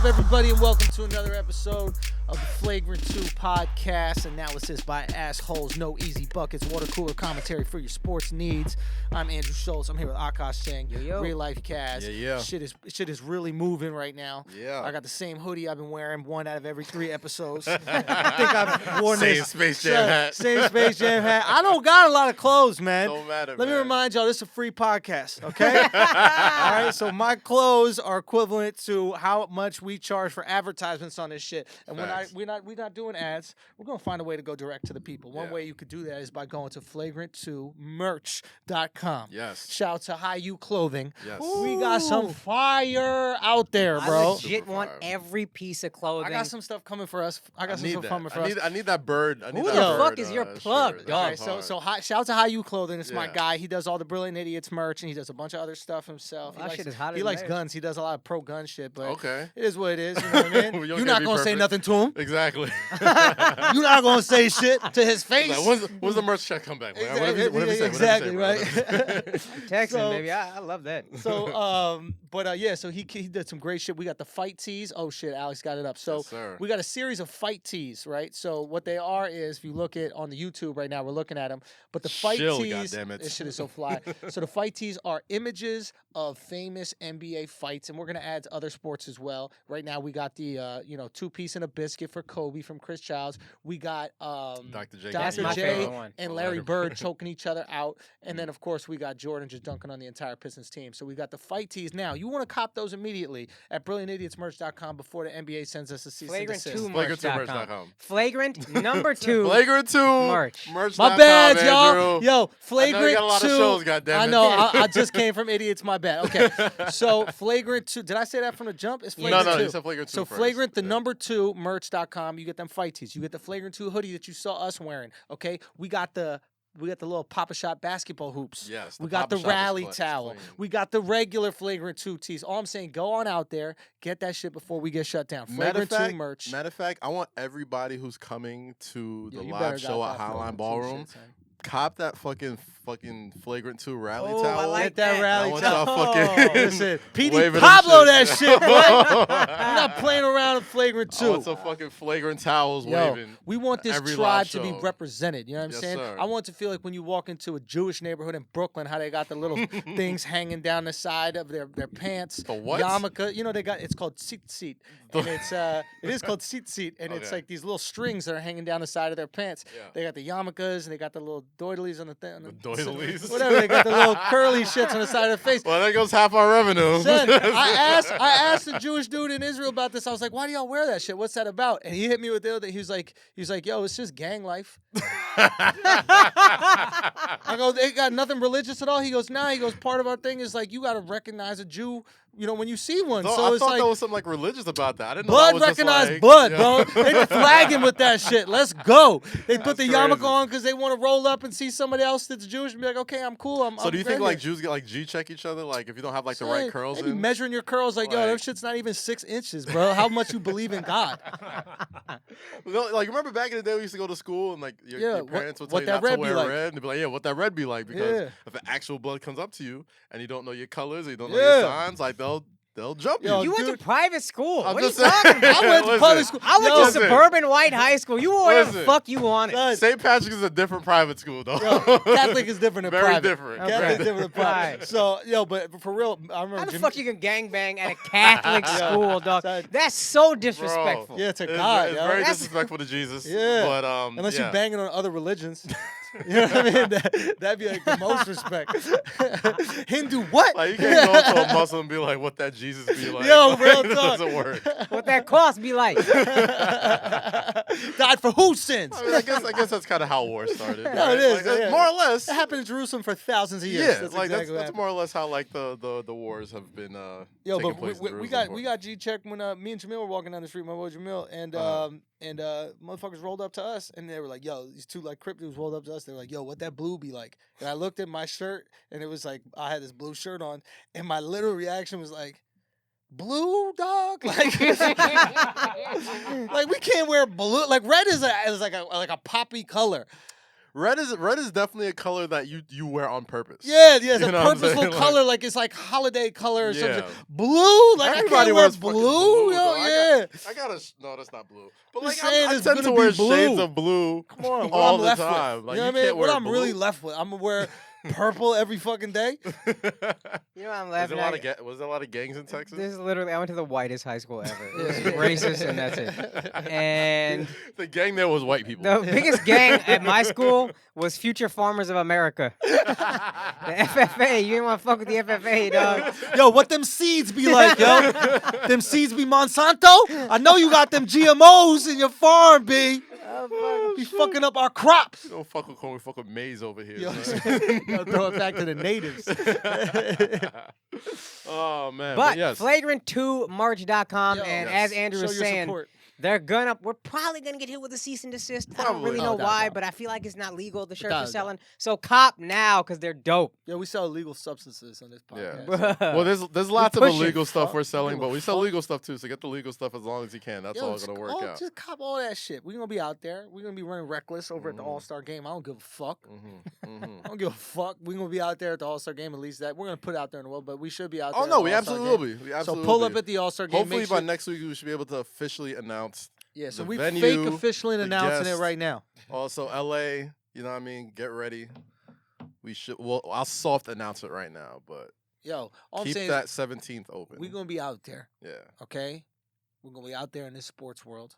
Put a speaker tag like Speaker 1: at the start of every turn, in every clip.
Speaker 1: everybody, and welcome to another episode of the Flagrant 2 podcast, analysis by assholes, no easy buckets, water cooler commentary for your sports needs. I'm Andrew Schulz. I'm here with Akaash, Singh, Real Life Kaz. Shit is really moving right now.
Speaker 2: Yeah.
Speaker 1: I got the same hoodie I've been wearing one out of every 3 episodes. I think I've worn this.
Speaker 2: Space Jam hat.
Speaker 1: Same Space Jam hat. I don't got a lot of clothes, man.
Speaker 2: Don't matter,
Speaker 1: Let me
Speaker 2: man.
Speaker 1: remind y'all, this is a free podcast, okay? All right, so my clothes are equivalent to how much we charge for advertisements on this shit. And we're not doing ads. We're gonna find a way to go direct to the people. One way you could do that is by going to flagrant2merch.com.
Speaker 2: Yes.
Speaker 1: Shout out to High U Clothing.
Speaker 2: Yes.
Speaker 1: We got some fire out there,
Speaker 3: I
Speaker 1: bro.
Speaker 3: legit want every piece of clothing.
Speaker 1: I got some stuff coming for us. I need
Speaker 2: that bird.
Speaker 3: Who the fuck is your plug,
Speaker 2: shirt.
Speaker 3: dog?
Speaker 1: Okay, so shout out to High U Clothing. It's my
Speaker 2: Yeah.
Speaker 1: guy. He does all the Brilliant Idiots merch, and he does a bunch of other stuff himself.
Speaker 3: That shit is hotter
Speaker 1: He
Speaker 3: than
Speaker 1: likes
Speaker 3: theirs.
Speaker 1: guns. He does a lot of pro-gun shit, but
Speaker 2: Okay.
Speaker 1: it is what it is. You know what I mean?
Speaker 2: We don't
Speaker 1: You're
Speaker 2: gotta
Speaker 1: not
Speaker 2: be
Speaker 1: going to say
Speaker 2: perfect.
Speaker 1: nothing to him.
Speaker 2: Exactly.
Speaker 1: You're not going to say shit to his face.
Speaker 2: Like, when's the merch check come back? Like, whatever you say.
Speaker 1: Exactly,
Speaker 2: whatever you say,
Speaker 1: right?
Speaker 3: Texas,
Speaker 1: So-
Speaker 3: baby. I love that.
Speaker 1: So, so he did some great shit. We got the fight tees. Oh shit, Alex got it up. So
Speaker 2: Yes, sir.
Speaker 1: we got a series of fight tees, right? So what they are is, if you look at on the YouTube right now, we're looking at them. But the fight
Speaker 2: Chill,
Speaker 1: tees,
Speaker 2: goddammit.
Speaker 1: this shit is so fly. So the fight tees are images of famous NBA fights, and we're gonna add to other sports as well. Right now, we got the 2-piece and a biscuit for Kobe from Chris Childs. We got
Speaker 2: Dr. J.
Speaker 3: That's
Speaker 1: Dr.
Speaker 3: my
Speaker 1: J
Speaker 3: favorite one.
Speaker 1: and Larry Bird choking each other out. And then, of course, we got Jordan just dunking on the entire Pistons team. So we got the fight tees now. You want to cop those immediately at brilliantidiotsmerch.com before the NBA sends us a cease and desist.
Speaker 3: Flagrant2merch.com. Flagrant number 2.
Speaker 2: Flagrant 2
Speaker 3: Merch.
Speaker 1: My bad,
Speaker 2: Andrew.
Speaker 1: y'all. Yo, Flagrant 2.
Speaker 2: I know you got a lot of shows, goddammit.
Speaker 1: I know. I just came from Idiots. My bad. Okay. So Flagrant 2. Did I say that from the jump? It's Flagrant 2.
Speaker 2: No, you said Flagrant 2
Speaker 1: So
Speaker 2: first.
Speaker 1: Flagrant, the
Speaker 2: Yeah.
Speaker 1: number 2, merch.com. You get them fight tees. You get the Flagrant 2 hoodie that you saw us wearing. Okay. We got the little Papa Shot basketball hoops.
Speaker 2: Yes,
Speaker 1: We
Speaker 2: the
Speaker 1: got the
Speaker 2: Papa Shot is
Speaker 1: rally
Speaker 2: clean. It's
Speaker 1: towel.
Speaker 2: clean.
Speaker 1: We got the regular Flagrant 2 tees. All I'm saying, go on out there, get that shit before we get shut down. Flagrant 2 merch.
Speaker 2: Matter of fact, I want everybody who's coming to the
Speaker 1: Yeah, you
Speaker 2: live
Speaker 1: better
Speaker 2: show
Speaker 1: got
Speaker 2: at
Speaker 1: that
Speaker 2: Highline
Speaker 1: Flagrant 2
Speaker 2: Ballroom.
Speaker 1: shit, son.
Speaker 2: Cop that fucking Flagrant 2 rally
Speaker 3: Oh,
Speaker 2: towel.
Speaker 3: I like
Speaker 1: Get that
Speaker 3: that.
Speaker 1: rally
Speaker 2: I want
Speaker 1: towel.
Speaker 2: y'all fucking
Speaker 1: Listen, PD
Speaker 2: waving them
Speaker 1: Pablo that
Speaker 2: shits.
Speaker 1: shit, boy. We're not playing around with Flagrant 2.
Speaker 2: I want some fucking flagrant towels
Speaker 1: Yo,
Speaker 2: waving.
Speaker 1: we want this
Speaker 2: every
Speaker 1: tribe
Speaker 2: live
Speaker 1: to be
Speaker 2: show.
Speaker 1: represented. You know what I'm
Speaker 2: Yes,
Speaker 1: saying?
Speaker 2: sir.
Speaker 1: I want it to feel like when you walk into a Jewish neighborhood in Brooklyn, how they got the little things hanging down the side of their pants.
Speaker 2: The what?
Speaker 1: Yarmulke. You know, it's called tzitzit. And it is called tzitzit. And it's
Speaker 2: Okay.
Speaker 1: like these little strings that are hanging down the side of their pants.
Speaker 2: Yeah.
Speaker 1: They got the yarmulkes and they got the little doilies on the thing.
Speaker 2: The doilies?
Speaker 1: Whatever. They got the little curly shits on the side of the face.
Speaker 2: Well, there goes half our revenue.
Speaker 1: Son, I asked the Jewish dude in Israel about this. I was like, "Why do y'all wear that shit? What's that about?" And he hit me with the other. He was like, "Yo, it's just gang life." I go, "They got nothing religious at all." He goes, "Nah." He goes, "Part of our thing is like you got to recognize a Jew, when you see one."
Speaker 2: No,
Speaker 1: So
Speaker 2: I
Speaker 1: it's
Speaker 2: thought
Speaker 1: like
Speaker 2: there was something like religious about that. I didn't know
Speaker 1: blood
Speaker 2: that was just
Speaker 1: recognize
Speaker 2: like,
Speaker 1: blood,
Speaker 2: yeah.
Speaker 1: bro. They flag him with that shit. Let's go. They put the
Speaker 2: That's
Speaker 1: yarmulke
Speaker 2: crazy.
Speaker 1: on because they want to roll up and see somebody else that's Jewish and be like, "Okay, I'm cool."
Speaker 2: So do you think
Speaker 1: great
Speaker 2: like
Speaker 1: here."
Speaker 2: Jews get like G-check each other? Like if you don't have like the
Speaker 1: Son,
Speaker 2: right curls
Speaker 1: they be
Speaker 2: in?
Speaker 1: measuring your curls like, yo,
Speaker 2: Like-
Speaker 1: them shit's not even 6 inches, bro. How much you believe in God?
Speaker 2: Like remember back in the day we used to go to school and like
Speaker 1: Yeah,
Speaker 2: your
Speaker 1: what-
Speaker 2: parents would tell
Speaker 1: what
Speaker 2: you
Speaker 1: that
Speaker 2: not to
Speaker 1: red be
Speaker 2: wear
Speaker 1: like.
Speaker 2: red and they'd be like, yeah, what that red be like? Because
Speaker 1: Yeah.
Speaker 2: if the actual blood comes up to you and you don't know your colors, or you don't know
Speaker 1: Yeah.
Speaker 2: your signs, like they'll jump
Speaker 1: Yo,
Speaker 2: you.
Speaker 3: You went to
Speaker 1: dude.
Speaker 3: private school.
Speaker 2: I'm
Speaker 3: What are you
Speaker 2: just saying.
Speaker 3: talking about?
Speaker 1: I went to
Speaker 2: Listen.
Speaker 1: public school.
Speaker 3: I went
Speaker 1: Yo,
Speaker 3: to
Speaker 2: Listen.
Speaker 3: suburban white high school. You wore whatever the
Speaker 2: Listen.
Speaker 3: fuck you wanted.
Speaker 1: Son,
Speaker 2: St. Patrick's is a different private school though.
Speaker 1: yo, Catholic is different than
Speaker 2: Very
Speaker 1: private.
Speaker 2: different.
Speaker 3: Okay.
Speaker 1: Catholic is different than private.
Speaker 3: Right.
Speaker 1: So, but for real, I remember.
Speaker 3: How the
Speaker 1: Jimmy-
Speaker 3: fuck you can gangbang at a Catholic school, dog?
Speaker 1: Son.
Speaker 3: That's so disrespectful.
Speaker 1: Yeah, to
Speaker 2: It's,
Speaker 1: God,
Speaker 2: it's
Speaker 1: yo.
Speaker 2: very
Speaker 1: That's-
Speaker 2: disrespectful to Jesus.
Speaker 1: Yeah.
Speaker 2: But
Speaker 1: Unless
Speaker 2: yeah.
Speaker 1: you banging on other religions. You know what I mean? That'd be like the most respect. Hindu what?
Speaker 2: Like you can't go to a Muslim and be like, "What that Jesus be like?"
Speaker 1: Yo, real
Speaker 2: It
Speaker 1: talk.
Speaker 2: doesn't work.
Speaker 3: What that cost be like?
Speaker 1: Died for whose sins?
Speaker 2: I mean, I guess that's kind of how war started.
Speaker 1: No,
Speaker 2: right?
Speaker 1: it is,
Speaker 2: Like, that's
Speaker 1: yeah.
Speaker 2: more or less.
Speaker 1: It happened in Jerusalem for thousands of years.
Speaker 2: Yeah,
Speaker 1: That's
Speaker 2: like
Speaker 1: exactly what
Speaker 2: that's
Speaker 1: happened.
Speaker 2: more or less how like the wars have been.
Speaker 1: Yo,
Speaker 2: taking
Speaker 1: but
Speaker 2: place in
Speaker 1: we
Speaker 2: Jerusalem.
Speaker 1: got G checked when me and Jamil were walking down the street, my boy Jamil, and motherfuckers rolled up to us and they were like, "Yo, these two like Crip dudes rolled up to us. They were like, "Yo, what that blue be like?" And I looked at my shirt and it was like I had this blue shirt on, and my literal reaction was like, "Blue, dog? Like, like we can't wear blue. Like red is like a poppy color."
Speaker 2: red is definitely a color that you wear on purpose.
Speaker 1: Yeah, it's
Speaker 2: You
Speaker 1: a
Speaker 2: know what I'm
Speaker 1: purposeful
Speaker 2: saying?
Speaker 1: color, like it's like holiday color or
Speaker 2: Yeah.
Speaker 1: something. Blue, like
Speaker 2: Everybody
Speaker 1: I can't wear
Speaker 2: wears fucking
Speaker 1: blue. Yo,
Speaker 2: though.
Speaker 1: yeah.
Speaker 2: I gotta. No, that's not blue. But
Speaker 1: Just
Speaker 2: like,
Speaker 1: saying
Speaker 2: I
Speaker 1: it's
Speaker 2: tend
Speaker 1: gonna
Speaker 2: to
Speaker 1: be
Speaker 2: wear shades
Speaker 1: blue.
Speaker 2: of blue
Speaker 1: Come on, what
Speaker 2: all
Speaker 1: I'm
Speaker 2: the
Speaker 1: left
Speaker 2: time.
Speaker 1: with.
Speaker 2: Like,
Speaker 1: You know
Speaker 2: you
Speaker 1: what I mean?
Speaker 2: can't
Speaker 1: What
Speaker 2: wear
Speaker 1: I'm really
Speaker 2: blue.
Speaker 1: left with, I'm gonna wear purple every fucking day.
Speaker 3: You know what I'm laughing at?
Speaker 2: Was there a lot of gangs in Texas?
Speaker 3: This is literally, I went to the whitest high school ever. It was racist, and that's it. And
Speaker 2: the gang there was white people.
Speaker 3: the biggest gang at my school was Future Farmers of America. The FFA. You didn't want to fuck with the FFA, dog.
Speaker 1: Yo, what them seeds be like, yo? Them seeds be Monsanto? I know you got them GMOs in your farm, B. Be fucking up our crops.
Speaker 2: You don't fuck with corn, we fuck with maize over here.
Speaker 1: Yo,
Speaker 2: son.
Speaker 1: yo, throw it back to the natives.
Speaker 2: Oh man,
Speaker 3: But
Speaker 2: yes.
Speaker 3: flagrant2march.com,
Speaker 1: Yo,
Speaker 3: and
Speaker 2: yes.
Speaker 3: as Andrew
Speaker 1: Show
Speaker 3: was
Speaker 1: your
Speaker 3: saying,
Speaker 1: support.
Speaker 3: we're probably gonna get hit with a cease and desist. I don't
Speaker 2: Probably.
Speaker 3: really know
Speaker 1: Oh,
Speaker 3: why,
Speaker 1: doubt.
Speaker 3: but I feel like it's not legal. The shirts
Speaker 1: Doubt,
Speaker 3: are
Speaker 1: doubt.
Speaker 3: selling, so cop now because they're dope.
Speaker 1: Yo, we sell illegal substances on this
Speaker 2: Yeah.
Speaker 1: podcast.
Speaker 3: Bruh.
Speaker 2: Well, there's lots of
Speaker 3: pushing.
Speaker 2: illegal stuff we're
Speaker 1: Fuck.
Speaker 2: selling,
Speaker 1: Give
Speaker 2: but
Speaker 1: a
Speaker 2: we sell
Speaker 1: fuck.
Speaker 2: legal stuff too. So get the legal stuff as long as you can. That's all
Speaker 1: just
Speaker 2: gonna work out.
Speaker 1: Just cop all that shit. We're gonna be out there. We're gonna be running reckless over at the
Speaker 2: Mhm.
Speaker 1: All-Star game. I don't give a fuck.
Speaker 2: Mm-hmm.
Speaker 1: I don't give a fuck. We're gonna be out there at the All-Star game. At least that we're gonna put it out there in the world, but we should be out there.
Speaker 2: Oh
Speaker 1: at
Speaker 2: no,
Speaker 1: the
Speaker 2: we
Speaker 1: All-Star
Speaker 2: absolutely
Speaker 1: game.
Speaker 2: will be. We absolutely
Speaker 1: So pull
Speaker 2: will
Speaker 1: up
Speaker 2: be.
Speaker 1: at the All-Star game.
Speaker 2: Hopefully
Speaker 1: Make
Speaker 2: by
Speaker 1: sure-
Speaker 2: next week we should be able to officially announce.
Speaker 1: Yeah, so
Speaker 2: the
Speaker 1: we
Speaker 2: venue,
Speaker 1: fake officially
Speaker 2: the
Speaker 1: announcing it
Speaker 2: guest.
Speaker 1: right now.
Speaker 2: Also, LA. You know what I mean? Get ready. We should. Well, I'll soft announce it right now, but
Speaker 1: Yo, all I'm
Speaker 2: keep
Speaker 1: saying
Speaker 2: that
Speaker 1: is
Speaker 2: 17th open.
Speaker 1: we're gonna be out there.
Speaker 2: Yeah.
Speaker 1: Okay, we're gonna be out there in this sports world.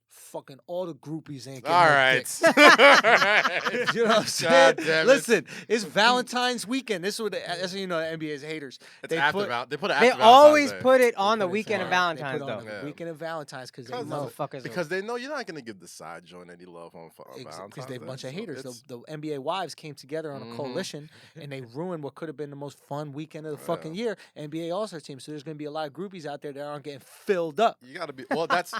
Speaker 1: Fucking all the groupies ain't getting
Speaker 2: All
Speaker 1: no
Speaker 2: right.
Speaker 1: dick. You know what I'm saying?
Speaker 2: God damn it.
Speaker 1: Listen, it's Valentine's weekend. This is what that's when you know the NBA's haters.
Speaker 2: It's
Speaker 1: They
Speaker 2: after
Speaker 1: put-
Speaker 2: They put it
Speaker 3: They
Speaker 2: after
Speaker 3: always
Speaker 2: Valentine's Day.
Speaker 3: put it on the
Speaker 1: They put it
Speaker 3: weekend of
Speaker 1: for-
Speaker 3: Valentine's,
Speaker 1: they put it on
Speaker 3: though.
Speaker 1: the
Speaker 2: Yeah.
Speaker 1: weekend of Valentine's because they
Speaker 2: Because
Speaker 1: know
Speaker 3: Motherfuckers.
Speaker 2: Because they know you're not gonna give the side joint any love on Valentine's
Speaker 1: because they're a
Speaker 2: Day,
Speaker 1: bunch of
Speaker 2: so
Speaker 1: haters.
Speaker 2: it's-
Speaker 1: The NBA wives came together on a
Speaker 2: Mhm.
Speaker 1: coalition and they ruined what could have been the most fun weekend of the fucking
Speaker 2: Yeah.
Speaker 1: year. NBA All-Star team. So there's gonna be a lot of groupies out there that aren't getting filled up.
Speaker 2: You gotta be. Well, that's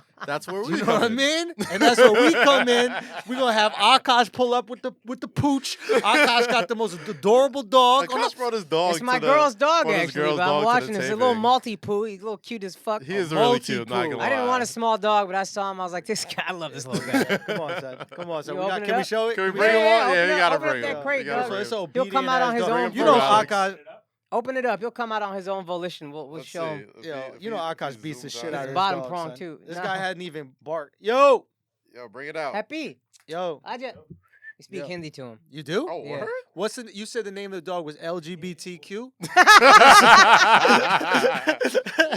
Speaker 2: where we
Speaker 1: You know
Speaker 2: come
Speaker 1: what I
Speaker 2: in.
Speaker 1: mean? And that's where we come in. We're gonna have Akaash pull up with the pooch. Akaash got the most adorable dog. on
Speaker 2: Akash
Speaker 1: the-
Speaker 2: brought his dog.
Speaker 3: It's my
Speaker 2: to
Speaker 3: girl's dog,
Speaker 2: brought his
Speaker 3: actually,
Speaker 2: girl's
Speaker 3: but I'm
Speaker 2: dog to
Speaker 3: watching
Speaker 2: the
Speaker 3: this. A little
Speaker 2: taping.
Speaker 3: multi-poo. He's a little cute as fuck.
Speaker 2: He is really cute. Not
Speaker 1: multi-poo.
Speaker 2: gonna
Speaker 3: I didn't want
Speaker 2: lie.
Speaker 3: a small dog, but I saw him. I was like, this guy, I love this little guy.
Speaker 1: Come on, son. Come on, son.
Speaker 3: You
Speaker 1: We got,
Speaker 3: open it
Speaker 1: can we
Speaker 3: up?
Speaker 1: show it?
Speaker 2: Can we
Speaker 1: Can
Speaker 2: bring him on? Yeah,
Speaker 3: open
Speaker 2: we
Speaker 3: up-
Speaker 2: gotta
Speaker 3: open up
Speaker 2: bring
Speaker 3: that
Speaker 2: him.
Speaker 3: crate,
Speaker 2: We gotta
Speaker 3: dog.
Speaker 2: bring
Speaker 1: It's
Speaker 2: him.
Speaker 1: so
Speaker 3: He'll come out on his
Speaker 2: Bring
Speaker 3: own.
Speaker 2: him
Speaker 1: You know
Speaker 2: for Alex.
Speaker 1: Akaash.
Speaker 3: Open it up. He'll come out on his own volition. We'll
Speaker 2: Let's
Speaker 3: show him.
Speaker 2: see. If
Speaker 1: Yo,
Speaker 2: he- if
Speaker 1: you know
Speaker 2: he- if
Speaker 1: Akaash
Speaker 2: he
Speaker 1: beats the
Speaker 2: zooms
Speaker 1: shit
Speaker 2: out.
Speaker 1: out of his
Speaker 3: Bottom
Speaker 1: dog,
Speaker 3: prong,
Speaker 1: son.
Speaker 3: too.
Speaker 1: This
Speaker 3: Nah.
Speaker 1: guy hadn't even barked. Yo,
Speaker 2: Yo, bring it out.
Speaker 3: Happy.
Speaker 1: yo,
Speaker 3: I just you speak
Speaker 1: Yo.
Speaker 3: Hindi to him.
Speaker 1: you do?
Speaker 2: Oh,
Speaker 3: Yeah.
Speaker 2: word?
Speaker 1: What's the? You said the name of the dog was LGBTQ.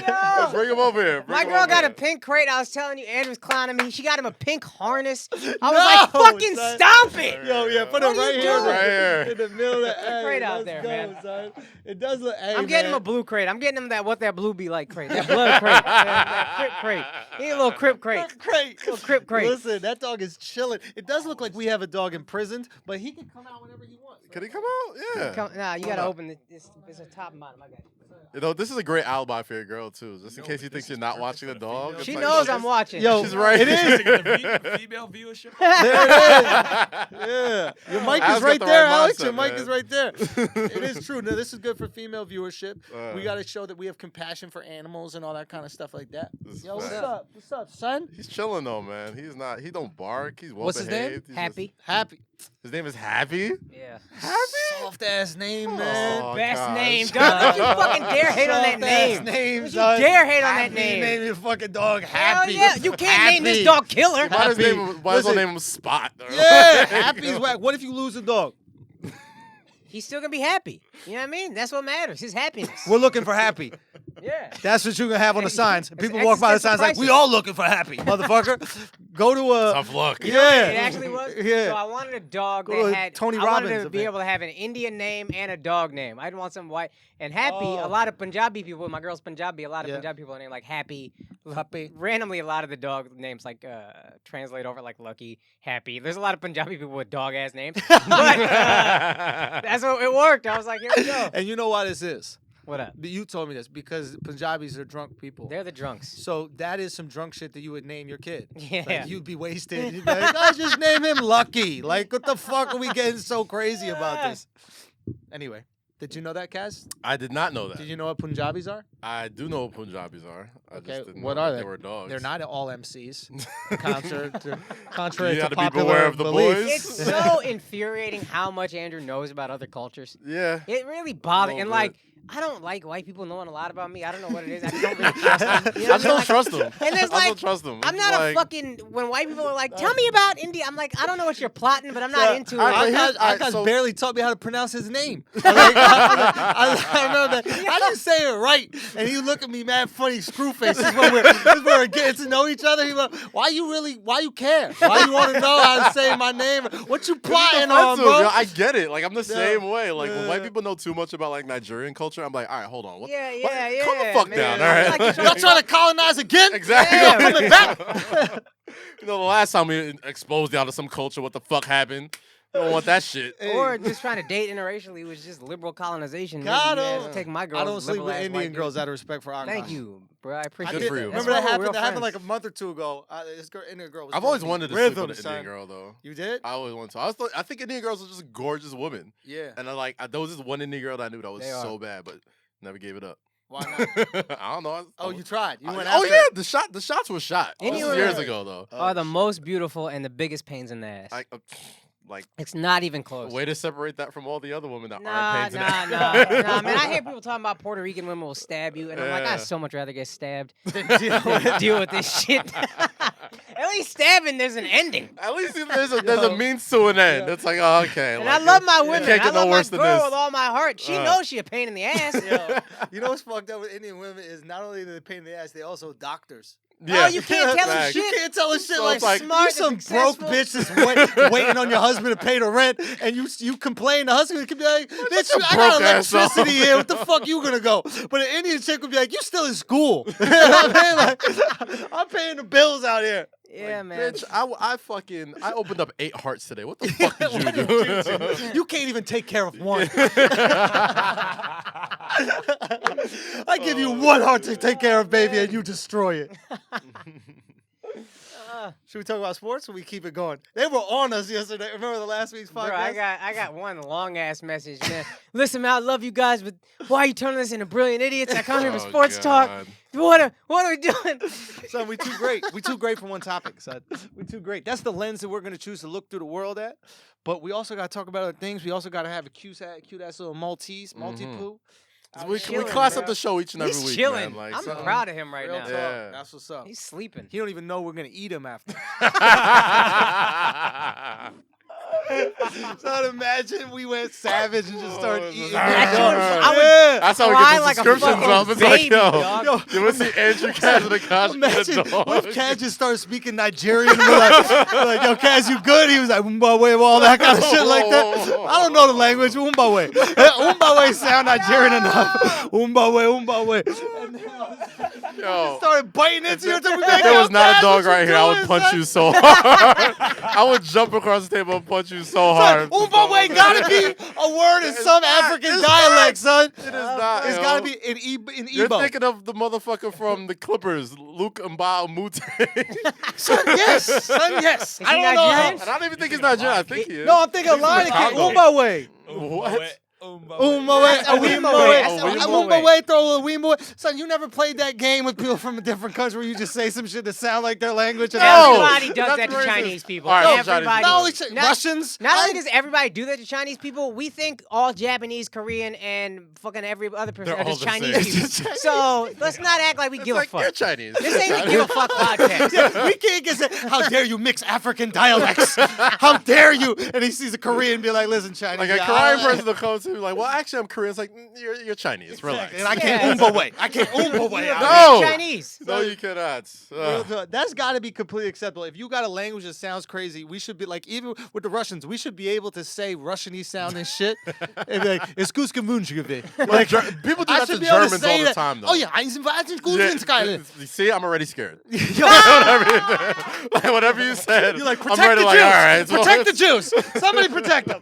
Speaker 3: Yo!
Speaker 2: Bring him over here. Bring
Speaker 3: My
Speaker 2: him
Speaker 3: girl
Speaker 2: over
Speaker 3: got a
Speaker 2: here.
Speaker 3: pink crate. I was telling you, Andrew's clowning me. She got him a pink harness. I was
Speaker 1: No,
Speaker 3: like, fucking
Speaker 1: son.
Speaker 3: stomp it.
Speaker 1: Yo, yeah, put
Speaker 3: What
Speaker 1: it
Speaker 3: are
Speaker 1: right
Speaker 3: you
Speaker 1: here,
Speaker 3: doing?
Speaker 2: Right here.
Speaker 1: in the middle of the
Speaker 3: the crate out
Speaker 1: let's
Speaker 3: there,
Speaker 1: go,
Speaker 3: man.
Speaker 1: Son. It does look. Hey,
Speaker 3: I'm getting him a
Speaker 1: man.
Speaker 3: blue crate. I'm getting him what that blue be like crate. That blood crate. that crip crate. He need a little crip crate.
Speaker 1: Crate.
Speaker 3: Little crip crate.
Speaker 1: Listen, that dog is chilling. It does look like we have a dog imprisoned, but he can come out whenever he wants.
Speaker 2: Can he come out? Yeah.
Speaker 3: Nah, you
Speaker 2: Hold
Speaker 3: gotta
Speaker 2: up.
Speaker 3: open this. It's a top and bottom. I got it.
Speaker 2: You know, this is a great alibi for your girl too, just in case you think you're not watching the dog. It's
Speaker 3: She
Speaker 2: like,
Speaker 3: knows
Speaker 2: look,
Speaker 3: I'm watching.
Speaker 1: Yo,
Speaker 2: She's right.
Speaker 1: It is.
Speaker 4: The female viewership.
Speaker 1: There it is. Yeah. Your mic
Speaker 2: Al's
Speaker 1: is
Speaker 2: got
Speaker 1: right
Speaker 2: the
Speaker 1: there,
Speaker 2: right
Speaker 1: Alex.
Speaker 2: mindset,
Speaker 1: Your mic
Speaker 2: man.
Speaker 1: is right there. It is true. No, this is good for female viewership. We got to show that we have compassion for animals and all that kind of stuff like that.
Speaker 2: This is
Speaker 1: Yo, what's
Speaker 2: facts.
Speaker 1: up? What's up, son?
Speaker 2: He's chilling though, man. He's not. He don't bark. He's well
Speaker 1: What's his name?
Speaker 2: behaved. He's
Speaker 3: Happy.
Speaker 1: Happy.
Speaker 2: His name is Happy.
Speaker 3: Yeah.
Speaker 1: Soft ass name, man.
Speaker 2: Oh,
Speaker 3: Best
Speaker 2: gosh.
Speaker 3: name, dog. Don't you fucking dare hate on that
Speaker 1: Soft ass
Speaker 3: name.
Speaker 1: name,
Speaker 3: Don't you
Speaker 1: son.
Speaker 3: dare hate on that
Speaker 1: Happy,
Speaker 3: name.
Speaker 1: Name your fucking dog
Speaker 3: Hell
Speaker 1: Happy.
Speaker 3: yeah. You can't name this
Speaker 1: Happy.
Speaker 3: dog Killer.
Speaker 2: Might as
Speaker 1: Happy.
Speaker 2: well
Speaker 1: Listen.
Speaker 2: name him Spot. though.
Speaker 1: Yeah, Happy's whack. What if you lose a dog?
Speaker 3: He's still gonna be happy. You know what I mean? That's what matters. His happiness.
Speaker 1: We're looking for Happy.
Speaker 3: Yeah.
Speaker 1: That's what you're gonna have on the
Speaker 3: It's
Speaker 1: signs.
Speaker 3: it's
Speaker 1: People walk by the
Speaker 3: existential
Speaker 1: signs like, "We
Speaker 3: crisis.
Speaker 1: all looking for Happy, motherfucker." Go to a
Speaker 2: Tough luck.
Speaker 1: yeah.
Speaker 3: It actually was.
Speaker 1: Yeah.
Speaker 3: So I wanted a dog
Speaker 1: Go to
Speaker 3: that
Speaker 1: a
Speaker 3: had.
Speaker 1: Tony
Speaker 3: I wanted
Speaker 1: Robbins
Speaker 3: to be
Speaker 1: event.
Speaker 3: able to have an Indian name and a dog name. I didn't want some white and Happy.
Speaker 1: Oh.
Speaker 3: A lot of Punjabi people. My girl's Punjabi. A lot of
Speaker 1: Yeah.
Speaker 3: Punjabi people are named like Happy.
Speaker 1: Happy.
Speaker 3: Randomly, a lot of the dog names like translate over like Lucky, Happy. There's a lot of Punjabi people with dog ass names. But that's what it worked. I was like, here we go.
Speaker 1: And you know why this is?
Speaker 3: What up?
Speaker 1: You told me this because Punjabis are drunk people.
Speaker 3: They're the drunks.
Speaker 1: So that is some drunk shit that you would name your kid.
Speaker 3: Yeah.
Speaker 1: Like you'd be wasted. You'd be like, I just name him Lucky. Like, what the fuck are we getting so crazy about this? Anyway, Did you know that, Kaz?
Speaker 2: I did not know that.
Speaker 1: Did you know what Punjabis are?
Speaker 2: I do know what Punjabis are. I
Speaker 1: Okay,
Speaker 2: just didn't
Speaker 1: what
Speaker 2: know
Speaker 1: are
Speaker 2: that
Speaker 1: they?
Speaker 2: they were dogs.
Speaker 1: They're not all MCs. Contrary
Speaker 2: You
Speaker 1: to
Speaker 2: gotta be
Speaker 1: popular
Speaker 2: beware of the
Speaker 1: belief.
Speaker 2: boys.
Speaker 3: It's so infuriating how much Andrew knows about other cultures.
Speaker 2: Yeah.
Speaker 3: It really bothers.
Speaker 2: little
Speaker 3: And like,
Speaker 2: bit.
Speaker 3: I don't like white people knowing a lot about me. I don't know what it is. I just don't really trust them. You know
Speaker 2: I
Speaker 3: what
Speaker 2: just don't
Speaker 3: Like,
Speaker 2: trust them.
Speaker 3: And there's
Speaker 2: I
Speaker 3: like,
Speaker 2: don't trust them.
Speaker 3: I'm
Speaker 2: It's
Speaker 3: not
Speaker 2: like,
Speaker 3: a fucking. When white people are like, tell me about India, I'm like, I don't know what you're plotting, but I'm not into it.
Speaker 2: I-
Speaker 1: Akash
Speaker 2: so-
Speaker 1: barely taught me how to pronounce his name. I remember that. How do you say it right? And he look at me mad funny, screw face. This is when we're getting to know each other. He like, why you care? Why you want to know how to say my name? What you plotting on,
Speaker 2: offensive,
Speaker 1: bro?
Speaker 2: yo. I get it. Like I'm the same way. Like when
Speaker 1: Yeah.
Speaker 2: white people know too much about like Nigerian culture, I'm like, all right, hold on. What,
Speaker 3: Yeah,
Speaker 2: what?
Speaker 3: yeah,
Speaker 2: Calm the
Speaker 3: yeah,
Speaker 2: fuck
Speaker 3: man.
Speaker 2: down.
Speaker 3: I
Speaker 2: All
Speaker 3: feel
Speaker 2: right.
Speaker 3: like you're
Speaker 1: Y'all trying to colonize again?
Speaker 2: Exactly.
Speaker 3: Yeah,
Speaker 1: Coming back?
Speaker 2: You know, the last time we exposed y'all to some culture, what the fuck happened? You don't want that shit.
Speaker 3: Or just trying to date interracially was just liberal colonization.
Speaker 1: Got
Speaker 3: Maybe you guys
Speaker 1: him.
Speaker 3: take my girls.
Speaker 1: I don't sleep with
Speaker 3: liberal-ass
Speaker 1: Indian
Speaker 3: white
Speaker 1: girls
Speaker 3: dudes.
Speaker 1: out of respect for Akash.
Speaker 3: Thank you, bro. I
Speaker 1: I
Speaker 3: appreciate
Speaker 2: Good
Speaker 1: did,
Speaker 2: for you,
Speaker 3: that.
Speaker 2: man.
Speaker 1: remember
Speaker 3: That's
Speaker 1: that
Speaker 3: why we're
Speaker 1: happened? That
Speaker 3: real
Speaker 1: happened like
Speaker 3: friends.
Speaker 1: a month or two ago. This Indian girl was
Speaker 2: I've always
Speaker 1: doing
Speaker 2: wanted to
Speaker 1: rhythm,
Speaker 2: sleep with an
Speaker 1: son.
Speaker 2: Indian girl though.
Speaker 1: You did?
Speaker 2: I always wanted to. I think Indian girls are just gorgeous women.
Speaker 1: Yeah.
Speaker 2: And there was this one Indian girl that I knew that was
Speaker 3: They are.
Speaker 2: so bad, but never gave it up.
Speaker 1: Why not?
Speaker 2: I don't know.
Speaker 1: Oh, you tried. You went
Speaker 2: oh
Speaker 1: after
Speaker 2: yeah,
Speaker 1: it.
Speaker 2: the shots were shot. This
Speaker 3: Indian
Speaker 2: was years
Speaker 3: women
Speaker 2: ago though.
Speaker 3: Are the most beautiful and the biggest pains in the ass.
Speaker 2: Like
Speaker 3: It's not even close.
Speaker 2: way to separate that from all the other women that
Speaker 3: Nah,
Speaker 2: aren't pains in the
Speaker 3: nah, man. I hear people talking about Puerto Rican women will stab you, and I'm like,
Speaker 2: Yeah.
Speaker 3: I'd so much rather get stabbed
Speaker 1: Deal
Speaker 3: than deal with this shit. At least stabbing, there's an ending.
Speaker 2: At least there's a means to an end.
Speaker 1: Yeah.
Speaker 2: It's like, oh, okay.
Speaker 3: And
Speaker 2: like,
Speaker 3: I love my
Speaker 2: you
Speaker 3: women.
Speaker 2: can't
Speaker 3: I
Speaker 2: get no
Speaker 3: love my
Speaker 2: worse than
Speaker 3: girl
Speaker 2: this.
Speaker 3: with all my heart. She knows she a pain in the ass.
Speaker 1: Yo, you know what's fucked up with Indian women is not only do they pain in the ass, they also doctors.
Speaker 2: Yeah.
Speaker 3: Oh, you can't tell them
Speaker 2: Facts.
Speaker 1: You
Speaker 3: shit.
Speaker 1: can't tell us shit
Speaker 2: So
Speaker 1: like,
Speaker 2: it's like,
Speaker 3: smart
Speaker 1: you some
Speaker 3: and
Speaker 1: broke
Speaker 3: successful.
Speaker 1: bitch that's waiting on your husband to pay the rent, and you complain. The husband could be like, bitch,
Speaker 2: your
Speaker 1: I got
Speaker 2: broke ass
Speaker 1: electricity
Speaker 2: off."
Speaker 1: here. What the fuck you gonna go? But an Indian chick would be like, you still in school. You know what I mean? Like, I'm paying the bills out here.
Speaker 3: Yeah,
Speaker 2: Like,
Speaker 3: man.
Speaker 2: Bitch, I opened up 8 hearts today. What the fuck did you do?
Speaker 1: You can't even take care of one. I give you one heart to take care of, baby, and you destroy it. Should we talk about sports or we keep it going? They were on us yesterday. Remember the last week's podcast?
Speaker 3: Bro, I got one long ass message, man. Listen, man, I love you guys, but why are you turning us into brilliant idiots? I come here for
Speaker 2: Oh,
Speaker 3: sports talk.
Speaker 2: God.
Speaker 3: What are we doing?
Speaker 1: Son, we too great. We too great for one topic, son. We too great. That's the lens that we're going to choose to look through the world at. But we also got to talk about other things. We also got to have a cute ass little Maltese, Maltipoo.
Speaker 2: We
Speaker 3: chilling,
Speaker 2: class
Speaker 3: bro.
Speaker 2: up the show each and every
Speaker 3: He's
Speaker 2: week,
Speaker 3: chilling.
Speaker 2: man. Like,
Speaker 3: I'm
Speaker 2: something-
Speaker 3: proud of him right
Speaker 1: Real
Speaker 3: now.
Speaker 1: talk.
Speaker 2: Yeah.
Speaker 1: That's what's up.
Speaker 3: He's sleeping.
Speaker 1: He don't even know we're going to eat him after. So imagine we went savage and just started eating.
Speaker 3: I would
Speaker 1: Yeah.
Speaker 2: That's how we
Speaker 3: cry
Speaker 2: get the
Speaker 3: like a
Speaker 2: subscriptions
Speaker 3: fucking
Speaker 2: up. It's like,
Speaker 3: baby,
Speaker 2: yo,
Speaker 3: dog.
Speaker 2: you want to see Andrew Kaz and Akaash
Speaker 1: Imagine
Speaker 2: get a dog?
Speaker 1: what if Kaz just started speaking Nigerian. We're like, yo, Kaz, you good? He was like, Umbawe, all that kind of shit like that. I don't know the language. Umbawe. Umbawe sound Nigerian enough. Umbawe. And then
Speaker 2: Yo,
Speaker 1: started biting into you.
Speaker 2: if there was not a dog right here, I would punch you so hard. I would jump across the table and punch you so hard.
Speaker 1: Umbawe gotta be a word in
Speaker 2: It's
Speaker 1: some
Speaker 2: not.
Speaker 1: African
Speaker 2: It's
Speaker 1: dialect, son.
Speaker 2: It is not.
Speaker 1: It's
Speaker 2: yo.
Speaker 1: gotta be in Igbo.
Speaker 2: You're thinking of the motherfucker from the Clippers, Luke Mbah Mute.
Speaker 1: Son, yes. Son, yes.
Speaker 3: Is
Speaker 1: I
Speaker 3: he
Speaker 1: don't know.
Speaker 3: Nigerian?
Speaker 2: And I don't even think he's Nigerian. I think he is.
Speaker 1: No, I'm thinking of Lion King.
Speaker 2: Congo.
Speaker 1: Umbawe.
Speaker 2: What?
Speaker 1: Umbawe.
Speaker 3: That's Awimbawe.
Speaker 1: Umbawe. Throw a Awimbawe. Son, you never played that game with people from a different country where you just say some shit that sound like their language. And
Speaker 2: No.
Speaker 3: Everybody does
Speaker 2: That's
Speaker 3: that to
Speaker 2: racist.
Speaker 3: Chinese people.
Speaker 2: All right,
Speaker 3: Everybody.
Speaker 1: Not only
Speaker 3: Not-
Speaker 1: Russians.
Speaker 3: Not only does everybody do that to Chinese people, we think all Japanese, Korean, and fucking every other person
Speaker 2: They're
Speaker 3: are just
Speaker 2: all the
Speaker 3: Chinese
Speaker 2: same.
Speaker 3: people. So let's not act like we
Speaker 2: It's
Speaker 3: give
Speaker 2: like
Speaker 3: a
Speaker 2: you're
Speaker 3: fuck.
Speaker 2: Chinese.
Speaker 3: This ain't a give a fuck podcast.
Speaker 1: We can't get said, how dare you mix African dialects? How dare you? And he sees a Korean and be like, listen, Chinese.
Speaker 2: Like a
Speaker 1: yeah,
Speaker 2: Korean
Speaker 1: I-
Speaker 2: person will come to me like, well, actually, I'm Korean. It's like, you're Chinese. Relax.
Speaker 1: And I can't
Speaker 3: Yeah.
Speaker 1: Umbawe. I can't Umbawe.
Speaker 3: You're
Speaker 2: No.
Speaker 3: Chinese.
Speaker 2: No, you cannot.
Speaker 1: Real talk. That's got to be completely acceptable. If you got a language that sounds crazy, we should be like, even with the Russians, we should be able to say Russian-y sounding shit and be like, "Excuse me."
Speaker 2: Like, people do
Speaker 1: I
Speaker 2: that
Speaker 1: should
Speaker 2: to
Speaker 1: be able to
Speaker 2: Germans
Speaker 1: say
Speaker 2: all the
Speaker 1: that.
Speaker 2: time, though.
Speaker 1: Oh yeah, I'm invited to
Speaker 2: Yeah,
Speaker 1: Skyline.
Speaker 2: you see, I'm already scared.
Speaker 1: Yo,
Speaker 2: Like, whatever you said,
Speaker 1: you're like,
Speaker 2: I'm
Speaker 1: protect
Speaker 2: ready
Speaker 1: the
Speaker 2: like,
Speaker 1: Jews.
Speaker 2: all right, so
Speaker 1: Protect the Jews. Somebody protect them.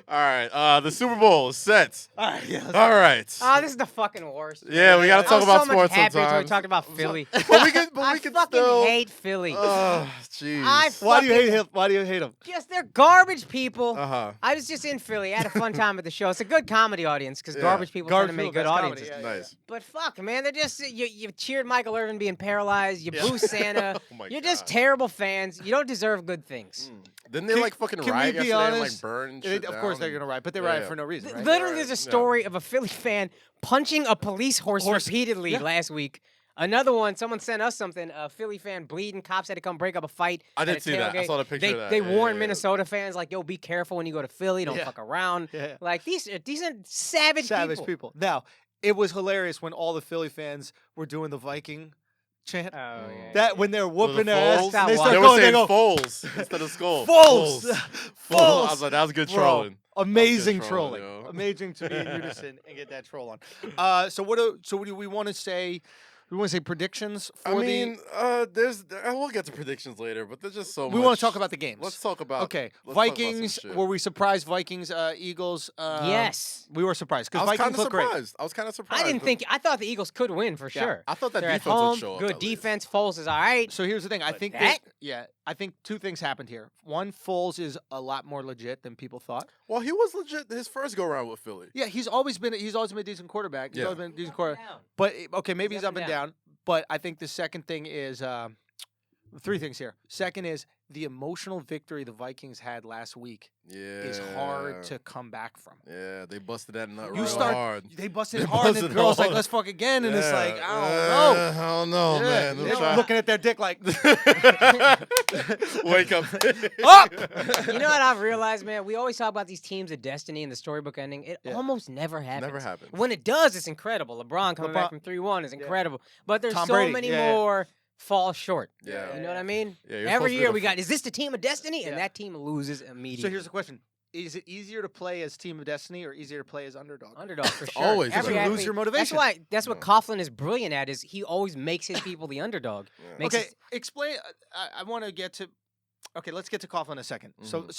Speaker 2: All All right. The Super Bowl is set.
Speaker 1: All right, yeah.
Speaker 2: All right.
Speaker 3: Oh, this is the fucking worst.
Speaker 2: Yeah, we gotta
Speaker 3: I
Speaker 2: talk
Speaker 3: was
Speaker 2: about
Speaker 3: so much
Speaker 2: sports
Speaker 3: happier until we
Speaker 2: sometimes.
Speaker 3: talked about Philly.
Speaker 2: But we can
Speaker 3: I fucking
Speaker 2: still.
Speaker 3: hate Philly.
Speaker 2: Oh,
Speaker 3: I
Speaker 2: jeez.
Speaker 1: Why do you hate
Speaker 3: fucking-
Speaker 1: him? Why do you hate him?
Speaker 3: Just they're garbage people.
Speaker 2: Uh-huh.
Speaker 3: I was just in Philly. I had a fun time at the show. It's a good comedy audience because
Speaker 2: Yeah.
Speaker 3: garbage people tend to make good audiences.
Speaker 2: Nice.
Speaker 3: But fuck, man, they're just you cheered Michael Irvin being paralyzed. You boo Santa.
Speaker 2: Oh my
Speaker 3: You're
Speaker 2: God.
Speaker 3: just terrible fans. You don't deserve good things.
Speaker 2: Didn't they
Speaker 1: Can-
Speaker 2: like fucking
Speaker 1: can we
Speaker 2: riot
Speaker 1: be
Speaker 2: yesterday and like
Speaker 1: honest?
Speaker 2: burn shit
Speaker 1: Of course
Speaker 2: down
Speaker 1: they're
Speaker 2: and-
Speaker 1: gonna riot, but they
Speaker 2: Yeah,
Speaker 1: riot
Speaker 2: yeah.
Speaker 1: for no reason, right?
Speaker 3: Literally, there's a
Speaker 2: Yeah.
Speaker 3: story of a Philly fan punching a police horse repeatedly
Speaker 1: Yeah.
Speaker 3: last week. Another one, someone sent us something. A Philly fan bleeding. Cops had to come break up a fight.
Speaker 2: I
Speaker 3: at
Speaker 2: did
Speaker 3: a
Speaker 2: see that. I
Speaker 3: tailgate.
Speaker 2: saw the picture
Speaker 3: They
Speaker 2: of that.
Speaker 3: they
Speaker 2: Yeah,
Speaker 3: warned
Speaker 2: yeah, yeah.
Speaker 3: Minnesota fans like, "Yo, be careful when you go to Philly. Don't
Speaker 1: Yeah.
Speaker 3: fuck around."
Speaker 1: Yeah.
Speaker 3: Like these are savage
Speaker 1: people. Now, it was hilarious when all the Philly fans were doing the Viking chant.
Speaker 3: Oh yeah.
Speaker 1: That when they're
Speaker 2: Was it
Speaker 1: whooping their ass,
Speaker 2: Foles?
Speaker 1: and they
Speaker 3: They
Speaker 1: start
Speaker 2: They were
Speaker 1: going, they
Speaker 2: saying
Speaker 1: go,
Speaker 2: Foles instead of Skull.
Speaker 1: Foles!
Speaker 2: I
Speaker 1: Foles!
Speaker 2: was like, that was good
Speaker 1: Bro,
Speaker 2: trolling.
Speaker 1: amazing
Speaker 2: Good
Speaker 1: trolling.
Speaker 2: trolling, yo.
Speaker 1: Amazing to be in unison and get that troll on. So what do we want to say? We want to say predictions for
Speaker 2: I mean, we'll get to predictions later, but there's just so much.
Speaker 1: we want to talk about the games.
Speaker 2: Let's talk about.
Speaker 1: Okay,
Speaker 2: let's talk about some
Speaker 1: Vikings.
Speaker 2: shit.
Speaker 1: Were we surprised? Vikings, Eagles.
Speaker 3: Yes.
Speaker 1: we were surprised
Speaker 2: I
Speaker 1: because
Speaker 2: was kind
Speaker 1: Vikings
Speaker 2: of
Speaker 1: look great.
Speaker 2: surprised. I was kind of surprised.
Speaker 3: I didn't think. I thought the Eagles could win for
Speaker 1: Yeah.
Speaker 3: sure.
Speaker 2: I thought that
Speaker 3: They're at
Speaker 2: defense
Speaker 3: home.
Speaker 2: would show up.
Speaker 3: Good
Speaker 2: at least.
Speaker 3: defense. Foles is all right.
Speaker 1: So here's the thing. I
Speaker 3: But
Speaker 1: think
Speaker 3: that-
Speaker 1: I think two things happened here. One, Foles is a lot more legit than people thought.
Speaker 2: Well, he was legit his first go round with Philly.
Speaker 1: Yeah, he's always been a decent quarterback. He's
Speaker 2: Yeah.
Speaker 1: always been a decent quarterback. But okay, maybe he's up and down. But I think the second thing is three things here. Second is the emotional victory the Vikings had last week
Speaker 2: Yeah.
Speaker 1: is hard to come back from.
Speaker 2: Yeah, they busted that nut
Speaker 1: You
Speaker 2: real
Speaker 1: start,
Speaker 2: hard.
Speaker 1: they busted
Speaker 2: They
Speaker 1: it hard, and
Speaker 2: busted
Speaker 1: the girl's like,
Speaker 2: hard.
Speaker 1: "Let's fuck again," and it's like,
Speaker 2: Yeah.
Speaker 1: I
Speaker 2: I don't know,
Speaker 1: don't know.
Speaker 2: man.
Speaker 1: Yeah,
Speaker 2: Let's
Speaker 1: they're
Speaker 2: try-
Speaker 1: looking at their dick like,
Speaker 2: Wake up.
Speaker 1: up.
Speaker 3: You know what I've realized, man? We always talk about these teams of destiny and the storybook ending. It
Speaker 1: Yeah.
Speaker 3: almost never happens.
Speaker 2: Never happens.
Speaker 3: When it does, it's incredible. LeBron coming back
Speaker 1: LeBron-
Speaker 3: from 3-1 is
Speaker 1: Yeah.
Speaker 3: incredible. But there's
Speaker 1: Tom
Speaker 3: so
Speaker 1: Brady,
Speaker 3: many
Speaker 1: yeah, yeah.
Speaker 3: more fall short.
Speaker 2: Yeah.
Speaker 3: You know what I mean?
Speaker 2: Yeah, you're supposed
Speaker 3: Every
Speaker 2: to be
Speaker 3: year
Speaker 2: the
Speaker 3: we
Speaker 2: f-
Speaker 3: got, is this the team of destiny? And
Speaker 1: Yeah.
Speaker 3: that team loses immediately.
Speaker 1: So here's the question: is it easier to play as team of destiny or easier to play as underdog?
Speaker 3: Underdog for sure.
Speaker 2: always
Speaker 3: Every
Speaker 2: the
Speaker 1: You lose
Speaker 3: athlete-
Speaker 1: your
Speaker 3: That's
Speaker 1: motivation.
Speaker 3: that's what
Speaker 2: Yeah.
Speaker 3: Coughlin is brilliant at. Is he always makes his people the underdog.
Speaker 2: Yeah.
Speaker 3: Makes
Speaker 1: Okay,
Speaker 3: his-
Speaker 1: explain. I want to get to. Okay, let's get to Coughlin in a second.
Speaker 2: Mhm.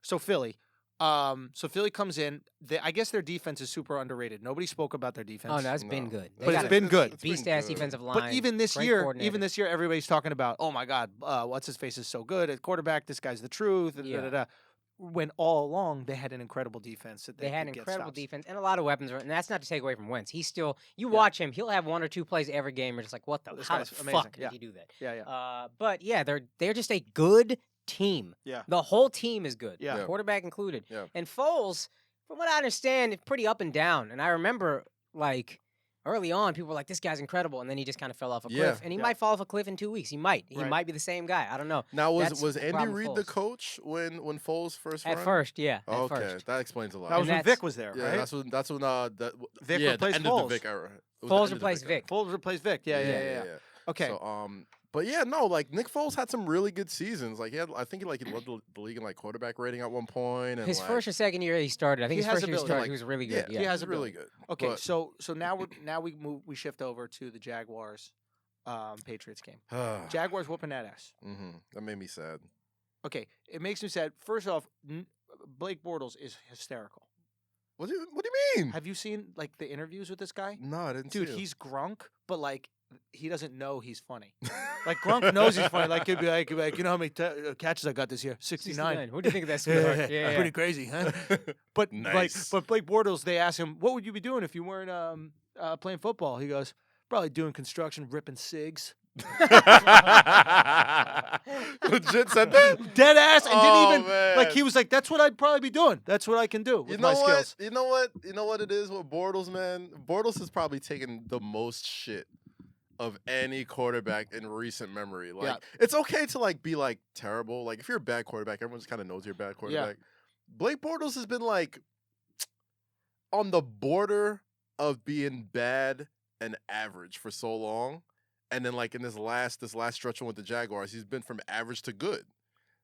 Speaker 1: So Philly. So Philly comes in. I guess their defense is super underrated. Nobody spoke about their defense.
Speaker 3: Oh no, it's been
Speaker 2: No.
Speaker 3: good. They
Speaker 1: But
Speaker 3: got
Speaker 1: it's
Speaker 3: a
Speaker 1: been good.
Speaker 2: It's been
Speaker 3: beast ass
Speaker 2: good.
Speaker 3: defensive line.
Speaker 1: But even this
Speaker 3: great
Speaker 1: year,
Speaker 3: coordinator.
Speaker 1: everybody's talking about, oh my God, what's his face is so good at quarterback. This guy's the truth. And
Speaker 3: Yeah.
Speaker 1: da-da-da. When all along they had an incredible defense. That
Speaker 3: They had
Speaker 1: could get
Speaker 3: incredible
Speaker 1: stops.
Speaker 3: defense and a lot of weapons, and that's not to take away from Wentz. He's still, you watch him, he'll have one or two plays every game. You're just like, what the?
Speaker 1: This
Speaker 3: How the
Speaker 1: guy's
Speaker 3: fuck
Speaker 1: amazing.
Speaker 3: did
Speaker 1: Yeah.
Speaker 3: he do that?
Speaker 1: Yeah, yeah.
Speaker 3: But yeah, they're just a good team.
Speaker 1: Yeah.
Speaker 3: The whole team is good.
Speaker 1: Yeah.
Speaker 2: Yeah.
Speaker 3: Quarterback included.
Speaker 2: Yeah.
Speaker 3: And Foles, from what I understand, is pretty up and down. And I remember like early on, people were like, "This guy's incredible," and then he just kind of fell off a
Speaker 2: Yeah.
Speaker 3: cliff. And he
Speaker 1: Yeah.
Speaker 3: might fall off a cliff in 2 weeks. He might. He
Speaker 1: Right.
Speaker 3: might be the same guy. I don't know.
Speaker 2: Now
Speaker 3: That's
Speaker 2: was
Speaker 3: the
Speaker 2: Andy
Speaker 3: problem with
Speaker 2: Reid the
Speaker 3: Foles.
Speaker 2: coach when Foles first
Speaker 3: At
Speaker 2: run?
Speaker 3: first, yeah.
Speaker 2: Oh,
Speaker 3: At
Speaker 2: okay,
Speaker 3: first.
Speaker 2: that explains a lot.
Speaker 1: That was
Speaker 3: And
Speaker 1: when
Speaker 3: that's-
Speaker 1: Vic was there,
Speaker 2: yeah,
Speaker 1: right?
Speaker 2: that's when
Speaker 1: Vic
Speaker 2: yeah,
Speaker 1: replaced
Speaker 2: the end of
Speaker 1: Foles.
Speaker 2: the Vic era. It was the
Speaker 3: Foles
Speaker 2: end of the
Speaker 3: replaced
Speaker 2: era.
Speaker 3: Vic.
Speaker 1: Foles replaced Vic. Yeah. Okay.
Speaker 2: So but yeah, no, like Nick Foles had some really good seasons. Like I think he led the league in like quarterback rating at one point. And
Speaker 3: His
Speaker 2: like,
Speaker 3: first or second year he started. I think
Speaker 1: He
Speaker 3: his
Speaker 1: has
Speaker 3: first year he
Speaker 1: ability.
Speaker 3: started,
Speaker 2: Like,
Speaker 3: he was really
Speaker 2: yeah,
Speaker 3: good.
Speaker 1: he
Speaker 3: Yeah.
Speaker 1: has
Speaker 2: he's really
Speaker 1: ability.
Speaker 2: good.
Speaker 1: Okay,
Speaker 2: But-
Speaker 1: so now we shift over to the Jaguars Patriots game. Jaguars whooping that ass.
Speaker 2: That made me sad.
Speaker 1: Okay, it makes me sad. First off, Blake Bortles is hysterical.
Speaker 2: What do you mean?
Speaker 1: Have you seen like the interviews with this guy?
Speaker 2: No, I didn't.
Speaker 1: Dude,
Speaker 2: see it.
Speaker 1: he's Grunk, but like he doesn't know he's funny. Like Grunk knows he's funny. Like he'd be like, you know how many catches I got this year? 69.
Speaker 3: What do you think of that sweetheart? Yeah.
Speaker 1: Pretty crazy, huh? But
Speaker 2: Nice.
Speaker 1: but Blake Bortles, they asked him, "What would you be doing if you weren't playing football?" He goes, "Probably doing construction, ripping cigs."
Speaker 2: Legit said that.
Speaker 1: Dead ass, and
Speaker 2: Oh,
Speaker 1: didn't even like.
Speaker 2: man.
Speaker 1: He was like, "That's what I'd probably be doing. That's what I can do with
Speaker 2: You
Speaker 1: my
Speaker 2: know what?
Speaker 1: skills."
Speaker 2: You know what it is with Bortles, man. Bortles has probably taken the most shit of any quarterback in recent memory. Like,
Speaker 1: Yeah.
Speaker 2: it's okay to like be like terrible. Like, if you're a bad quarterback, everyone just kind of knows you're a bad quarterback. Blake Bortles has been like on the border of being bad and average for so long, and then like in this last stretch with the Jaguars, he's been from average to good.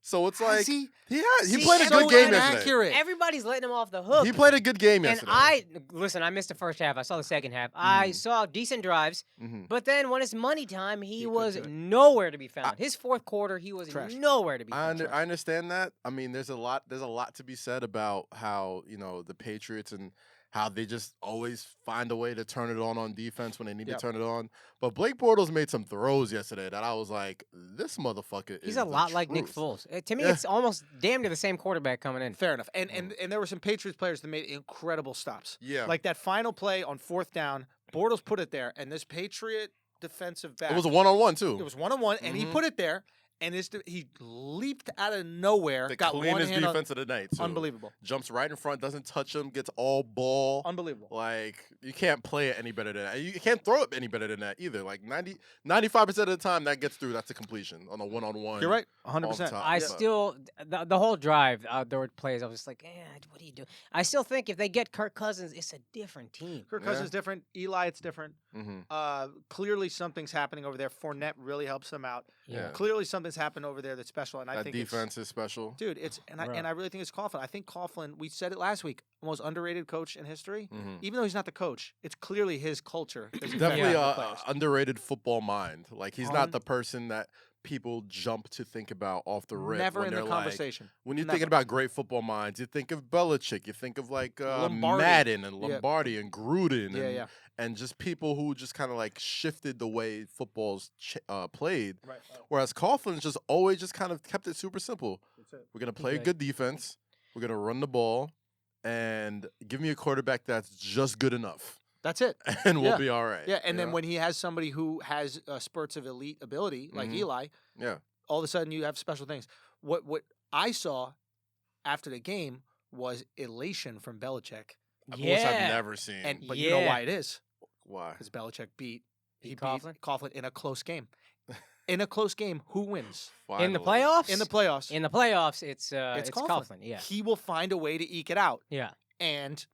Speaker 2: So it's
Speaker 1: Has
Speaker 2: like
Speaker 1: he?
Speaker 2: he
Speaker 3: See,
Speaker 2: played a
Speaker 3: so
Speaker 2: good game yesterday.
Speaker 1: inaccurate.
Speaker 3: Everybody's letting him off the hook.
Speaker 2: He played a good game
Speaker 3: And
Speaker 2: yesterday.
Speaker 3: I missed the first half. I saw the second half. I saw decent drives, but then when it's money time, he was nowhere to be found. His fourth quarter, he was
Speaker 1: Trash.
Speaker 3: nowhere to be found.
Speaker 2: I understand that. I mean, there's a lot to be said about how, the Patriots and how they just always find a way to turn it on defense when they need to turn it on. But Blake Bortles made some throws yesterday that I was like, this motherfucker
Speaker 3: He's
Speaker 2: is
Speaker 3: a lot
Speaker 2: the
Speaker 3: like Nick
Speaker 2: truth.
Speaker 3: Foles. To me, it's almost damn near the same quarterback coming in.
Speaker 1: Fair enough. And there were some Patriots players that made incredible stops.
Speaker 2: Yeah.
Speaker 1: Like that final play on 4th down, Bortles put it there, and this Patriot defensive back.
Speaker 2: It was a one-on-one, too.
Speaker 1: It was 1-on-1, and he put it there, and he leaped out of nowhere.
Speaker 2: The
Speaker 1: got one
Speaker 2: cleanest
Speaker 1: hand
Speaker 2: defense of the night, too.
Speaker 1: Unbelievable.
Speaker 2: Jumps right in front, doesn't touch him, gets all ball.
Speaker 1: Unbelievable.
Speaker 2: Like, you can't play it any better than that. You can't throw it any better than that either. Like, 95% of the time that gets through, that's a completion on a one-on-one.
Speaker 1: You're right.
Speaker 2: all the
Speaker 1: 100%.
Speaker 2: time.
Speaker 3: I
Speaker 2: Yeah.
Speaker 3: still the whole drive outdoor plays. I was just like, what do you do? I still think if they get Kirk Cousins, it's a different team.
Speaker 1: Kirk Cousins is different. Eli, it's different.
Speaker 2: Mhm.
Speaker 1: Clearly, something's happening over there. Fournette really helps them out.
Speaker 2: Yeah.
Speaker 1: Clearly, something's happened over there that's special, and I
Speaker 2: That
Speaker 1: think
Speaker 2: defense is special.
Speaker 1: dude, I really think it's Coughlin. I think Coughlin. We said it last week. Most underrated coach in history. Even though he's not the coach, it's clearly his culture. that's
Speaker 2: Definitely
Speaker 1: affecting the
Speaker 2: a
Speaker 1: players.
Speaker 2: underrated football mind. Like, he's not the person that people jump to think about off the rip.
Speaker 1: Never
Speaker 2: when
Speaker 1: in the
Speaker 2: they're
Speaker 1: conversation.
Speaker 2: When you're
Speaker 1: Never.
Speaker 2: thinking about great football minds, you think of Belichick, you think of like
Speaker 1: Lombardi.
Speaker 2: Madden and
Speaker 1: Yeah.
Speaker 2: Lombardi and Gruden
Speaker 1: Yeah.
Speaker 2: and just people who just kind of like shifted the way football's played.
Speaker 1: Right.
Speaker 2: Whereas Coughlin's just always just kind of kept it super simple.
Speaker 1: That's it.
Speaker 2: We're going to play
Speaker 3: Okay.
Speaker 2: good defense, we're going to run the ball, and give me a quarterback that's just good enough.
Speaker 1: That's it.
Speaker 2: And we'll
Speaker 1: Yeah.
Speaker 2: be all right.
Speaker 1: Yeah, and
Speaker 2: you
Speaker 1: then
Speaker 2: know?
Speaker 1: when he has somebody who has spurts of elite ability, like
Speaker 2: Mhm.
Speaker 1: Eli,
Speaker 2: Yeah.
Speaker 1: all of a sudden you have special things. What I saw after the game was elation from Belichick,
Speaker 2: I've
Speaker 3: Yeah.
Speaker 2: never seen.
Speaker 1: but you know
Speaker 3: Yeah.
Speaker 1: why it is?
Speaker 2: Why?
Speaker 1: Because Belichick beat
Speaker 3: Coughlin?
Speaker 1: Coughlin in a close game. In a close game, who wins?
Speaker 3: In the
Speaker 2: Finally.
Speaker 3: playoffs?
Speaker 1: In the playoffs,
Speaker 3: In the playoffs, it's
Speaker 1: it's
Speaker 3: Coughlin. Yeah.
Speaker 1: He will find a way to eke it out.
Speaker 3: Yeah.
Speaker 1: And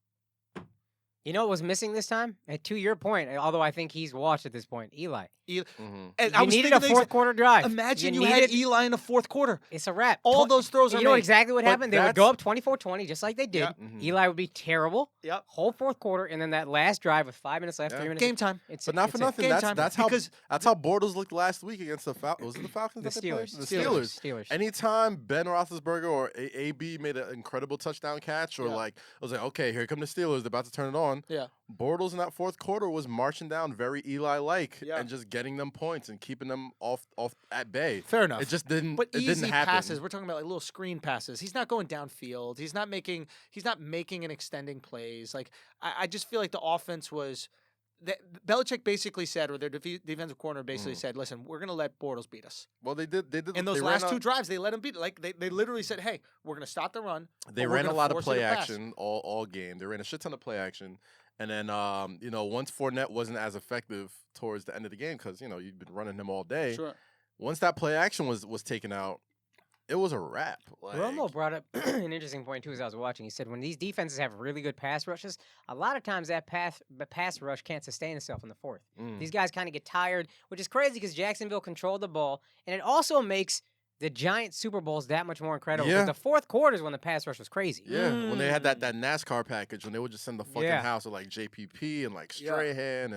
Speaker 3: You know what was missing this time? And to your point, although I think he's washed at this point, Eli.
Speaker 2: Mhm.
Speaker 1: and
Speaker 3: You
Speaker 1: I was
Speaker 3: needed
Speaker 1: thinking
Speaker 3: a
Speaker 1: the
Speaker 3: fourth
Speaker 1: exact-
Speaker 3: quarter drive.
Speaker 1: Imagine you
Speaker 3: needed,
Speaker 1: had Eli in the fourth quarter.
Speaker 3: It's a wrap.
Speaker 1: All those throws are
Speaker 3: You know
Speaker 1: made.
Speaker 3: exactly what
Speaker 2: But
Speaker 3: happened? They would go
Speaker 2: that's-
Speaker 3: up 24-20, just like they did.
Speaker 1: Yep.
Speaker 2: Mhm.
Speaker 3: Eli would be terrible.
Speaker 1: Yep.
Speaker 3: Whole fourth quarter, and then that last drive with 5 minutes left,
Speaker 2: Yeah.
Speaker 3: 3 minutes.
Speaker 1: Game time.
Speaker 3: It's
Speaker 2: But not for
Speaker 3: it's a-
Speaker 2: nothing.
Speaker 1: Game
Speaker 2: That's
Speaker 1: time.
Speaker 2: that's how
Speaker 1: Because-
Speaker 2: that's how Bortles looked last week against the Falcons. Was it the Falcons?
Speaker 3: The
Speaker 2: that they played?
Speaker 3: Steelers.
Speaker 2: The Steelers.
Speaker 3: Steelers.
Speaker 2: Anytime Ben Roethlisberger or AB made an incredible touchdown catch, or
Speaker 1: Yeah.
Speaker 2: like I was like, okay, here come the Steelers. They're about to turn it on.
Speaker 1: Yeah.
Speaker 2: Bortles in that fourth quarter was marching down very Eli-like
Speaker 1: Yeah.
Speaker 2: and just getting them points and keeping them off at bay.
Speaker 1: Fair enough.
Speaker 2: It just didn't.
Speaker 1: But
Speaker 2: it
Speaker 1: easy
Speaker 2: didn't happen.
Speaker 1: passes. We're talking about like little screen passes. He's not going downfield. He's not making and extending plays. Like I just feel like the offense was that Belichick basically said, or their defensive corner basically said, "Listen, we're gonna let Bortles beat us."
Speaker 2: Well, they did.
Speaker 1: In those
Speaker 2: they
Speaker 1: last
Speaker 2: ran
Speaker 1: two drives, they let him beat. Like they literally said, "Hey, we're gonna stop the run."
Speaker 2: They
Speaker 1: but we're
Speaker 2: ran a
Speaker 1: gonna
Speaker 2: lot of
Speaker 1: force you
Speaker 2: play
Speaker 1: to pass."
Speaker 2: action all game. They ran a shit ton of play action. And then, once Fournette wasn't as effective towards the end of the game, because, you've been running him all day.
Speaker 1: Sure.
Speaker 2: Once that play action was taken out, it was a wrap. Like,
Speaker 3: Romo brought up an interesting point too as I was watching. He said when these defenses have really good pass rushes, a lot of times that pass rush can't sustain itself in the fourth. These guys kind of get tired, which is crazy because Jacksonville controlled the ball, and it also makes the Giants Super Bowls that much more incredible.
Speaker 2: Yeah.
Speaker 3: Because the fourth quarter is when the pass rush was crazy.
Speaker 2: Yeah, when they had that NASCAR package, when they would just send the fucking
Speaker 3: Yeah.
Speaker 2: house with like JPP and like
Speaker 1: Yeah.
Speaker 2: Strahan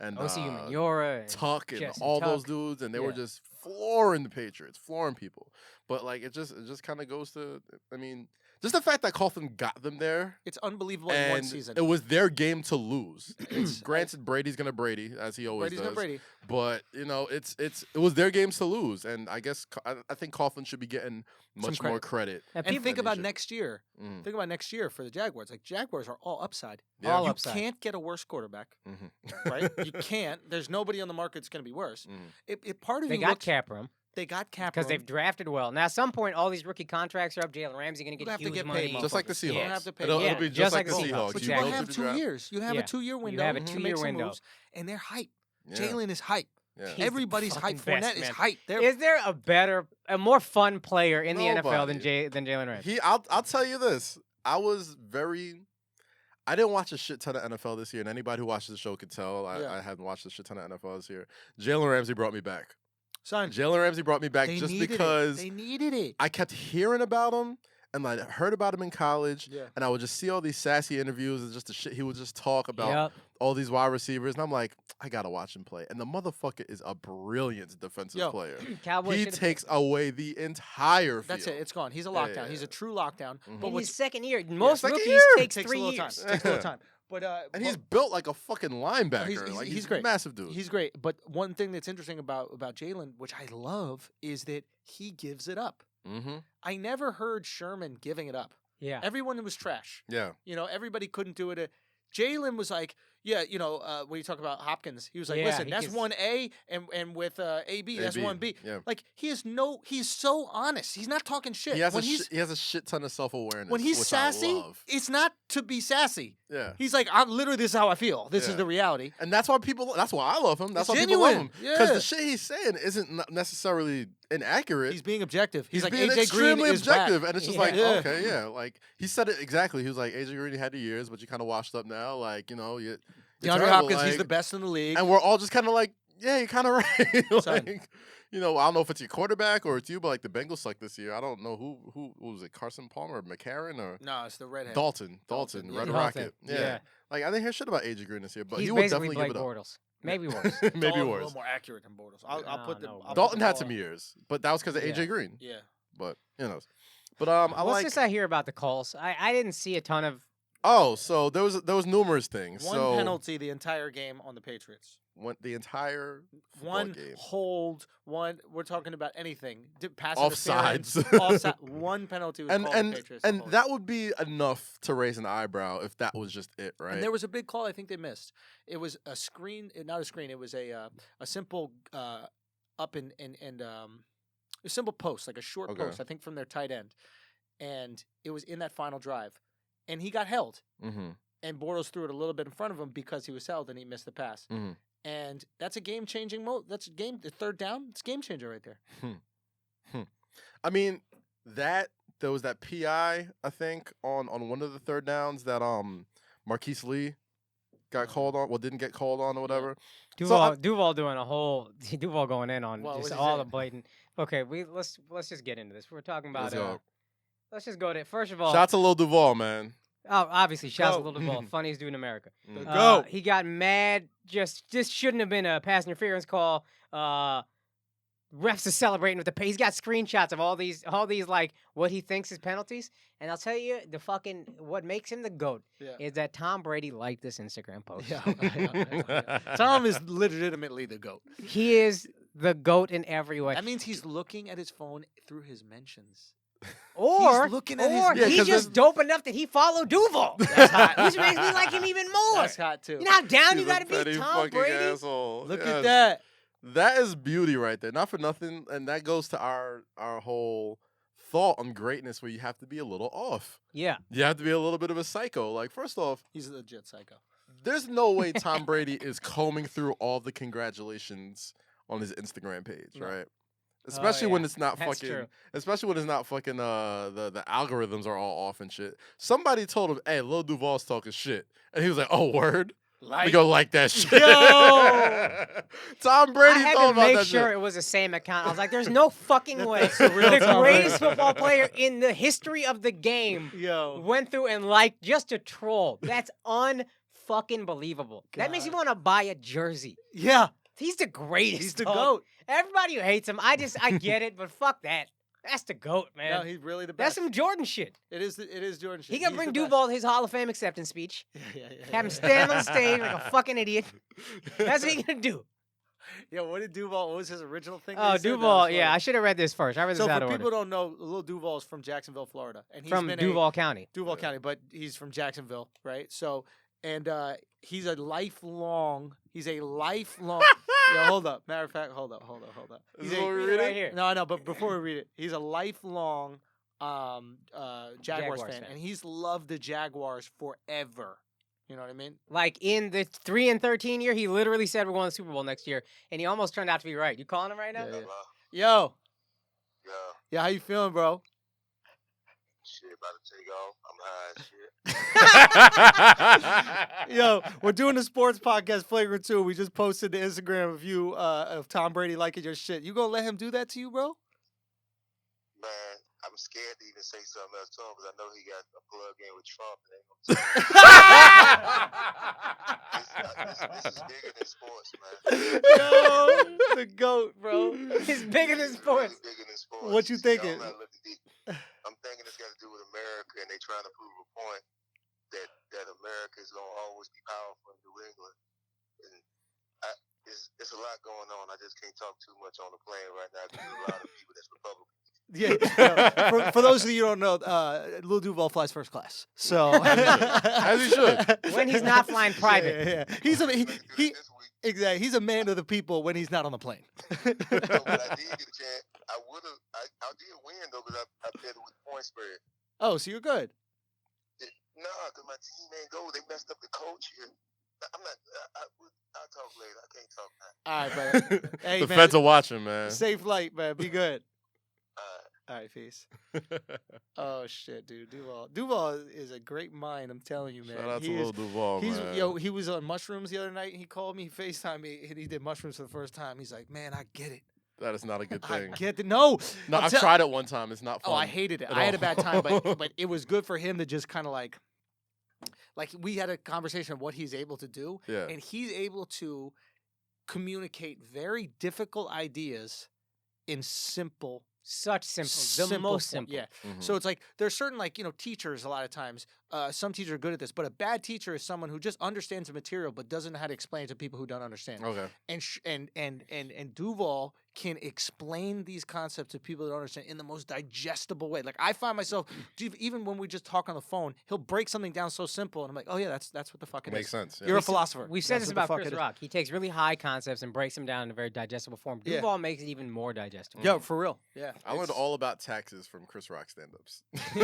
Speaker 2: and
Speaker 3: OC Umenyiora and
Speaker 2: Tuck and
Speaker 3: Justin
Speaker 2: all those
Speaker 3: Tuck.
Speaker 2: dudes, and they were
Speaker 3: Yeah.
Speaker 2: just flooring the Patriots, flooring people. But like it just kind of goes to, I mean, just the fact that Coughlin got them there,
Speaker 1: It's unbelievable in one
Speaker 2: and
Speaker 1: season.
Speaker 2: it was their game to lose. Granted, Brady's gonna Brady as he always
Speaker 1: Brady's
Speaker 2: does.
Speaker 1: gonna Brady.
Speaker 2: But it was their games to lose, and I guess I think Coughlin should be getting much more credit.
Speaker 3: And
Speaker 1: And
Speaker 3: people-
Speaker 1: think
Speaker 2: than he
Speaker 1: about
Speaker 2: should.
Speaker 1: next year.
Speaker 2: Mm.
Speaker 1: Think about next year for the Jaguars. Like Jaguars are all upside.
Speaker 2: Yeah.
Speaker 3: All
Speaker 1: You
Speaker 3: upside.
Speaker 1: can't get a worse quarterback,
Speaker 2: Mhm.
Speaker 1: right? You can't. There's nobody on the market that's going to be worse.
Speaker 2: Mhm.
Speaker 1: It part of
Speaker 3: They
Speaker 1: you
Speaker 3: got
Speaker 1: looks,
Speaker 3: cap room
Speaker 1: They got cap
Speaker 3: because
Speaker 1: room.
Speaker 3: they've drafted well. Now, at some point, all these rookie contracts are up. Jalen Ramsey going to
Speaker 1: You'll
Speaker 3: get
Speaker 1: have to
Speaker 3: huge
Speaker 1: get
Speaker 3: money.
Speaker 1: paid,
Speaker 2: Just like the
Speaker 1: motherfuckers.
Speaker 2: Seahawks.
Speaker 1: You'll have to pay.
Speaker 2: It'll
Speaker 3: Yeah,
Speaker 2: be
Speaker 3: just
Speaker 2: just
Speaker 3: like
Speaker 2: like
Speaker 3: the
Speaker 2: the
Speaker 3: Seahawks.
Speaker 2: Seahawks.
Speaker 1: But
Speaker 2: You
Speaker 1: you
Speaker 2: go
Speaker 1: will
Speaker 2: through
Speaker 1: have
Speaker 2: the
Speaker 1: 2
Speaker 2: draft.
Speaker 1: years. You have
Speaker 3: Yeah.
Speaker 1: a 2-year window.
Speaker 3: have a
Speaker 1: to
Speaker 3: 2-year
Speaker 1: make some
Speaker 3: window.
Speaker 1: moves, and they're hype.
Speaker 2: Yeah.
Speaker 1: Jalen is hype.
Speaker 2: Yeah.
Speaker 3: He's the
Speaker 1: Everybody's hype.
Speaker 3: fucking best,
Speaker 1: Fournette is
Speaker 3: man.
Speaker 1: hype. They're
Speaker 3: Is there a more fun player in the NFL than
Speaker 2: Nobody.
Speaker 3: Jalen Ramsey?
Speaker 2: I'll tell you this. I didn't watch a shit ton of NFL this year, and anybody who watches the show could tell
Speaker 1: Yeah.
Speaker 2: I haven't watched a shit ton of NFL this year. Jalen Ramsey brought me back.
Speaker 1: Son,
Speaker 2: Jalen Ramsey brought me back
Speaker 1: they
Speaker 2: just
Speaker 1: needed
Speaker 2: because
Speaker 1: they needed it.
Speaker 2: I kept hearing about him and I heard about him in college,
Speaker 1: Yeah.
Speaker 2: and I would just see all these sassy interviews and just the shit he would just talk about
Speaker 3: Yep.
Speaker 2: all these wide receivers, and I'm like, I gotta watch him play. And the motherfucker is a brilliant defensive player.
Speaker 3: Cowboys
Speaker 2: He
Speaker 3: should've
Speaker 2: takes away the entire field.
Speaker 1: That's it. It's gone. He's a
Speaker 2: Yeah,
Speaker 1: lockdown.
Speaker 2: yeah,
Speaker 1: He's a
Speaker 2: yeah.
Speaker 1: true lockdown. But
Speaker 3: In
Speaker 1: what's
Speaker 3: his second year, most
Speaker 2: second
Speaker 3: rookies
Speaker 2: year.
Speaker 3: takes
Speaker 1: takes
Speaker 3: 3
Speaker 1: a little
Speaker 3: years.
Speaker 1: time. Takes a little time. But
Speaker 2: And he's built like a fucking linebacker.
Speaker 1: He's
Speaker 2: He's
Speaker 1: great.
Speaker 2: a massive dude.
Speaker 1: He's great. But one thing that's interesting about Jalen, which I love, is that he gives it up.
Speaker 2: Mm-hmm.
Speaker 1: I never heard Sherman giving it up.
Speaker 3: Yeah.
Speaker 1: Everyone was trash.
Speaker 2: Yeah.
Speaker 1: Everybody couldn't do it. Jalen was like, yeah, when you talk about Hopkins, he was like,
Speaker 3: Yeah,
Speaker 1: listen,
Speaker 3: he
Speaker 1: that's
Speaker 3: gets-
Speaker 1: 1A, and with AB, that's 1B.
Speaker 2: Yeah.
Speaker 1: Like, he's so honest. He's not talking shit.
Speaker 2: He has
Speaker 1: When
Speaker 2: a shit ton of self-awareness.
Speaker 1: when he's
Speaker 2: which
Speaker 1: sassy,
Speaker 2: I love.
Speaker 1: it's not to be sassy.
Speaker 2: Yeah.
Speaker 1: He's like, I'm literally, this is how I feel. This is
Speaker 2: Yeah.
Speaker 1: the reality.
Speaker 2: And that's why I love him. That's
Speaker 1: It's
Speaker 2: why people love
Speaker 1: genuine.
Speaker 2: him. Because
Speaker 1: Yeah.
Speaker 2: the shit he's saying isn't necessarily inaccurate.
Speaker 1: He's being objective. He's like,
Speaker 2: being
Speaker 1: AJ Green
Speaker 2: extremely
Speaker 1: is
Speaker 2: objective.
Speaker 1: whack.
Speaker 2: And it's just
Speaker 3: Yeah.
Speaker 2: like,
Speaker 1: Yeah.
Speaker 2: okay, yeah. Like, he said it exactly. He was like, AJ Green had the years, but you kind of washed up now. Like, you're
Speaker 1: DeAndre
Speaker 2: terrible,
Speaker 1: Hopkins, he's
Speaker 2: like-
Speaker 1: the best in the league.
Speaker 2: And we're all just kind of like, yeah, you're kind of right.
Speaker 1: Son.
Speaker 2: like, I don't know if it's your quarterback or it's you, but like the Bengals suck this year. I don't know who was it, Carson Palmer or McCarron or
Speaker 1: No, it's the redhead.
Speaker 2: Dalton,
Speaker 1: Dalton, yeah.
Speaker 2: Red
Speaker 3: Dalton,
Speaker 2: Rocket.
Speaker 3: yeah.
Speaker 2: Yeah. Like, I didn't hear shit about AJ Green this year, but
Speaker 3: He's
Speaker 2: he would
Speaker 3: basically
Speaker 2: definitely
Speaker 3: Blake
Speaker 2: give it up.
Speaker 3: Bortles. Maybe worse.
Speaker 2: Maybe
Speaker 1: Dalton, A
Speaker 2: worse.
Speaker 1: little more accurate than Bortles. I'll
Speaker 3: No,
Speaker 1: put the.
Speaker 3: no.
Speaker 1: I'll put
Speaker 2: Dalton
Speaker 1: the
Speaker 2: had
Speaker 1: ball
Speaker 2: some
Speaker 1: on.
Speaker 2: years, but that was because of
Speaker 3: Yeah.
Speaker 2: AJ Green.
Speaker 1: Yeah.
Speaker 2: But but I
Speaker 3: What's
Speaker 2: like.
Speaker 3: this I hear about the calls? I didn't see a ton of.
Speaker 2: Oh, so there was numerous things.
Speaker 1: One
Speaker 2: so
Speaker 1: penalty the entire game on the Patriots.
Speaker 2: went the entire football
Speaker 1: One
Speaker 2: game.
Speaker 1: hold. One. We're talking about anything. Pass
Speaker 2: Offsides.
Speaker 1: interference, offside. One penalty was called the
Speaker 2: and
Speaker 1: Patriots.
Speaker 2: and
Speaker 1: hold.
Speaker 2: that would be enough to raise an eyebrow if that was just it, right?
Speaker 1: And there was a big call I think they missed. It was a screen, not a screen. It was a simple up and a simple post, like a short
Speaker 2: Okay.
Speaker 1: post. I think from their tight end, and it was in that final drive, and he got held.
Speaker 2: Mm-hmm.
Speaker 1: And Bortles threw it a little bit in front of him because he was held and he missed the pass.
Speaker 2: Mm-hmm.
Speaker 1: And that's a game changing That's the third down. It's a game changer right there.
Speaker 2: I mean, there was that PI, I think, on one of the third downs that Marquise Lee got called on. Well, didn't get called on or whatever.
Speaker 3: Duval doing a whole Duval going in on
Speaker 1: Well,
Speaker 3: just
Speaker 1: what'd he
Speaker 3: all
Speaker 1: say?
Speaker 3: the blatant. Okay, let's just get into this. We're talking about.
Speaker 2: Let's go.
Speaker 3: Let's just go to first of all.
Speaker 2: Shout out to Lil Duval, man.
Speaker 3: Oh, obviously, shouts to
Speaker 1: Go.
Speaker 3: Lil Duval, funniest dude in America.
Speaker 2: Mm.
Speaker 1: Go.
Speaker 3: He got mad. Just shouldn't have been a pass interference call. Refs are celebrating with the pay. He's got screenshots of all these like what he thinks is penalties. And I'll tell you, what makes him the GOAT
Speaker 1: Yeah.
Speaker 3: is that Tom Brady liked this Instagram post.
Speaker 1: Yeah. Tom is legitimately the GOAT.
Speaker 3: He is the GOAT in every way.
Speaker 1: That means he's looking at his phone through his mentions.
Speaker 3: Or,
Speaker 1: looking at his-
Speaker 3: or
Speaker 2: Yeah,
Speaker 3: he's
Speaker 2: 'cause
Speaker 3: just dope enough that he followed Duval.
Speaker 1: That's hot.
Speaker 3: Which makes me like him even more.
Speaker 1: That's hot too.
Speaker 3: You know how down
Speaker 2: He's
Speaker 3: you got to
Speaker 2: a petty
Speaker 3: be, Tom
Speaker 2: fucking
Speaker 3: Brady?
Speaker 2: asshole.
Speaker 1: Look
Speaker 2: Yes.
Speaker 1: at that.
Speaker 2: That is beauty right there. Not for nothing, and that goes to our whole thought on greatness, where you have to be a little off.
Speaker 3: Yeah.
Speaker 2: You have to be a little bit of a psycho. Like, first off,
Speaker 1: He's a legit psycho.
Speaker 2: there's no way Tom Brady is combing through all the congratulations on his Instagram page,
Speaker 1: No.
Speaker 2: right? Especially when
Speaker 3: yeah.
Speaker 2: it's not
Speaker 3: That's
Speaker 2: fucking.
Speaker 3: true.
Speaker 2: Especially when it's not fucking. The algorithms are all off and shit. Somebody told him, "Hey, Lil Duval's talking shit," and he was like, "Oh, word." We go like that shit.
Speaker 1: Yo!
Speaker 2: Tom
Speaker 3: I
Speaker 2: Brady
Speaker 3: had
Speaker 2: thought
Speaker 3: to
Speaker 2: about
Speaker 3: make
Speaker 2: that
Speaker 3: sure
Speaker 2: shit.
Speaker 3: it was the same account. I was like, there's no fucking way
Speaker 1: the real
Speaker 3: the
Speaker 1: Tom
Speaker 3: greatest
Speaker 1: Brady.
Speaker 3: football player in the history of the game
Speaker 1: Yo.
Speaker 3: went through and liked just a troll. That's unfucking believable. That makes you
Speaker 1: God.
Speaker 3: want to buy a jersey.
Speaker 1: Yeah.
Speaker 3: He's the greatest.
Speaker 1: He's the
Speaker 3: dog.
Speaker 1: GOAT.
Speaker 3: Everybody who hates him, I get it, but fuck that. That's the GOAT, man.
Speaker 1: No, he's really the
Speaker 3: That's
Speaker 1: best.
Speaker 3: some Jordan shit.
Speaker 1: It is Jordan shit.
Speaker 3: He can
Speaker 1: He's
Speaker 3: bring
Speaker 1: the best.
Speaker 3: Duval his Hall of Fame acceptance speech.
Speaker 1: Yeah.
Speaker 3: Have him stand on stage like a fucking idiot. That's what he gonna do.
Speaker 1: Yeah, what did Duval? What was his original thing? that
Speaker 3: Oh,
Speaker 1: he said? That
Speaker 3: Duval.
Speaker 1: was
Speaker 3: Yeah, I
Speaker 1: funny.
Speaker 3: should have read this first. I read this
Speaker 1: So
Speaker 3: out
Speaker 1: for
Speaker 3: of
Speaker 1: people
Speaker 3: order.
Speaker 1: who don't know, Lil Duval is from Jacksonville, Florida, and he's
Speaker 3: From
Speaker 1: been
Speaker 3: Duval County.
Speaker 1: Duval County, but he's from Jacksonville, right? So, and he's a lifelong. Yeah, hold up. Matter of fact, hold up.
Speaker 2: Is
Speaker 1: He's
Speaker 2: this
Speaker 1: a-
Speaker 2: what we're
Speaker 3: Read it
Speaker 2: reading?
Speaker 3: right here.
Speaker 1: No, I know, but before we read it, he's a lifelong Jaguars
Speaker 3: Jaguars
Speaker 1: fan,
Speaker 3: fan.
Speaker 1: and he's loved the Jaguars forever. You know what I mean?
Speaker 3: Like in the 3-13 year, he literally said we're going to the Super Bowl next year, and he almost turned out to be right. You calling him right now?
Speaker 1: Yeah. Yo,
Speaker 5: Yeah,
Speaker 1: yeah, how you feeling, bro?
Speaker 5: Shit, about to take off. I'm high as shit.
Speaker 1: Yo, we're doing the sports podcast Flagrant 2. We just posted the Instagram of you of Tom Brady liking your shit. You gonna let him do that to you, bro?
Speaker 5: Man, I'm scared to even say something else to him because I know he got a plug in with Trump. And this is bigger than sports, man.
Speaker 1: Yo, the GOAT, bro.
Speaker 3: It's bigger than sports.
Speaker 5: It's bigger than sports.
Speaker 1: What you thinking?
Speaker 5: I'm thinking it's got to do with America, and they trying to prove a point that America is going to always be powerful in New England. And it's a lot going on. I just can't talk too much on the plane right now because there's a lot of people that's Republican.
Speaker 1: Yeah. For those of you who don't know, Lil Duval flies first class. So
Speaker 2: as he should.
Speaker 3: When he's not flying private.
Speaker 1: Yeah. Exactly. He's a man of the people when he's not on the plane.
Speaker 5: But I did get a chance. I did win though because I bet with point spread.
Speaker 1: Oh, so you're good.
Speaker 5: Nah, because my team ain't go. They messed up the coach here. I'm not. I'll talk later. I can't talk now.
Speaker 1: All right, brother. Hey,
Speaker 2: The
Speaker 1: man,
Speaker 2: feds are watching, man.
Speaker 1: safe flight, man. Be good.
Speaker 5: All right.
Speaker 1: All right, peace. Oh shit, dude. Duval is a great mind. I'm telling you, man.
Speaker 2: Shout out to Lil Duval, man.
Speaker 1: Yo, he was on mushrooms the other night. And he called me, FaceTime me, and he did mushrooms for the first time. He's like, man, I get it.
Speaker 2: That is not a good thing.
Speaker 1: I get it. No,
Speaker 2: I've tried it one time. It's not fun.
Speaker 1: Oh, I hated it.
Speaker 2: at
Speaker 1: I had
Speaker 2: all.
Speaker 1: a bad time, but it was good for him to just kind of like we had a conversation of what he's able to do,
Speaker 2: Yeah.
Speaker 1: and he's able to communicate very difficult ideas in simple.
Speaker 3: Such simple. The most
Speaker 1: form.
Speaker 3: simple.
Speaker 1: Yeah.
Speaker 2: Mhm.
Speaker 1: So it's like there's certain teachers a lot of times. Some teachers are good at this, but a bad teacher is someone who just understands the material but doesn't know how to explain it to people who don't understand.
Speaker 2: Okay.
Speaker 1: And Duval can explain these concepts to people that don't understand in the most digestible way. Like I find myself even when we just talk on the phone, he'll break something down so simple, and I'm like, oh yeah, that's what the fuck it
Speaker 2: Makes
Speaker 1: is.
Speaker 2: sense. Yeah.
Speaker 1: You're a philosopher.
Speaker 3: We've said
Speaker 1: That's
Speaker 3: this
Speaker 1: what the
Speaker 3: about
Speaker 1: fuck
Speaker 3: Chris
Speaker 1: it is.
Speaker 3: Rock. He takes really high concepts and breaks them down in a very digestible form.
Speaker 1: Yeah.
Speaker 3: Duval makes it even more digestible.
Speaker 1: Yo, for real. Yeah.
Speaker 2: I learned all about taxes from Chris Rock stand-ups.
Speaker 1: Yo,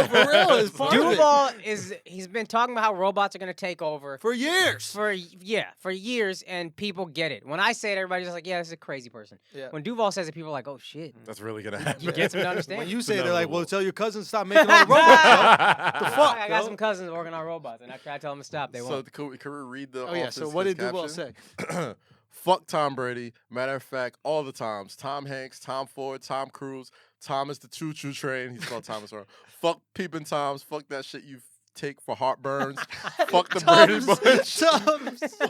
Speaker 1: for real, it's part of it.
Speaker 3: Duval he's been talking about how robots are going to take over
Speaker 1: For years.
Speaker 3: for years, and people get it. When I say it, everybody's just like, yeah, this is a crazy person.
Speaker 1: Yeah.
Speaker 3: When Duval says it, people are like, oh shit.
Speaker 2: That's really gonna happen.
Speaker 3: You get them to understand.
Speaker 1: When you
Speaker 2: It's
Speaker 1: say it, they're like,
Speaker 2: inevitable.
Speaker 1: well, tell your cousins to stop making all the robots. The fuck,
Speaker 3: I got
Speaker 1: yo?
Speaker 3: some cousins working on robots, and I try to tell them to stop. They
Speaker 2: So
Speaker 3: won't.
Speaker 2: can we read the?
Speaker 1: Oh yeah. So what did Duval say?
Speaker 2: Fuck Tom Brady. Matter of fact, all the times. Tom Hanks, Tom Ford, Tom Cruise, Thomas the Choo Choo Train. He's called Thomas wrong. Fuck peeping Toms. Fuck that shit you take for heartburns. Fuck the Brady Bunch.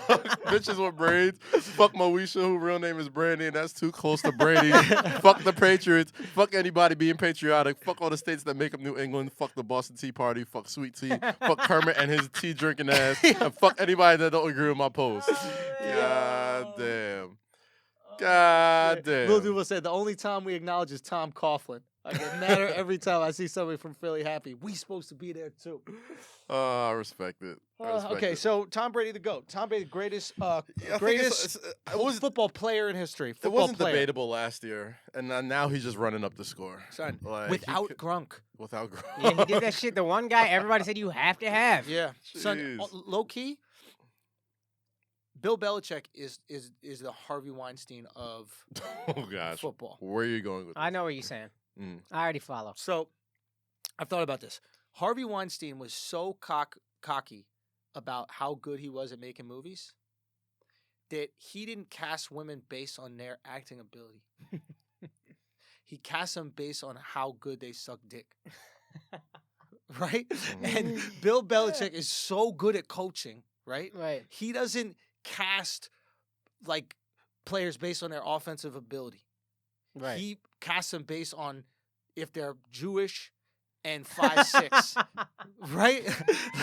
Speaker 2: Fuck bitches with braids. Fuck Moesha, who real name is Brandy, and that's too close to Brady. Fuck the Patriots. Fuck anybody being patriotic. Fuck all the states that make up New England. Fuck the Boston Tea Party. Fuck Sweet Tea. Fuck Kermit and his tea drinking ass. And fuck anybody that don't agree with my post. God damn. God damn.
Speaker 1: Lil Duval said the only time we acknowledge is Tom Coughlin. I get madder every time I see somebody from Philly happy. We supposed to be there too.
Speaker 2: I respect it.
Speaker 1: Okay, so Tom Brady the GOAT. Tom Brady the greatest football player in history.
Speaker 2: It
Speaker 1: Football
Speaker 2: wasn't
Speaker 1: player.
Speaker 2: debatable last year, and now he's just running up the score.
Speaker 1: Son,
Speaker 2: Like,
Speaker 1: without
Speaker 2: he could-
Speaker 1: Grunk.
Speaker 2: Without Gronk.
Speaker 3: Yeah, he did that shit. The one guy everybody said you have to have.
Speaker 1: Yeah. Son,
Speaker 2: Jeez.
Speaker 1: low key, Bill Belichick is the Harvey Weinstein of
Speaker 2: Oh gosh.
Speaker 1: football.
Speaker 2: Where are you going with
Speaker 3: I
Speaker 2: this?
Speaker 3: know what you're saying.
Speaker 2: Mm.
Speaker 3: I already follow.
Speaker 1: So I've thought about this. Harvey Weinstein was so cocky about how good he was at making movies that he didn't cast women based on their acting ability. He cast them based on how good they suck dick. Right? And Bill Belichick is so good at coaching, right?
Speaker 3: Right.
Speaker 1: He doesn't cast like players based on their offensive ability.
Speaker 3: Right.
Speaker 1: He casts them based on if they're Jewish and 5'6", right?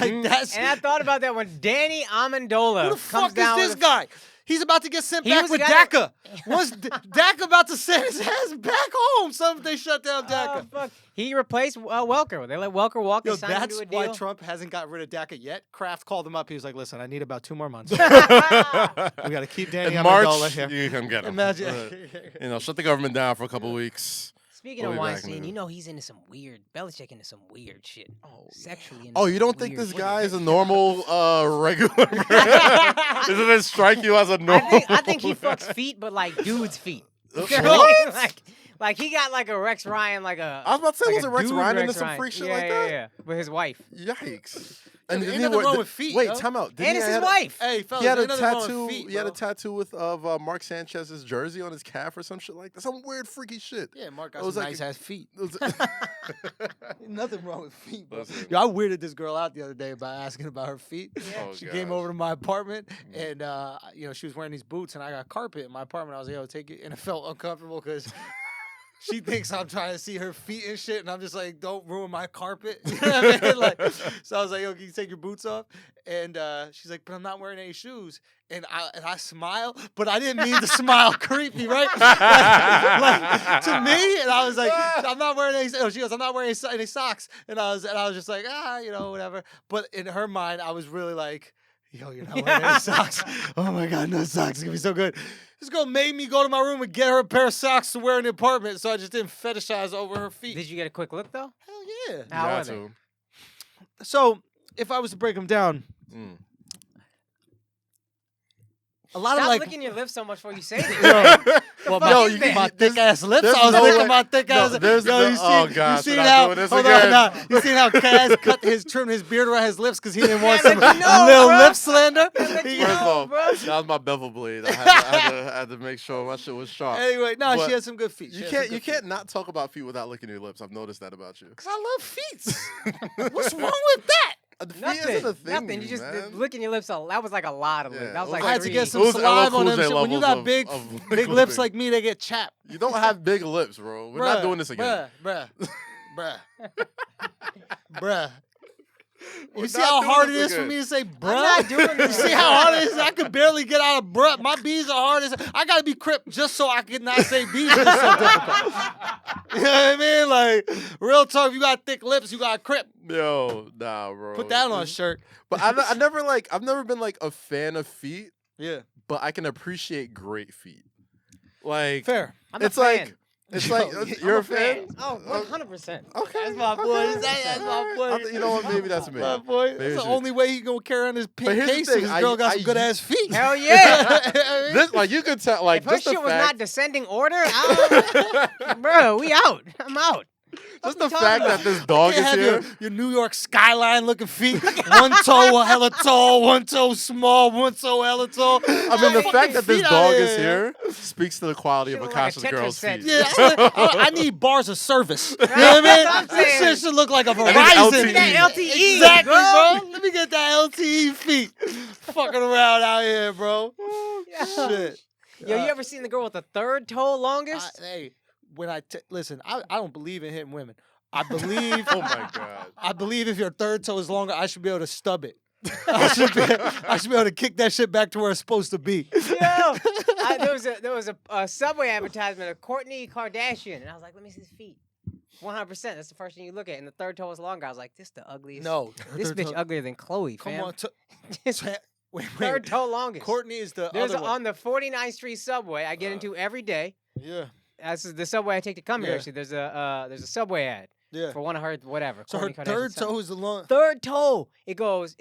Speaker 1: Like that's
Speaker 3: And I thought about that when Danny Amendola
Speaker 1: who the
Speaker 3: comes
Speaker 1: fuck is
Speaker 3: down
Speaker 1: this
Speaker 3: with
Speaker 1: guy? He's about to get sent
Speaker 3: He
Speaker 1: back
Speaker 3: was
Speaker 1: with
Speaker 3: the guy
Speaker 1: DACA. Was DACA about to send his ass back home? Something they shut down DACA.
Speaker 3: Fuck. He replaced Welker. They let Welker walk.
Speaker 1: Yo,
Speaker 3: They signed him
Speaker 1: that's
Speaker 3: to a
Speaker 1: why
Speaker 3: deal.
Speaker 1: Trump hasn't got rid of DACA yet. Kraft called him up. He was like, "Listen, I need about 2 more months. We got to keep Danny
Speaker 2: In
Speaker 1: Amendola
Speaker 2: March,
Speaker 1: here."
Speaker 2: you can get him.
Speaker 1: Imagine.
Speaker 2: Shut the government down for a couple weeks.
Speaker 3: Speaking
Speaker 2: We'll
Speaker 3: of
Speaker 2: be back
Speaker 3: Weinstein,
Speaker 2: later.
Speaker 3: you know he's into some weird Belichick into some weird shit.
Speaker 1: Oh,
Speaker 3: Sexually. Into
Speaker 2: Oh,
Speaker 3: some
Speaker 2: you don't think
Speaker 3: weird
Speaker 2: this
Speaker 3: shit.
Speaker 2: guy is a normal, regular man? Doesn't it strike you as a normal?
Speaker 3: I think he fucks feet, but like dudes' feet.
Speaker 2: What?
Speaker 3: like Like he got like a Rex Ryan, like a.
Speaker 2: I was about to say,
Speaker 3: like
Speaker 2: was
Speaker 3: a
Speaker 2: it Rex
Speaker 3: dude
Speaker 2: Ryan into
Speaker 3: Rex
Speaker 2: some
Speaker 3: Ryan.
Speaker 2: freak shit
Speaker 3: yeah,
Speaker 2: like
Speaker 3: yeah,
Speaker 2: that?
Speaker 3: Yeah, with his wife.
Speaker 2: Yikes.
Speaker 1: And
Speaker 2: then
Speaker 1: ain't
Speaker 2: he
Speaker 1: nothing
Speaker 2: wore-
Speaker 1: wrong with feet.
Speaker 2: Wait,
Speaker 1: yo.
Speaker 2: time out.
Speaker 3: And it's his wife.
Speaker 1: Hey, fellas,
Speaker 2: He had a
Speaker 1: ain't nothing wrong with
Speaker 2: tattoo.
Speaker 1: feet,
Speaker 2: He had a
Speaker 1: bro.
Speaker 2: tattoo of Mark Sanchez's jersey on his calf or some shit like that. Some weird freaky shit.
Speaker 1: Yeah, Mark got
Speaker 2: It was
Speaker 1: some
Speaker 2: like
Speaker 1: nice ass feet.
Speaker 2: It was-
Speaker 1: Ain't nothing wrong with feet, bro.
Speaker 2: Listen.
Speaker 1: Yo, I weirded this girl out the other day by asking about her feet.
Speaker 2: Oh,
Speaker 1: She came
Speaker 2: gosh.
Speaker 1: over to my apartment, and you know, she was wearing these boots, and I got carpet in my apartment. I was like, "Yo, take it," and it felt uncomfortable because she thinks I'm trying to see her feet and shit, and I'm just like, "Don't ruin my carpet." You know what I mean? Like, so I was like, "Yo, can you take your boots off?" And she's like, "But I'm not wearing any shoes." And I smile, but I didn't mean to smile creepy, right? like, to me, and I was like, "I'm not wearing any." Oh, she goes, "I'm not wearing any socks," and I was just like, you know, whatever. But in her mind, I was really like, "Yo, you're not wearing any socks. Oh my god, no socks. It's gonna be so good." This girl made me go to my room and get her a pair of socks to wear in the apartment, so I just didn't fetishize over her feet.
Speaker 3: Did you get a quick look though?
Speaker 1: Hell yeah.
Speaker 2: You
Speaker 3: How
Speaker 2: got
Speaker 3: are they?
Speaker 2: to.
Speaker 1: So if I was to break them down,
Speaker 2: Mm.
Speaker 1: a lot
Speaker 3: Stop
Speaker 1: of like,
Speaker 3: licking your lips so much before you say this.
Speaker 1: Yo, well,
Speaker 3: fuck
Speaker 1: my,
Speaker 3: is that?
Speaker 1: my thick ass lips.
Speaker 2: there's
Speaker 1: I was
Speaker 2: no
Speaker 1: licking
Speaker 2: way-
Speaker 1: my thick
Speaker 2: no,
Speaker 1: ass.
Speaker 2: there's
Speaker 1: Yo,
Speaker 2: no-
Speaker 1: you see,
Speaker 2: oh, gosh,
Speaker 1: you seen
Speaker 2: we're not
Speaker 1: how?
Speaker 2: doing this
Speaker 1: Hold
Speaker 2: again.
Speaker 1: on, nah. You seen how Kaz trimmed his beard around his lips because he didn't want
Speaker 3: Man,
Speaker 1: some
Speaker 3: let you know,
Speaker 1: little
Speaker 3: bro.
Speaker 1: lip slander.
Speaker 3: Let you
Speaker 1: He-
Speaker 2: First
Speaker 3: know,
Speaker 2: off,
Speaker 3: bro.
Speaker 2: that was my bevel blade. I had to make sure my shit was sharp.
Speaker 1: Anyway, no,
Speaker 2: But
Speaker 1: she had some good feet.
Speaker 2: You can't not talk about feet without licking your lips. I've noticed that about you.
Speaker 1: Because I love feet. What's wrong with that?
Speaker 2: The feet
Speaker 3: Nothing.
Speaker 2: isn't a thing.
Speaker 3: Nothing. You just
Speaker 2: man.
Speaker 3: licking your lips. That was like a lot of lips.
Speaker 2: Yeah,
Speaker 3: That was
Speaker 2: it
Speaker 3: like
Speaker 2: was
Speaker 1: I had to
Speaker 3: three.
Speaker 1: get some
Speaker 2: It was
Speaker 1: saliva on
Speaker 2: LL
Speaker 1: them.
Speaker 2: Cool J
Speaker 1: shit. When you
Speaker 2: levels
Speaker 1: got
Speaker 2: of-
Speaker 1: big,
Speaker 2: of
Speaker 1: big
Speaker 2: liquid
Speaker 1: lips
Speaker 2: thing.
Speaker 1: like me, they get chapped.
Speaker 2: You don't have big lips, bro. We're not doing this again.
Speaker 1: Bruh. Bruh.
Speaker 2: We're
Speaker 1: You see
Speaker 2: not
Speaker 1: how
Speaker 2: doing
Speaker 1: hard it
Speaker 2: this
Speaker 1: is for
Speaker 2: again.
Speaker 1: me to say bruh?
Speaker 3: not doing
Speaker 1: You
Speaker 3: this.
Speaker 1: see how hard it is? I could barely get out of bruh. My B's are hard as I gotta be crip just so I can not say B's. It's so difficult. You know what I mean? Like, real talk, if you got thick lips, you got crip.
Speaker 2: Yo, nah, bro.
Speaker 1: Put that on a shirt.
Speaker 2: But I've never been like a fan of feet,
Speaker 1: Yeah.
Speaker 2: but I can appreciate great feet. Like,
Speaker 1: Fair.
Speaker 3: I'm a
Speaker 2: it's like
Speaker 3: fan.
Speaker 2: it's
Speaker 1: Yo,
Speaker 2: like
Speaker 1: I'm
Speaker 2: you're
Speaker 3: I'm
Speaker 2: a fan.
Speaker 3: Oh, 100%.
Speaker 2: Okay,
Speaker 1: That's my boy.
Speaker 2: okay.
Speaker 1: That's my boy.
Speaker 2: You know what? Maybe that's me.
Speaker 1: My boy.
Speaker 2: Maybe
Speaker 1: That's
Speaker 2: it's
Speaker 1: the
Speaker 2: me.
Speaker 1: only way he gonna carry on his
Speaker 2: But
Speaker 1: pink
Speaker 2: here's the
Speaker 1: case
Speaker 2: thing,
Speaker 1: if his girl got some good ass feet.
Speaker 3: Hell yeah.
Speaker 2: This, like, you could tell, like,
Speaker 3: If her
Speaker 2: just the
Speaker 3: shit was not
Speaker 2: fact,
Speaker 3: descending order, bro, we out. I'm out.
Speaker 2: just
Speaker 3: we
Speaker 2: the
Speaker 3: talking
Speaker 2: fact
Speaker 3: about?
Speaker 2: that this dog
Speaker 1: You
Speaker 2: is
Speaker 1: have
Speaker 2: here.
Speaker 1: your New York skyline looking feet. One toe hella tall, one toe small, one toe hella tall.
Speaker 2: I mean, the
Speaker 1: Fucking
Speaker 2: fact that this
Speaker 1: feet out
Speaker 2: dog
Speaker 1: here,
Speaker 2: is
Speaker 1: yo.
Speaker 2: here speaks to the quality of
Speaker 3: Shit look like a
Speaker 2: Akaash's
Speaker 3: Tetris
Speaker 2: girl's
Speaker 3: set.
Speaker 2: feet.
Speaker 1: Yeah, I need bars of service. You know what
Speaker 3: That's what
Speaker 1: I
Speaker 3: I'm
Speaker 1: mean? This
Speaker 3: saying.
Speaker 1: shit should look like a
Speaker 2: need
Speaker 1: Verizon.
Speaker 2: LTE.
Speaker 3: That LTE,
Speaker 1: Exactly,
Speaker 3: bro.
Speaker 1: bro. Let me get that LTE feet. Fucking around out here, bro.
Speaker 3: Yeah.
Speaker 1: Shit.
Speaker 3: Yo, you ever seen the girl with the third toe longest?
Speaker 1: Hey, when listen, I don't believe in hitting women. I believe.
Speaker 2: Oh my god.
Speaker 1: I believe if your third toe is longer, I should be able to stub it. I should be able to kick that shit back to where it's supposed to be.
Speaker 3: Yo, there was a Subway advertisement of Kourtney Kardashian, and I was like, let me see his feet. 100%. That's the first thing you look at, and the third toe was longer. I was like, this the ugliest.
Speaker 1: No,
Speaker 3: This
Speaker 1: third
Speaker 3: bitch
Speaker 1: toe-
Speaker 3: uglier than Chloe.
Speaker 1: Come
Speaker 3: fam.
Speaker 1: on,
Speaker 3: Just
Speaker 1: wait.
Speaker 3: third toe longest.
Speaker 1: Courtney is the
Speaker 3: There's
Speaker 1: other one.
Speaker 3: on the 49th Street subway I get into every day.
Speaker 1: Yeah,
Speaker 3: This is the subway I take to come here.
Speaker 1: Yeah.
Speaker 3: Actually, there's a Subway ad
Speaker 1: yeah.
Speaker 3: for one of her whatever.
Speaker 1: So her
Speaker 3: Kourtney Kardashian
Speaker 1: third
Speaker 3: something.
Speaker 1: toe is the long.
Speaker 3: Third toe. It goes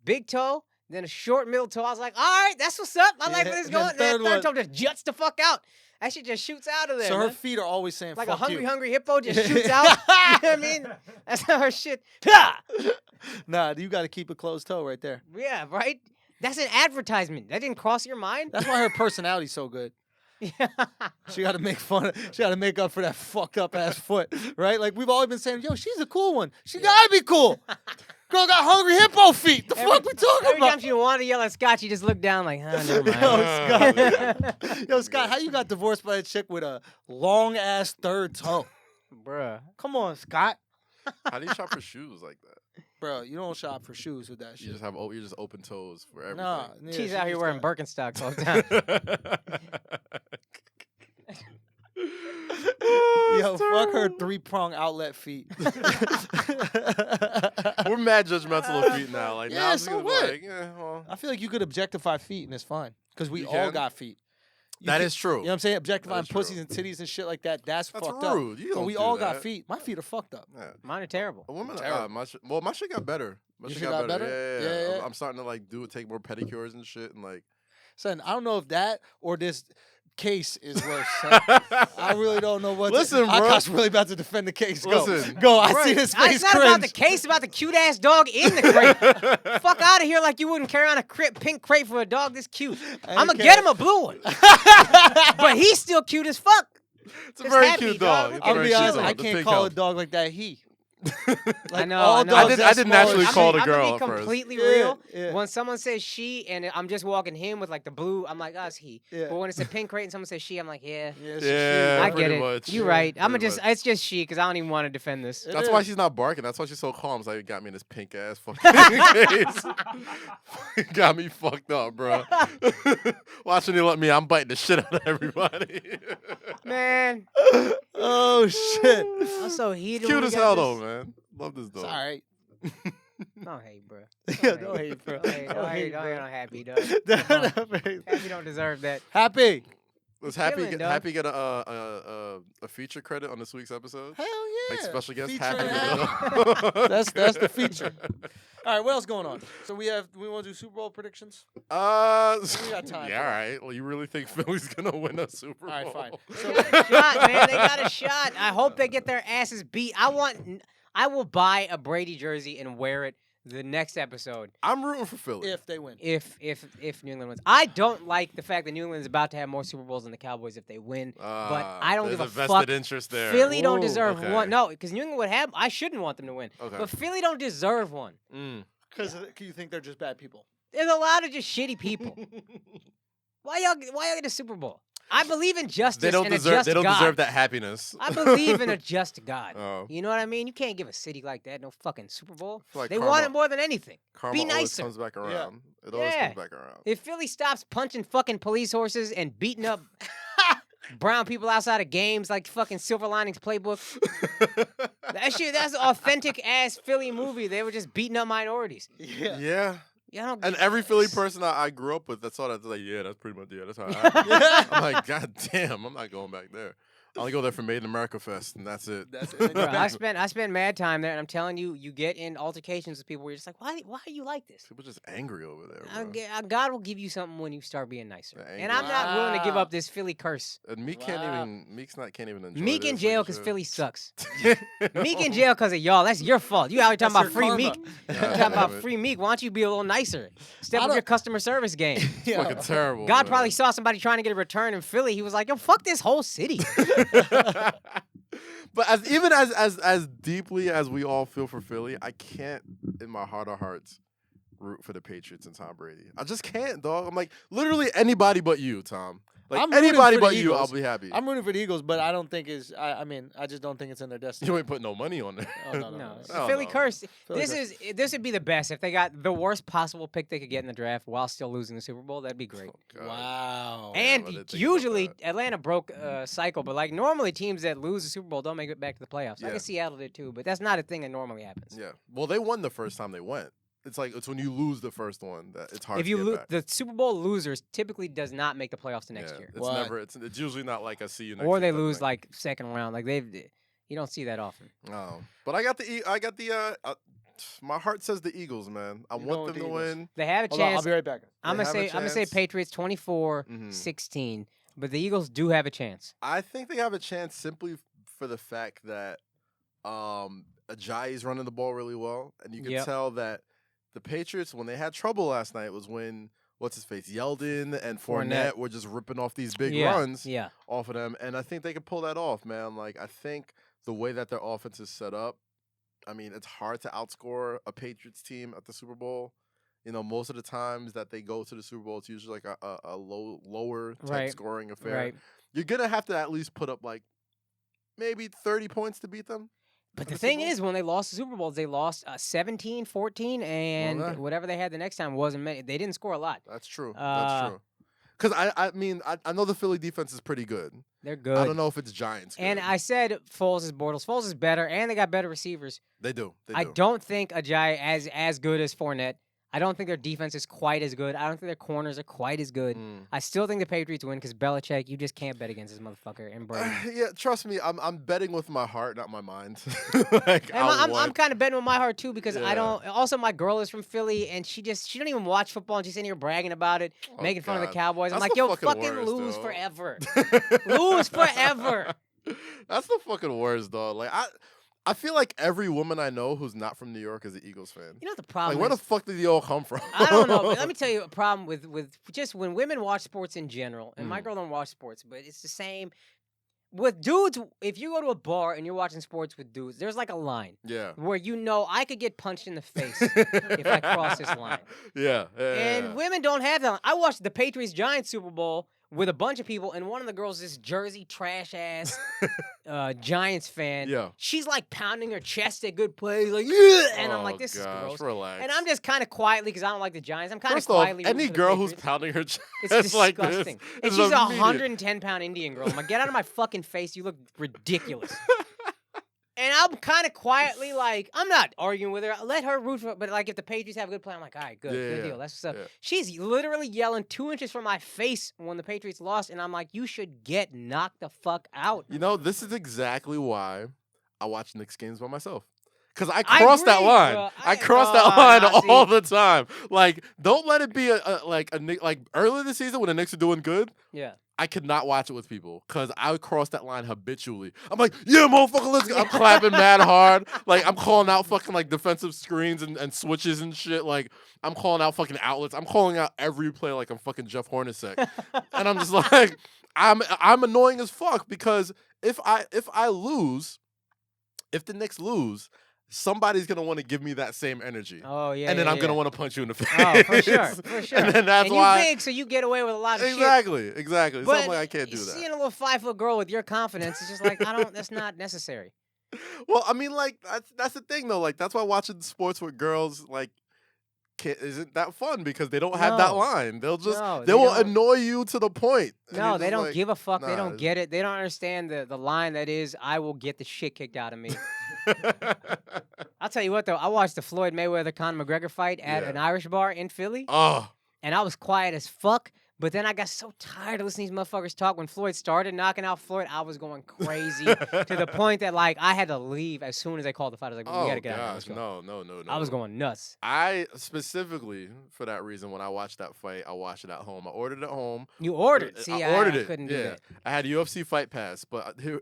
Speaker 3: big toe, then a short middle toe. I was like, all right, that's what's up. I like
Speaker 1: Yeah,
Speaker 3: where this
Speaker 1: and then
Speaker 3: going. That
Speaker 1: third
Speaker 3: third
Speaker 1: one-
Speaker 3: toe just juts the fuck out. That shit just shoots out of there.
Speaker 1: So her
Speaker 3: man.
Speaker 1: feet are always saying
Speaker 3: Like
Speaker 1: "fuck
Speaker 3: a
Speaker 1: you."
Speaker 3: hungry hippo just shoots out. You know what I mean? That's how her shit. Yeah,
Speaker 1: Nah, you got to keep a closed toe right there.
Speaker 3: yeah, right? That's an advertisement. That didn't cross your mind?
Speaker 1: That's why her personality's so good.
Speaker 3: Yeah.
Speaker 1: She got to make fun. She got to make up for that fucked up ass foot, right? Like we've always been saying, yo, she's a cool one. She gotta be cool. Girl got hungry hippo feet. The fuck we talking
Speaker 3: Every
Speaker 1: about?
Speaker 3: time she wanted to yell at Scott, she just looked down like, never mind.
Speaker 1: Yo, Scott, how you got divorced by a chick with a long ass third toe?
Speaker 3: Bruh.
Speaker 1: Come on, Scott.
Speaker 2: How do you shop for shoes like that?
Speaker 1: Bro, you don't shop for shoes with that
Speaker 2: You
Speaker 1: shit.
Speaker 2: you're just open toes for everything.
Speaker 1: Nah, yeah,
Speaker 3: She's
Speaker 1: she
Speaker 3: out here
Speaker 1: just
Speaker 3: wearing
Speaker 1: got-
Speaker 3: Birkenstocks all the time.
Speaker 1: Yo, fuck her 3-prong outlet feet.
Speaker 2: We're mad judgmental of feet now. Like, now
Speaker 1: Yeah,
Speaker 2: I'm just
Speaker 1: so
Speaker 2: gonna be
Speaker 1: what?
Speaker 2: like, well,
Speaker 1: I feel like you could objectify feet and it's fine. Because we
Speaker 2: You
Speaker 1: all
Speaker 2: can?
Speaker 1: got feet.
Speaker 2: that
Speaker 1: can-
Speaker 2: is true.
Speaker 1: You know what I'm saying? Objectifying
Speaker 2: is true.
Speaker 1: pussies and titties and shit like that, that's
Speaker 2: That's
Speaker 1: fucked
Speaker 2: rude.
Speaker 1: up.
Speaker 2: You
Speaker 1: But
Speaker 2: don't
Speaker 1: we
Speaker 2: do
Speaker 1: all got
Speaker 2: that.
Speaker 1: feet. My feet are fucked up.
Speaker 2: Yeah.
Speaker 3: Mine are terrible.
Speaker 2: A woman,
Speaker 1: Terrible.
Speaker 2: my shit got better. My
Speaker 1: Your
Speaker 2: shit
Speaker 1: shit
Speaker 2: got
Speaker 1: got
Speaker 2: better.
Speaker 1: better?
Speaker 2: Yeah.
Speaker 1: Yeah.
Speaker 2: I'm starting to like take more pedicures and shit and like.
Speaker 1: Son, I don't know if that or this case is worse. I really don't know what.
Speaker 2: Listen, bro.
Speaker 1: Akaash really about to defend the case. Go,
Speaker 2: Listen,
Speaker 1: go. I
Speaker 2: right.
Speaker 1: see his face.
Speaker 3: It's not about the case. It's about the cute ass dog in the crate. Fuck out of here! Like you wouldn't carry on a pink crate for a dog this cute. I'm gonna get him a blue one. But he's still cute as fuck.
Speaker 2: It's a very cute dog.
Speaker 3: Look
Speaker 2: It's a
Speaker 3: at
Speaker 1: I'll
Speaker 2: very
Speaker 1: be
Speaker 2: cute
Speaker 1: honest.
Speaker 2: dog.
Speaker 1: I
Speaker 2: The
Speaker 1: can't
Speaker 2: pink
Speaker 1: call
Speaker 2: help.
Speaker 1: a dog like that. He. Like,
Speaker 3: I know.
Speaker 1: all
Speaker 3: I know.
Speaker 1: dogs
Speaker 2: I
Speaker 1: that
Speaker 2: didn't
Speaker 1: small
Speaker 2: naturally
Speaker 1: as
Speaker 2: call
Speaker 1: shit.
Speaker 2: a girl
Speaker 3: I'm
Speaker 2: at
Speaker 3: gonna be
Speaker 2: first.
Speaker 3: completely
Speaker 1: Yeah,
Speaker 3: real.
Speaker 1: yeah.
Speaker 3: When someone says she and I'm just walking him with like the blue, I'm like, it's he.
Speaker 1: Yeah.
Speaker 3: But when it's a pink crate and someone says she, I'm like, yeah.
Speaker 1: Yeah, it's
Speaker 2: Yeah,
Speaker 3: I
Speaker 1: just
Speaker 3: get
Speaker 2: pretty
Speaker 3: it.
Speaker 2: much.
Speaker 3: You're
Speaker 2: Yeah,
Speaker 3: right. I'm
Speaker 2: pretty
Speaker 3: just.
Speaker 2: much.
Speaker 3: It's just she because I don't even want to defend this.
Speaker 1: It
Speaker 2: That's why
Speaker 1: is.
Speaker 2: she's not barking. That's why she's so calm. It's like, you got me in this pink ass fucking case. Got me fucked up, bro. Watching you let me, I'm biting the shit out of everybody.
Speaker 3: Man,
Speaker 1: Oh shit.
Speaker 3: I'm so heated.
Speaker 2: Cute
Speaker 3: when we
Speaker 2: as
Speaker 3: got
Speaker 2: hell
Speaker 3: this.
Speaker 2: though, man. Love this
Speaker 1: It's
Speaker 2: dog.
Speaker 1: all right.
Speaker 3: Don't hate, bro.
Speaker 1: Yeah, don't hate, bro.
Speaker 3: Don't hate,
Speaker 1: Don't
Speaker 3: don't
Speaker 1: hate,
Speaker 3: hate, don't
Speaker 1: bro.
Speaker 3: hate on Happy, dog. Happy don't deserve that.
Speaker 1: Happy.
Speaker 2: Was Happy
Speaker 3: Chilling,
Speaker 2: get,
Speaker 3: dog.
Speaker 2: Happy get a feature credit on this week's episode?
Speaker 1: Hell yeah.
Speaker 2: Like special guest
Speaker 1: Featuring
Speaker 2: Happy.
Speaker 1: That's the feature. All right, what else going on? So we want to do Super Bowl predictions.
Speaker 2: We
Speaker 1: got time
Speaker 2: Yeah,
Speaker 1: for
Speaker 2: all right. Well, you really think Philly's gonna win a Super Bowl?
Speaker 1: All right, fine.
Speaker 3: They got a shot, man. They got a shot. I hope they get their asses beat. I will buy a Brady jersey and wear it the next episode
Speaker 2: I'm rooting for Philly.
Speaker 1: If they win.
Speaker 3: if New England wins. I don't like the fact that New England is about to have more Super Bowls than the Cowboys if they win. But I don't
Speaker 2: there's
Speaker 3: give a
Speaker 2: vested
Speaker 3: fuck.
Speaker 2: interest there.
Speaker 3: Philly don't
Speaker 1: Ooh,
Speaker 3: deserve
Speaker 2: okay.
Speaker 3: one. No, because New England would have. I shouldn't want them to win.
Speaker 2: Okay.
Speaker 3: But Philly don't deserve one.
Speaker 1: Because you think they're just bad people.
Speaker 3: There's a lot of just shitty people. Why y'all get a Super Bowl? I believe in justice
Speaker 2: They don't
Speaker 3: and a
Speaker 2: deserve.
Speaker 3: just
Speaker 2: They don't
Speaker 3: God.
Speaker 2: deserve that happiness.
Speaker 3: I believe in a just God.
Speaker 2: Oh.
Speaker 3: You know what I mean? You can't give a city like that no fucking Super Bowl.
Speaker 2: feel like
Speaker 3: They
Speaker 2: karma-
Speaker 3: want it more than anything.
Speaker 2: Karma
Speaker 3: Be
Speaker 2: always
Speaker 3: nicer.
Speaker 2: comes back
Speaker 1: Yeah.
Speaker 2: around. It always
Speaker 3: Yeah.
Speaker 2: comes back around.
Speaker 3: If Philly stops punching fucking police horses and beating up brown people outside of games like fucking Silver Linings Playbook, that's an authentic ass Philly movie. They were just beating up minorities.
Speaker 1: Yeah.
Speaker 2: Yeah.
Speaker 3: Yeah, I don't
Speaker 2: And
Speaker 3: get
Speaker 2: every
Speaker 3: this.
Speaker 2: Philly person I grew up with, that's all that's like, yeah, that's pretty much, yeah, that's how it happened. I'm like, God damn, I'm not going back there. I only go there for Made in America Fest, and that's it.
Speaker 1: That's it.
Speaker 3: Bro, I spent mad time there, and I'm telling you, you get in altercations with people where you're just like, why are you like this?
Speaker 2: People just angry over there. Bro.
Speaker 3: God will give you something when you start being nicer.
Speaker 2: The
Speaker 3: And
Speaker 2: anger.
Speaker 3: I'm not willing to give
Speaker 1: Wow.
Speaker 3: up this Philly curse.
Speaker 2: And Meek
Speaker 1: Wow.
Speaker 2: can't even enjoy
Speaker 3: Meek in
Speaker 2: this,
Speaker 3: jail
Speaker 2: like
Speaker 3: because
Speaker 2: you
Speaker 3: Philly
Speaker 2: should.
Speaker 3: sucks. Meek in jail because of y'all. That's your fault. You out here talking
Speaker 1: That's
Speaker 3: about
Speaker 1: your
Speaker 3: free
Speaker 1: karma.
Speaker 3: Meek.
Speaker 2: God
Speaker 3: You talking about
Speaker 2: damn it.
Speaker 3: free Meek. Why don't you be a little nicer? Step
Speaker 1: I
Speaker 3: up
Speaker 1: don't-
Speaker 3: your customer service game.
Speaker 1: Yeah.
Speaker 2: Fucking terrible.
Speaker 3: God
Speaker 2: man.
Speaker 3: probably saw somebody trying to get a return in Philly. He was like, yo, fuck this whole city.
Speaker 2: But as deeply as we all feel for Philly, I can't, in my heart of hearts, root for the Patriots and Tom Brady. I just can't, dog. I'm like, literally anybody but you, Tom. Like
Speaker 1: I'm rooting
Speaker 2: anybody
Speaker 1: for the
Speaker 2: but you, I'll
Speaker 1: Eagles.
Speaker 2: be happy.
Speaker 1: I'm rooting for the Eagles, but I don't think is. I mean, I just don't think it's in their destiny.
Speaker 2: You ain't putting no money on there.
Speaker 1: Oh, no.
Speaker 3: No, it's
Speaker 2: Oh,
Speaker 3: Philly
Speaker 2: no.
Speaker 3: curse.
Speaker 1: Philly
Speaker 3: This would be the best if they got the worst possible pick they could get in the draft while still losing the Super Bowl. That'd be great.
Speaker 2: Oh, God.
Speaker 1: Wow.
Speaker 2: Yeah,
Speaker 3: And
Speaker 2: I didn't think about
Speaker 3: usually
Speaker 2: that.
Speaker 3: Atlanta broke a cycle, but like normally teams that lose the Super Bowl don't make it back to the playoffs. I
Speaker 2: Yeah.
Speaker 3: guess Seattle did too, but that's not a thing that normally happens.
Speaker 2: Yeah. Well, they won the first time they went. It's like it's when you lose the first one that it's hard
Speaker 3: If
Speaker 2: to
Speaker 3: you
Speaker 2: get
Speaker 3: lose,
Speaker 2: back.
Speaker 3: the Super Bowl losers typically does not make the playoffs the next
Speaker 2: Yeah,
Speaker 3: year,
Speaker 2: It's
Speaker 1: What?
Speaker 2: never. It's usually not like I see you next
Speaker 3: or
Speaker 2: year
Speaker 3: they
Speaker 2: type
Speaker 3: lose
Speaker 2: thing.
Speaker 3: like second round. Like you don't see that often.
Speaker 2: Oh, but my heart says the Eagles, man. I
Speaker 1: You're
Speaker 2: want
Speaker 1: going
Speaker 2: them
Speaker 1: with
Speaker 2: to
Speaker 1: the Eagles.
Speaker 2: win.
Speaker 3: They have a
Speaker 1: Hold on, I'll
Speaker 3: chance.
Speaker 1: be right back.
Speaker 3: I'm
Speaker 2: They
Speaker 3: gonna
Speaker 2: have a
Speaker 3: say I'm gonna say
Speaker 2: chance.
Speaker 3: Patriots 24-16,
Speaker 2: Mhm.
Speaker 3: but the Eagles do have a chance.
Speaker 2: I think they have a chance simply for the fact that Ajayi's running the ball really well, and you can
Speaker 3: Yep.
Speaker 2: tell that the Patriots, when they had trouble last night, was when what's his face, Yeldon and Fournette were just ripping off these big runs
Speaker 3: Yeah.
Speaker 2: off of them, and I think they could pull that off, man. Like I think the way that their offense is set up, I mean, it's hard to outscore a Patriots team at the Super Bowl. You know, most of the times that they go to the Super Bowl, it's usually like a lower type
Speaker 3: Right.
Speaker 2: scoring affair.
Speaker 3: Right.
Speaker 2: You're gonna have to at least put up like maybe 30 points to beat them.
Speaker 3: But
Speaker 2: at
Speaker 3: the
Speaker 2: the Super
Speaker 3: thing
Speaker 2: Bowl?
Speaker 3: is, when they lost the Super Bowls, they lost 17, 14, and
Speaker 2: Okay.
Speaker 3: whatever they had the next time wasn't many. They didn't score a lot.
Speaker 2: That's true.
Speaker 3: Uh,
Speaker 2: That's true. Because I mean, I know the Philly defense is pretty good.
Speaker 3: They're good.
Speaker 2: I don't know if it's Giants. Good.
Speaker 3: And I said Foles is Bortles. Foles is better, and they got better receivers.
Speaker 2: They do. They do.
Speaker 3: I don't think Ajayi as good as Fournette. I don't think their defense is quite as good. I don't think their corners are quite as good. I still think the Patriots win because Belichick, you just can't bet against this motherfucker. And Brady.
Speaker 2: Yeah, trust me, I'm betting with my heart, not my mind.
Speaker 3: I'm kind of betting with my heart too because I
Speaker 2: Yeah.
Speaker 3: don't. Also, my girl is from Philly and she don't even watch football and she's in here bragging about it, making fun of the
Speaker 2: God.
Speaker 3: Cowboys. I'm
Speaker 2: That's
Speaker 3: like,
Speaker 2: the
Speaker 3: yo,
Speaker 2: fucking
Speaker 3: fucking
Speaker 2: worst,
Speaker 3: lose
Speaker 2: though.
Speaker 3: forever, lose forever.
Speaker 2: That's the fucking worst, dog. Like I feel like every woman I know who's not from New York is an Eagles fan.
Speaker 3: You know what the
Speaker 2: Like,
Speaker 3: problem
Speaker 2: where the
Speaker 3: is?
Speaker 2: fuck did you all come from?
Speaker 3: I don't know. But let me tell you a problem with just when women watch sports in general, and my girl don't watch sports, but it's the same. With dudes, if you go to a bar and you're watching sports with dudes, there's like a line
Speaker 2: Yeah.
Speaker 3: where I could get punched in the face if I cross this line.
Speaker 2: Yeah.
Speaker 3: And women don't have that. I watched the Patriots Giants Super Bowl with a bunch of people, and one of the girls, this Jersey trash ass Giants fan.
Speaker 2: Yeah.
Speaker 3: She's like pounding her chest at good plays, like, "Ugh," and I'm like, this is
Speaker 2: gosh,
Speaker 3: gross.
Speaker 2: Relax.
Speaker 3: And I'm just kind of quietly because I don't like the Giants. I'm kind of
Speaker 2: First off,
Speaker 3: quietly.
Speaker 2: any
Speaker 3: rooting for the
Speaker 2: girl who's
Speaker 3: Patriots.
Speaker 2: pounding her chest
Speaker 3: It's
Speaker 2: like this
Speaker 3: disgusting. And
Speaker 2: is
Speaker 3: she's a
Speaker 2: immediate.
Speaker 3: 110-pound Indian girl. I'm like, get out of my fucking face. You look ridiculous. And I'm kind of quietly like, I'm not arguing with her. Let her root for it. But like, if the Patriots have a good play, I'm like, all right, good
Speaker 2: Yeah,
Speaker 3: deal. That's what's up.
Speaker 2: yeah.
Speaker 3: She's literally yelling 2 inches from my face when the Patriots lost. And I'm like, you should get knocked the fuck out.
Speaker 2: You know, this is exactly why I watch Knicks games by myself. Because I
Speaker 3: I
Speaker 2: cross that
Speaker 3: agree,
Speaker 2: line.
Speaker 3: bro.
Speaker 2: I cross that line
Speaker 3: nah,
Speaker 2: all
Speaker 3: see.
Speaker 2: the time. Like, don't let it be like earlier this season when the Knicks are doing good.
Speaker 3: Yeah.
Speaker 2: I could not watch it with people because I would cross that line habitually. I'm like, yeah, motherfucker, let's go. I'm clapping mad hard. Like, I'm calling out fucking like defensive screens and switches and shit. Like, I'm calling out fucking outlets. I'm calling out every play like I'm fucking Jeff Hornacek. And I'm just like, I'm annoying as fuck because if I lose, if the Knicks lose, somebody's gonna want to give me that same energy.
Speaker 3: Oh, yeah.
Speaker 2: And then
Speaker 3: yeah,
Speaker 2: I'm gonna
Speaker 3: yeah.
Speaker 2: want to punch you in the face.
Speaker 3: Oh, for sure. For sure.
Speaker 2: And then that's
Speaker 3: and
Speaker 2: why.
Speaker 3: you big, so you get away with a lot of shit.
Speaker 2: Exactly. So
Speaker 3: But
Speaker 2: I'm like, I can't do that.
Speaker 3: seeing a little 5-foot girl with your confidence is just like, that's not necessary.
Speaker 2: Well, I mean, like that's the thing though. Like that's why watching sports with girls like isn't that fun because they don't have that
Speaker 3: No.
Speaker 2: line. They'll just
Speaker 3: No,
Speaker 2: they
Speaker 3: they
Speaker 2: will
Speaker 3: don't.
Speaker 2: annoy you to the point. And
Speaker 3: No,
Speaker 2: you're
Speaker 3: they
Speaker 2: just
Speaker 3: don't
Speaker 2: like,
Speaker 3: give a fuck. They
Speaker 2: nah,
Speaker 3: don't get it. They don't understand the line that is, I will get the shit kicked out of me. I'll tell you what, though. I watched the Floyd Mayweather-Conor McGregor fight at an Irish bar in Philly,
Speaker 2: Oh,
Speaker 3: and I was quiet as fuck. But then I got so tired of listening to these motherfuckers talk. When Floyd started knocking out Floyd, I was going crazy to the point that, like, I had to leave as soon as they called the fight. I was like, we gotta get out of here. Let's
Speaker 2: gosh,
Speaker 3: go.
Speaker 2: no.
Speaker 3: I was going nuts.
Speaker 2: I specifically for that reason when I watched that fight, I watched it at home. I ordered it at home.
Speaker 3: You ordered. See,
Speaker 2: I ordered
Speaker 3: I
Speaker 2: it.
Speaker 3: couldn't do
Speaker 2: Yeah.
Speaker 3: that.
Speaker 2: I had UFC Fight Pass, but here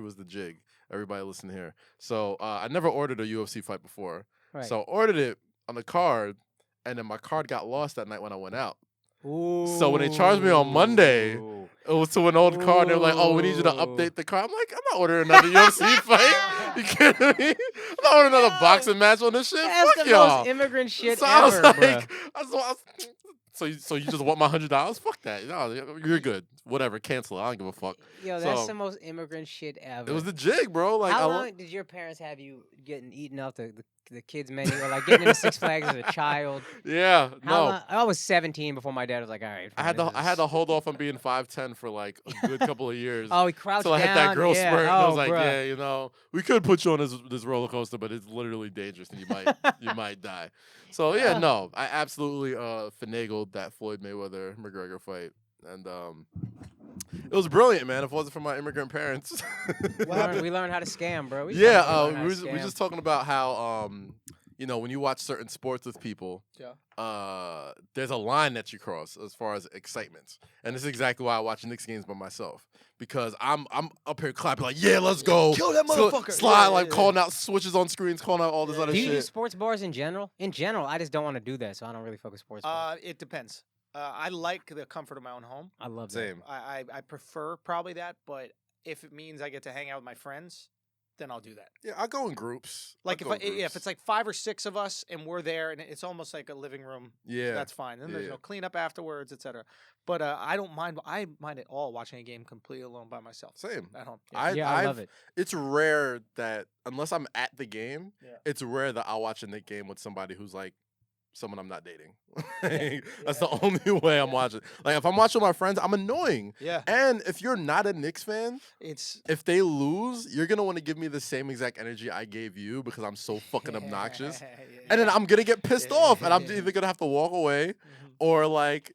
Speaker 2: was the jig. Everybody listen here. So I never ordered a UFC fight before.
Speaker 3: Right.
Speaker 2: So I ordered it on the card, and then my card got lost that night when I went out.
Speaker 3: Ooh.
Speaker 2: So when they charged me on Monday, it was to an old card. They're like, "Oh, we need you to update the card." I'm like, "I'm not ordering another UFC fight. You kidding me? I'm not ordering another boxing match on this shit.
Speaker 3: That's
Speaker 2: Fuck
Speaker 3: the
Speaker 2: y'all."
Speaker 3: most immigrant shit
Speaker 2: So I was
Speaker 3: ever,
Speaker 2: like,
Speaker 3: bruh.
Speaker 2: so you just want my $100? Fuck that. No, you're good. Whatever, cancel it. I don't give a fuck.
Speaker 3: Yo, that's
Speaker 2: So,
Speaker 3: the most immigrant shit ever.
Speaker 2: It was the jig, bro. Like,
Speaker 3: How long did your parents have you getting eaten off the kids menu or like getting into Six Flags as a child?
Speaker 2: Yeah,
Speaker 3: How
Speaker 2: no.
Speaker 3: long? I was 17 before my dad was like, all right.
Speaker 2: I had to hold off on being 5'10" for like a good couple of years.
Speaker 3: Oh, he crouched
Speaker 2: Till I
Speaker 3: down.
Speaker 2: hit that growth
Speaker 3: yeah.
Speaker 2: spurt, and I was like,
Speaker 3: bruh.
Speaker 2: "Yeah, you know, we could put you on this roller coaster, but it's literally dangerous, and you might die." So yeah, no, I absolutely finagled that Floyd Mayweather McGregor fight, and it was brilliant, man. If it wasn't for my immigrant parents,
Speaker 3: We learned how to scam, bro. We
Speaker 2: yeah,
Speaker 3: learned how
Speaker 2: we
Speaker 3: to
Speaker 2: were
Speaker 3: scam.
Speaker 2: just talking about how you know, when you watch certain sports with people, there's a line that you cross as far as excitement, and this is exactly why I watch Knicks games by myself because I'm up here clapping like, yeah, let's go,
Speaker 1: Kill that motherfucker.
Speaker 2: slide
Speaker 1: Yeah,
Speaker 2: like
Speaker 1: yeah.
Speaker 2: calling out switches on screens, calling out all this other
Speaker 3: Do you do
Speaker 2: shit.
Speaker 3: sports bars in general? In general, I just don't want to do that, so I don't really focus sports bars.
Speaker 1: It depends. I like the comfort of my own home.
Speaker 3: I love that.
Speaker 2: Same.
Speaker 1: I prefer probably that, but if it means I get to hang out with my friends, then I'll do that.
Speaker 2: Yeah, I go in groups.
Speaker 1: Like if it's like 5 or 6 of us and we're there and it's almost like a living room,
Speaker 2: yeah,
Speaker 1: that's fine. Then there's
Speaker 2: yeah.
Speaker 1: no cleanup afterwards, etc. But I don't mind. I mind it all watching a game completely alone by myself.
Speaker 2: Same.
Speaker 1: At home.
Speaker 3: I love it.
Speaker 2: It's rare that unless I'm at the game,
Speaker 1: Yeah.
Speaker 2: it's rare that I'll watch a Knicks game with somebody who's like someone I'm not dating. That's the only way I'm watching. Like if I'm watching with my friends, I'm annoying.
Speaker 1: Yeah.
Speaker 2: And if you're not a Knicks fan,
Speaker 1: It's
Speaker 2: if they lose, you're gonna want to give me the same exact energy I gave you because I'm so fucking obnoxious. And then I'm gonna get pissed off, and I'm either gonna have to walk away, or like,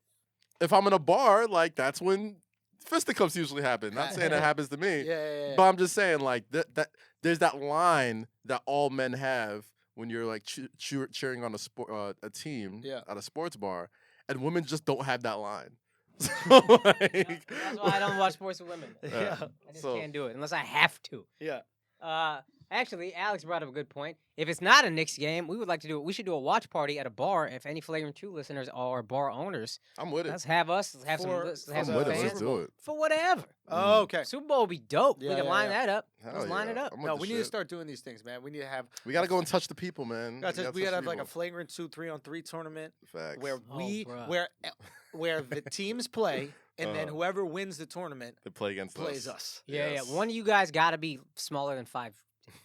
Speaker 2: if I'm in a bar, like that's when fisticuffs usually happen. Not saying it happens to me, but I'm just saying like that there's that line that all men have when you're like cheering on a team at a sports bar, and women just don't have that line. So, like,
Speaker 3: that's why I don't watch sports with women. I just can't do it unless I have to. Actually, Alex brought up a good point. If it's not a Knicks game, we would like to do it. We should do a watch party at a bar. If any Flagrant 2 listeners are bar owners,
Speaker 2: I'm with it.
Speaker 3: Let's have some fans
Speaker 2: Let's do it.
Speaker 3: for whatever.
Speaker 1: Oh, okay.
Speaker 3: Super Bowl would be dope. We can line that up. Let's line it up.
Speaker 1: No, we need to start doing these things, man. We need to have.
Speaker 2: We got to go and touch the people, man.
Speaker 1: We got to have like a Flagrant 2 3-on-3 tournament.
Speaker 2: Facts.
Speaker 1: Where where the teams play. And then whoever wins the tournament plays us.
Speaker 3: Yeah. One of you guys got to be smaller than 5'10",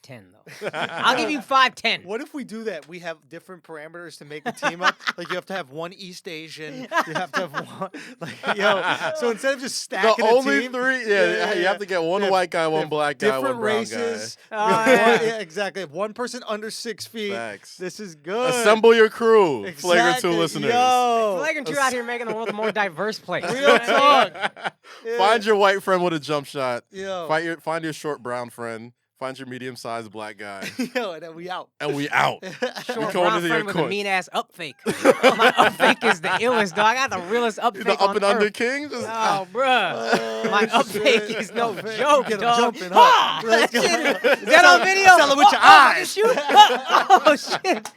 Speaker 3: though. I'll give you 5'10".
Speaker 1: What if we do that? We have different parameters to make the team up. Like you have to have one East Asian. You have to have one. Like so instead of just stacking
Speaker 2: only
Speaker 1: a team,
Speaker 2: three. You have to get one white guy, one black guy,
Speaker 1: different
Speaker 2: one brown
Speaker 1: races.
Speaker 2: guy.
Speaker 1: Exactly. One person under 6 feet.
Speaker 2: Facts.
Speaker 1: This is good.
Speaker 2: Assemble your crew,
Speaker 1: Exactly.
Speaker 2: Flagrant 2 listeners.
Speaker 1: Yo.
Speaker 3: Flagrant 2 out here making the world a more diverse place.
Speaker 1: Real talk.
Speaker 2: Find your white friend with a jump shot.
Speaker 1: Yo.
Speaker 2: Find your short brown friend. Find your medium-sized black guy.
Speaker 1: Yo, and then we out.
Speaker 3: Short brown friend with a mean-ass up fake. My up fake is the illest, dog. I got the realest up fake
Speaker 2: the up and under king?
Speaker 3: Oh, bruh. My up fake is no joke,
Speaker 1: Get him
Speaker 3: dog.
Speaker 1: jumping up.
Speaker 3: Is that on video?
Speaker 1: Tell him with your eyes.
Speaker 3: Oh, shit.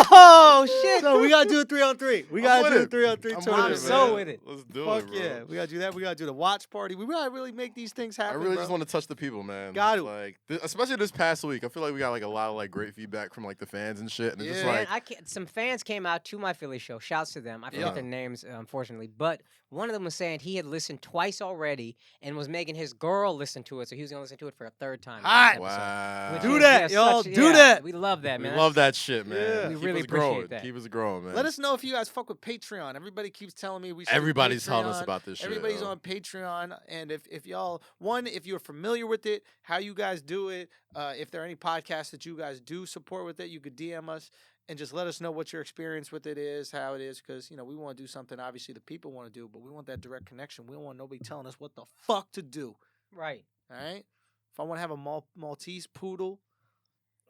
Speaker 3: Oh, shit.
Speaker 1: No, we got to do a 3-on-3. We got to do a 3-on-3 tournament.
Speaker 3: I'm so with it.
Speaker 2: Let's do
Speaker 1: Fuck
Speaker 2: it, bro.
Speaker 1: yeah. We got to do that. We got to do the watch party. We got to really make these things happen,
Speaker 2: I really just want to touch the people, man.
Speaker 1: Got to.
Speaker 2: Like, especially this past week, I feel like we got like a lot of like great feedback from like the fans and shit. And it's just like
Speaker 3: some fans came out to my Philly show. Shouts to them. I forget their names, unfortunately, but one of them was saying he had listened twice already and was making his girl listen to it, so he was gonna listen to it for a third time.
Speaker 2: Wow.
Speaker 1: Do that, y'all. Do that.
Speaker 3: We love that, man.
Speaker 2: We love that shit, man.
Speaker 1: Yeah.
Speaker 3: We
Speaker 2: Keep
Speaker 3: really
Speaker 2: us
Speaker 3: appreciate
Speaker 2: growing.
Speaker 3: that.
Speaker 2: Keep us growing, man.
Speaker 1: Let us know if you guys fuck with Patreon. Everybody keeps telling me we should.
Speaker 2: Everybody's
Speaker 1: do
Speaker 2: telling us
Speaker 1: Patreon.
Speaker 2: about this shit.
Speaker 1: Everybody's on Patreon, and if y'all if you're familiar with it, how you guys do it, if there are any podcasts that you guys do support with it, you could DM us and just let us know what your experience with it is, how it is, because we want to do something. Obviously, the people want to do, but we want that direct connection. We don't want nobody telling us what the fuck to do.
Speaker 3: Right.
Speaker 1: All right. If I want to have a Maltese poodle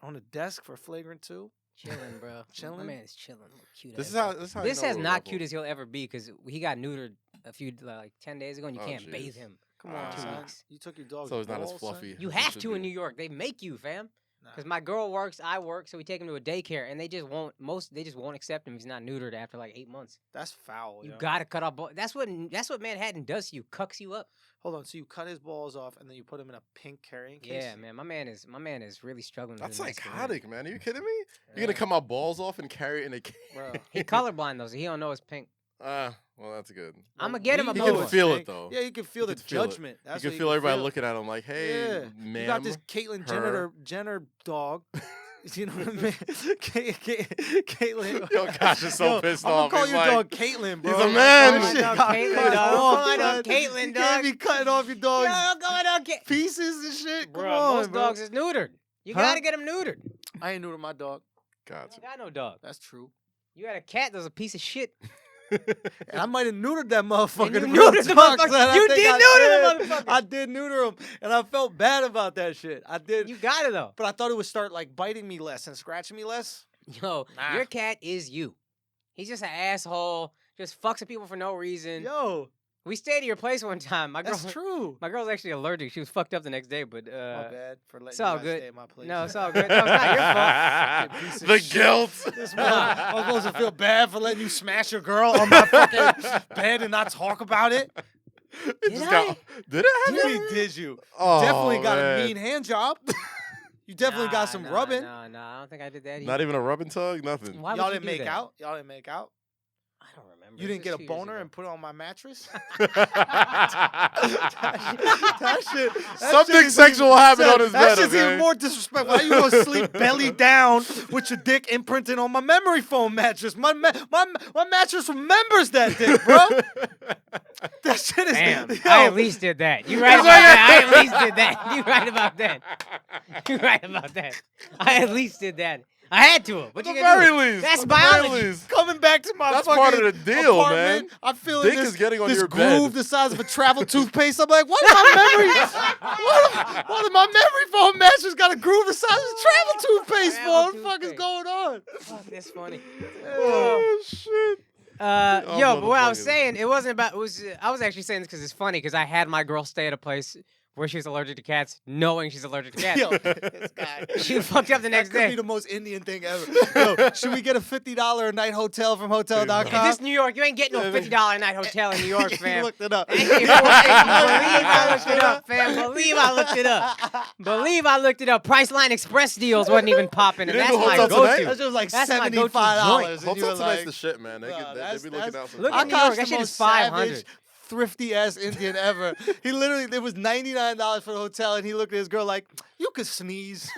Speaker 1: on the desk for Flagrant 2.
Speaker 3: Chilling, bro.
Speaker 1: Chilling?
Speaker 3: My man is chilling. Cute.
Speaker 2: This is how.
Speaker 3: This is not cute as he'll ever be because he got neutered a few 10 days ago, and you can't bathe him.
Speaker 1: Come on,
Speaker 3: 2
Speaker 1: son.
Speaker 3: weeks.
Speaker 1: You took your dog.
Speaker 2: So he's not as fluffy.
Speaker 3: You have to in New York. They make you, fam. Because my girl works, I work, so we take him to a daycare, and they just won't accept him if he's not neutered after like 8 months.
Speaker 1: That's foul.
Speaker 3: You gotta cut off. That's what Manhattan does to you. Cucks you up.
Speaker 1: Hold on. So you cut his balls off, and then you put him in a pink carrying case.
Speaker 3: Yeah, man. My man is really struggling.
Speaker 2: That's psychotic, man. Are you kidding me? You're gonna cut my balls off and carry it in a case?
Speaker 3: Bro, he colorblind though, so he don't know it's pink.
Speaker 2: Well, that's good.
Speaker 3: I'm gonna get him a
Speaker 2: You
Speaker 3: boa.
Speaker 2: can feel it though.
Speaker 1: Yeah, you can feel the judgment.
Speaker 2: You can feel everybody looking at him like, "Hey, man,
Speaker 1: you got this Caitlyn Jenner dog." You know what I mean? Caitlyn.
Speaker 2: Yo, gosh, is so pissed off.
Speaker 1: I'm gonna call your dog Caitlyn, bro.
Speaker 2: He's a man.
Speaker 3: Caitlyn, dog. Caitlyn,
Speaker 1: You
Speaker 3: dog.
Speaker 1: can't be cutting off your dog's
Speaker 3: going on
Speaker 1: pieces and shit.
Speaker 3: Bro,
Speaker 1: Come on,
Speaker 3: most
Speaker 1: bro.
Speaker 3: dogs is neutered. You gotta get him neutered.
Speaker 1: I ain't neutered my dog.
Speaker 2: Gotcha.
Speaker 3: You got no dog.
Speaker 1: That's true.
Speaker 3: You got a cat that's a piece of shit.
Speaker 1: And I might have neutered that motherfucker.
Speaker 3: And you neutered the motherfucker. You did neuter the motherfucker.
Speaker 1: I did neuter him, and I felt bad about that shit. I did.
Speaker 3: You got it though.
Speaker 1: But I thought it would start like biting me less and scratching me less.
Speaker 3: Yo, your cat is you. He's just an asshole. Just fucks with people for no reason.
Speaker 1: Yo,
Speaker 3: we stayed at your place one time.
Speaker 1: that's true.
Speaker 3: My girl's actually allergic. She was fucked up the next day, but
Speaker 1: My bad for letting
Speaker 3: it's all
Speaker 1: you guys
Speaker 3: good.
Speaker 1: stay at my place.
Speaker 3: No, it's all good. No, it's not your fault.
Speaker 1: Piece of
Speaker 2: The
Speaker 1: shit.
Speaker 2: guilt.
Speaker 1: This I'm supposed to feel bad for letting you smash your girl on my fucking bed and not talk about it.
Speaker 2: Did it happen?
Speaker 1: Did you?
Speaker 2: Oh,
Speaker 1: Definitely got
Speaker 2: man.
Speaker 1: a mean hand job. You definitely got some rubbing.
Speaker 3: No, I don't think I did that either.
Speaker 2: Not even a rub and tug. Nothing.
Speaker 3: Why
Speaker 1: Y'all
Speaker 3: would you
Speaker 1: didn't
Speaker 3: do
Speaker 1: make
Speaker 3: that?
Speaker 1: out. Y'all didn't make out.
Speaker 3: don't remember.
Speaker 1: You didn't
Speaker 3: This
Speaker 1: get
Speaker 3: was
Speaker 1: a
Speaker 3: 2 years
Speaker 1: boner
Speaker 3: ago.
Speaker 1: and put it on my mattress? that
Speaker 2: Something
Speaker 1: shit is
Speaker 2: sexual
Speaker 1: even-
Speaker 2: happened on his
Speaker 1: That
Speaker 2: bed.
Speaker 1: shit's even
Speaker 2: Okay?
Speaker 1: more disrespectful. How you gonna sleep belly down with your dick imprinted on my memory foam mattress? My mattress remembers that dick, bro. That shit is.
Speaker 3: Damn,
Speaker 1: Yo,
Speaker 3: I at least did that. You right about that. I at least did that. You right about that. You right about that. I at least did that. I had to. What you
Speaker 2: At the
Speaker 3: gonna
Speaker 2: very
Speaker 3: do?
Speaker 2: least.
Speaker 3: That's
Speaker 2: at the very
Speaker 3: biology.
Speaker 2: least.
Speaker 1: coming back to my
Speaker 2: That's
Speaker 1: fucking
Speaker 2: part of the deal,
Speaker 1: apartment,
Speaker 2: man.
Speaker 1: I'm feeling
Speaker 2: Dick
Speaker 1: this,
Speaker 2: is getting on
Speaker 1: this
Speaker 2: your
Speaker 1: groove
Speaker 2: bed.
Speaker 1: the size of a travel toothpaste. I'm like, why did my memory? Why did my memory foam mattress got a groove the size of a travel toothpaste?
Speaker 3: Travel
Speaker 1: What the fuck is
Speaker 3: toothpaste.
Speaker 1: going on?
Speaker 3: Fuck, that's funny.
Speaker 2: Oh, shit.
Speaker 3: Yo, but what I was
Speaker 2: motherfuckers.
Speaker 3: saying, it wasn't about. It was. I was actually saying this because it's funny because I had my girl stay at a place where she was allergic to cats, knowing she's allergic to cats.
Speaker 1: Yo, this guy.
Speaker 3: She fucked up the next
Speaker 1: That could
Speaker 3: day.
Speaker 1: be the most Indian thing ever. Yo, should we get a $50 a night hotel from Hotel.com?
Speaker 3: If this New York, you ain't getting no $50 a night hotel in New York,
Speaker 1: You
Speaker 3: fam.
Speaker 1: looked it up.
Speaker 3: Believe I looked it up, fam. Believe I looked it up. Believe I looked it up. Priceline Express deals wasn't even popping, and
Speaker 2: You
Speaker 3: that's
Speaker 2: didn't do
Speaker 3: my
Speaker 2: Hotel
Speaker 3: go-to.
Speaker 2: Tonight?
Speaker 1: That's just like
Speaker 3: That's my go-to
Speaker 1: $75.
Speaker 3: joint.
Speaker 1: And you
Speaker 2: Hotel
Speaker 1: were
Speaker 2: Tonight's
Speaker 1: like,
Speaker 2: the shit, man. They
Speaker 1: Nah,
Speaker 2: be looking out for
Speaker 3: Look
Speaker 2: time.
Speaker 3: at New York,
Speaker 1: Akaash,
Speaker 3: that
Speaker 1: the
Speaker 3: shit is
Speaker 1: most
Speaker 3: 500.
Speaker 1: savage, thrifty ass Indian ever. He literally, there was $99 for the hotel, and he looked at his girl like, "You could sneeze.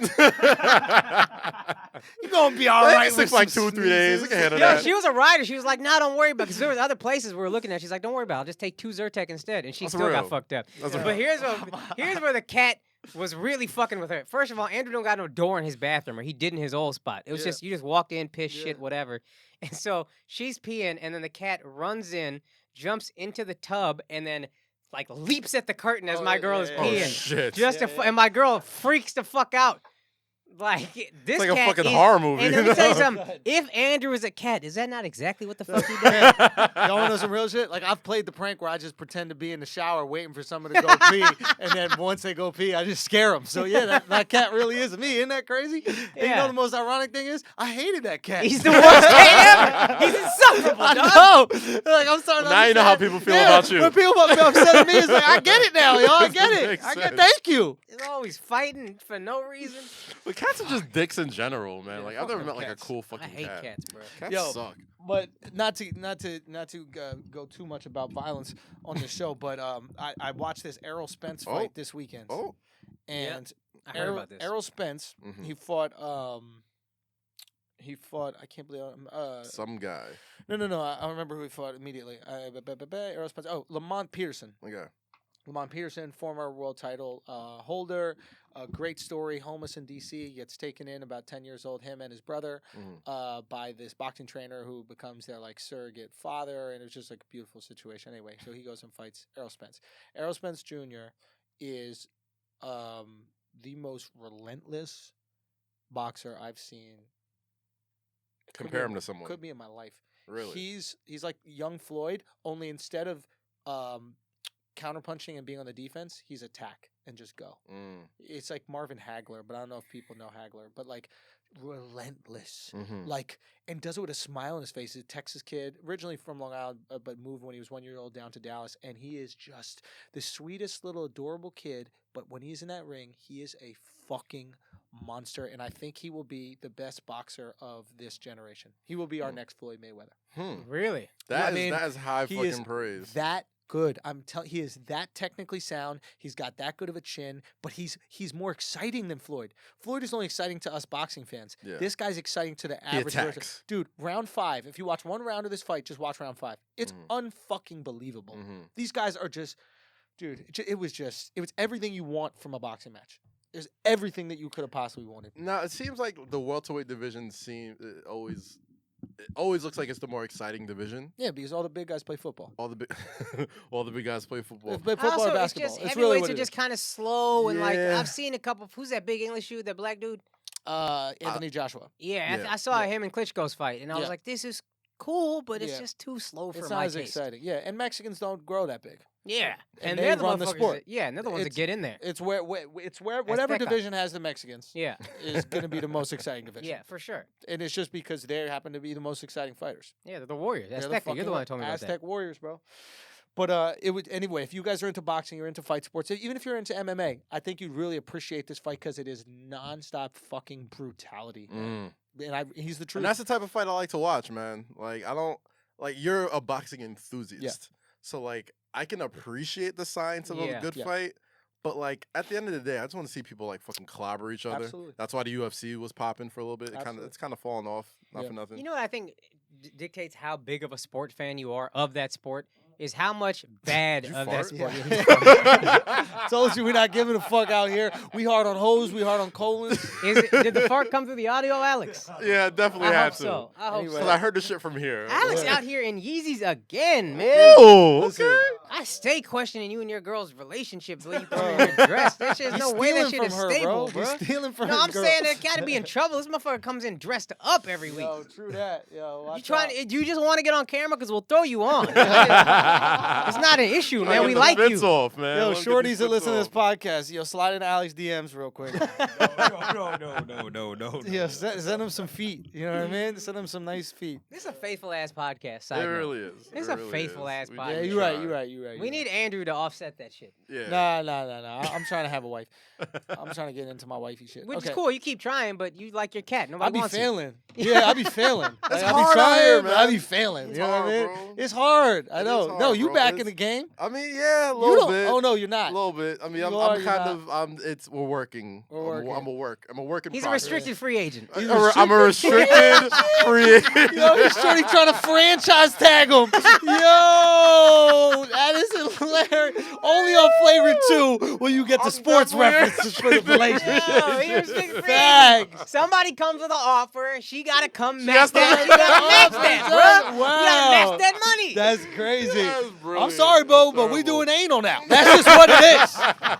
Speaker 1: You gonna be all
Speaker 2: They
Speaker 1: right
Speaker 2: can
Speaker 1: with
Speaker 2: sleep like
Speaker 1: some
Speaker 2: 2 or 3 days. They
Speaker 1: sneezes."
Speaker 2: can handle
Speaker 3: Yo,
Speaker 2: that.
Speaker 3: she was a rider. She was like, "Nah, don't worry about it." Because there was other places we were looking at. She's like, "Don't worry about it. I'll just take 2 Zyrtec instead." And she
Speaker 2: That's
Speaker 3: still got
Speaker 2: real.
Speaker 3: fucked up.
Speaker 2: That's
Speaker 3: But
Speaker 2: real.
Speaker 3: here's where the cat was really fucking with her. First of all, Andrew don't got no door in his bathroom, or he did in his old spot. It was
Speaker 1: Yeah.
Speaker 3: just, you just walked in, piss,
Speaker 1: Yeah.
Speaker 3: shit, whatever. And so she's peeing, and then the cat runs in, jumps into the tub, and then like leaps at the curtain as
Speaker 1: Oh,
Speaker 3: my
Speaker 1: yeah,
Speaker 3: girl
Speaker 1: yeah,
Speaker 3: is
Speaker 1: yeah,
Speaker 2: Oh,
Speaker 3: peeing.
Speaker 1: yeah.
Speaker 2: shit.
Speaker 3: Just
Speaker 1: Yeah,
Speaker 3: to
Speaker 1: yeah.
Speaker 3: and my girl freaks the fuck out. Like this
Speaker 2: It's like a
Speaker 3: cat
Speaker 2: fucking
Speaker 3: is-
Speaker 2: horror movie.
Speaker 3: And let me tell you
Speaker 1: know?
Speaker 3: something. If Andrew is a cat, is that not exactly what the fuck he did?
Speaker 1: Y'all wanna know some real shit? Like, I've played the prank where I just pretend to be in the shower waiting for someone to go pee, and then once they go pee, I just scare them. So yeah, that cat really is me. Isn't that crazy? And you
Speaker 3: Yeah.
Speaker 1: know the most ironic thing is, I hated that cat.
Speaker 3: He's the worst cat ever. He's insufferable,
Speaker 1: I
Speaker 3: dog.
Speaker 1: know. Like, I'm starting to
Speaker 2: Now you know how
Speaker 1: understand.
Speaker 2: people feel
Speaker 1: Yeah,
Speaker 2: about you.
Speaker 1: When people are upset at me, it's like, I get it now, y'all. I get it.
Speaker 2: Makes
Speaker 1: I get.
Speaker 2: sense.
Speaker 1: Thank you.
Speaker 3: He's always fighting for no reason.
Speaker 2: But cats are just dicks in general, man.
Speaker 1: Yeah,
Speaker 2: Like
Speaker 1: fuck
Speaker 2: I've never
Speaker 1: them
Speaker 2: met like a
Speaker 1: cats.
Speaker 2: cool
Speaker 3: I
Speaker 2: fucking
Speaker 3: hate
Speaker 2: cat.
Speaker 3: cats, bro.
Speaker 2: Cats
Speaker 1: Yo.
Speaker 2: suck.
Speaker 1: But not to go too much about violence on the show, but I watched this Errol Spence
Speaker 2: Oh.
Speaker 1: fight this weekend.
Speaker 2: Oh,
Speaker 1: And
Speaker 3: I heard about this.
Speaker 1: Errol Spence,
Speaker 2: Mhm.
Speaker 1: he fought I can't believe
Speaker 2: some guy.
Speaker 1: no I remember who he fought immediately. Errol Spence. Oh, Lamont Pearson.
Speaker 2: Okay.
Speaker 1: Lamont Pearson, former world title holder. A great story. Homeless in D.C. Gets taken in, about 10 years old, him and his brother,
Speaker 2: Mhm.
Speaker 1: by this boxing trainer who becomes their like surrogate father, and it's just like a beautiful situation. Anyway, so he goes and fights Errol Spence. Errol Spence Jr. is the most relentless boxer I've seen. Could
Speaker 2: Compare
Speaker 1: be-
Speaker 2: him to someone.
Speaker 1: Could be in my life.
Speaker 2: Really?
Speaker 1: He's like young Floyd, only instead of counterpunching and being on the defense, he's attack and just go.
Speaker 2: Mm.
Speaker 1: It's like Marvin Hagler, but I don't know if people know Hagler, but like relentless.
Speaker 2: Mhm.
Speaker 1: Like, and does it with a smile on his face. He's a Texas kid, originally from Long Island, but moved when he was 1 year old down to Dallas. And he is just the sweetest little adorable kid. But when he's in that ring, he is a fucking monster. And I think he will be the best boxer of this generation. He will be our next Floyd Mayweather.
Speaker 3: Really?
Speaker 2: That
Speaker 1: I
Speaker 2: is
Speaker 1: mean,
Speaker 2: that is high
Speaker 1: he
Speaker 2: fucking
Speaker 1: is
Speaker 2: praise.
Speaker 1: That good. I'm telling. He is that technically sound. He's got that good of a chin, but he's more exciting than Floyd. Floyd is only exciting to us boxing fans.
Speaker 2: Yeah.
Speaker 1: This guy's exciting to the
Speaker 2: He
Speaker 1: average person.
Speaker 2: attacks.
Speaker 1: Dude, round 5. If you watch one round of this fight, just watch round 5. It's
Speaker 2: Mhm.
Speaker 1: unfucking believable.
Speaker 2: Mhm.
Speaker 1: These guys are just, dude. It was everything you want from a boxing match. There's everything that you could have possibly wanted.
Speaker 2: Now it seems like the welterweight division it always looks like it's the more exciting division.
Speaker 1: Yeah, because all the big guys play football.
Speaker 2: All the big all the big guys play football.
Speaker 1: They play football
Speaker 3: Also,
Speaker 1: or basketball.
Speaker 3: it's just
Speaker 1: It's really
Speaker 3: heavyweights
Speaker 1: what
Speaker 3: are
Speaker 1: it
Speaker 3: just
Speaker 1: is.
Speaker 3: kind of slow and like
Speaker 2: Yeah.
Speaker 3: I've seen a couple. Who's that big English dude? That black dude?
Speaker 1: Anthony Joshua.
Speaker 3: Yeah,
Speaker 2: Yeah.
Speaker 3: I saw
Speaker 1: Yeah.
Speaker 3: him and Klitschko's fight, and I was
Speaker 1: Yeah.
Speaker 3: like, this is cool, but it's
Speaker 1: Yeah.
Speaker 3: just too slow for
Speaker 1: It's
Speaker 3: my
Speaker 1: not as
Speaker 3: taste.
Speaker 1: exciting. Yeah, and Mexicans don't grow that big.
Speaker 3: Yeah,
Speaker 1: And
Speaker 3: and
Speaker 1: they
Speaker 3: they're the
Speaker 1: run the
Speaker 3: motherfuckers
Speaker 1: sport.
Speaker 3: that- yeah, and they're the ones that
Speaker 1: It's-
Speaker 3: get in there.
Speaker 1: It's where whatever
Speaker 3: Azteca.
Speaker 1: division has the Mexicans
Speaker 3: Yeah,
Speaker 1: is going to be the most exciting division.
Speaker 3: yeah, for sure.
Speaker 1: And it's just because they happen to be the most exciting fighters.
Speaker 3: Yeah, they're the Warriors.
Speaker 1: They're
Speaker 3: Azteca, you're
Speaker 1: fucking
Speaker 3: the one that told me about
Speaker 1: Aztec
Speaker 3: that.
Speaker 1: Warriors, bro. But it would anyway. If you guys are into boxing, you're into fight sports, even if you're into MMA, I think you'd really appreciate this fight because it is nonstop fucking brutality.
Speaker 2: Mm.
Speaker 1: And he's the truth.
Speaker 2: And that's the type of fight I like to watch, man. Like I don't like you're a boxing enthusiast, so like I can appreciate the science of a good fight. But, like, at the end of the day, I just want to see people, like, fucking clobber each other.
Speaker 1: Absolutely.
Speaker 2: That's why the UFC was popping for a little bit. It's kind of fallen off, not for nothing.
Speaker 3: You know what I think dictates how big of a sport fan you are of that sport is how much bad of that sport you
Speaker 1: Told you we're not giving a fuck out here. We hard on hoes. We hard on colons.
Speaker 3: Did the fart come through the audio, Alex?
Speaker 2: Yeah, definitely
Speaker 3: I
Speaker 2: had
Speaker 3: hope
Speaker 2: to.
Speaker 3: so. I hope
Speaker 2: Because
Speaker 3: so.
Speaker 2: I heard the shit from here.
Speaker 3: Alex out here in Yeezys again, man.
Speaker 2: Oh, okay.
Speaker 3: I stay questioning you and your girl's relationship the way you come in your dress. There's just no way that shit is stable, bro.
Speaker 1: He's stealing from her,
Speaker 3: No, I'm
Speaker 1: girl.
Speaker 3: saying that gotta be in trouble. This motherfucker comes in dressed up every week.
Speaker 1: Yo, true that. Yo,
Speaker 3: You just want to get on camera because we'll throw you on. It's not an issue, man. We like you.
Speaker 2: Off, man.
Speaker 1: Yo,
Speaker 2: Let's get
Speaker 1: shorties
Speaker 2: these
Speaker 1: that
Speaker 2: fits
Speaker 1: listen to this
Speaker 2: off.
Speaker 1: podcast, yo, slide into Alex DMs real quick.
Speaker 4: No.
Speaker 1: Yeah, send him some feet. You know what I mean? Send him some nice feet.
Speaker 3: This is a faithful ass podcast.
Speaker 2: It
Speaker 3: Side note.
Speaker 2: really is.
Speaker 3: It's
Speaker 2: It
Speaker 3: a
Speaker 2: really
Speaker 3: faithful
Speaker 2: is.
Speaker 3: ass
Speaker 2: We
Speaker 3: podcast.
Speaker 1: Yeah,
Speaker 2: did
Speaker 1: you're right.
Speaker 2: try.
Speaker 1: You're right. You're right.
Speaker 3: We need Andrew to offset that shit.
Speaker 2: Yeah.
Speaker 1: Nah. I'm trying to have a wife. I'm trying to get into my wifey shit.
Speaker 3: Which
Speaker 1: Okay.
Speaker 3: is cool. You keep trying, but you like your cat.
Speaker 1: I
Speaker 3: Nobody
Speaker 1: be
Speaker 3: wants you.
Speaker 1: failing. Yeah, I be failing.
Speaker 2: It's
Speaker 1: I
Speaker 2: hard
Speaker 1: be
Speaker 2: out
Speaker 1: trying,
Speaker 2: here,
Speaker 1: but I
Speaker 2: man.
Speaker 1: be failing.
Speaker 2: It's
Speaker 1: You know what I mean?
Speaker 2: hard, bro.
Speaker 1: It's hard. I
Speaker 2: It
Speaker 1: know.
Speaker 2: is
Speaker 1: No,
Speaker 2: hard,
Speaker 1: you
Speaker 2: bro.
Speaker 1: back in
Speaker 2: It's-
Speaker 1: the game.
Speaker 2: I mean, yeah, a
Speaker 1: You
Speaker 2: little
Speaker 1: don't.
Speaker 2: bit.
Speaker 1: Oh no, you're
Speaker 2: A
Speaker 1: not.
Speaker 2: little bit. I mean,
Speaker 1: You
Speaker 2: I'm
Speaker 1: are,
Speaker 2: kind
Speaker 1: you're
Speaker 2: of. We're working.
Speaker 1: We're working.
Speaker 2: I'm a work in
Speaker 3: He's a
Speaker 2: progress.
Speaker 3: restricted free agent.
Speaker 2: I'm a restricted free agent.
Speaker 1: Yo, he's shorty trying to franchise tag him. Yo, that is hilarious. Only on Flagrant 2 will you get the
Speaker 2: I'm
Speaker 1: sports
Speaker 2: definitely
Speaker 1: references for the relationship.
Speaker 3: Yo, he was restricted free agent.
Speaker 1: Facts.
Speaker 3: Somebody comes with an offer. She gotta come
Speaker 2: has
Speaker 3: match
Speaker 2: to
Speaker 3: that.
Speaker 2: match
Speaker 3: You gotta
Speaker 2: that
Speaker 3: match that,
Speaker 1: offer.
Speaker 3: bro.
Speaker 1: Wow.
Speaker 3: You gotta match that money.
Speaker 1: That's crazy.
Speaker 2: That's
Speaker 1: I'm
Speaker 2: brilliant.
Speaker 1: sorry, Bo,
Speaker 2: That's
Speaker 1: but we
Speaker 2: terrible.
Speaker 1: doing anal now. That's just what it is.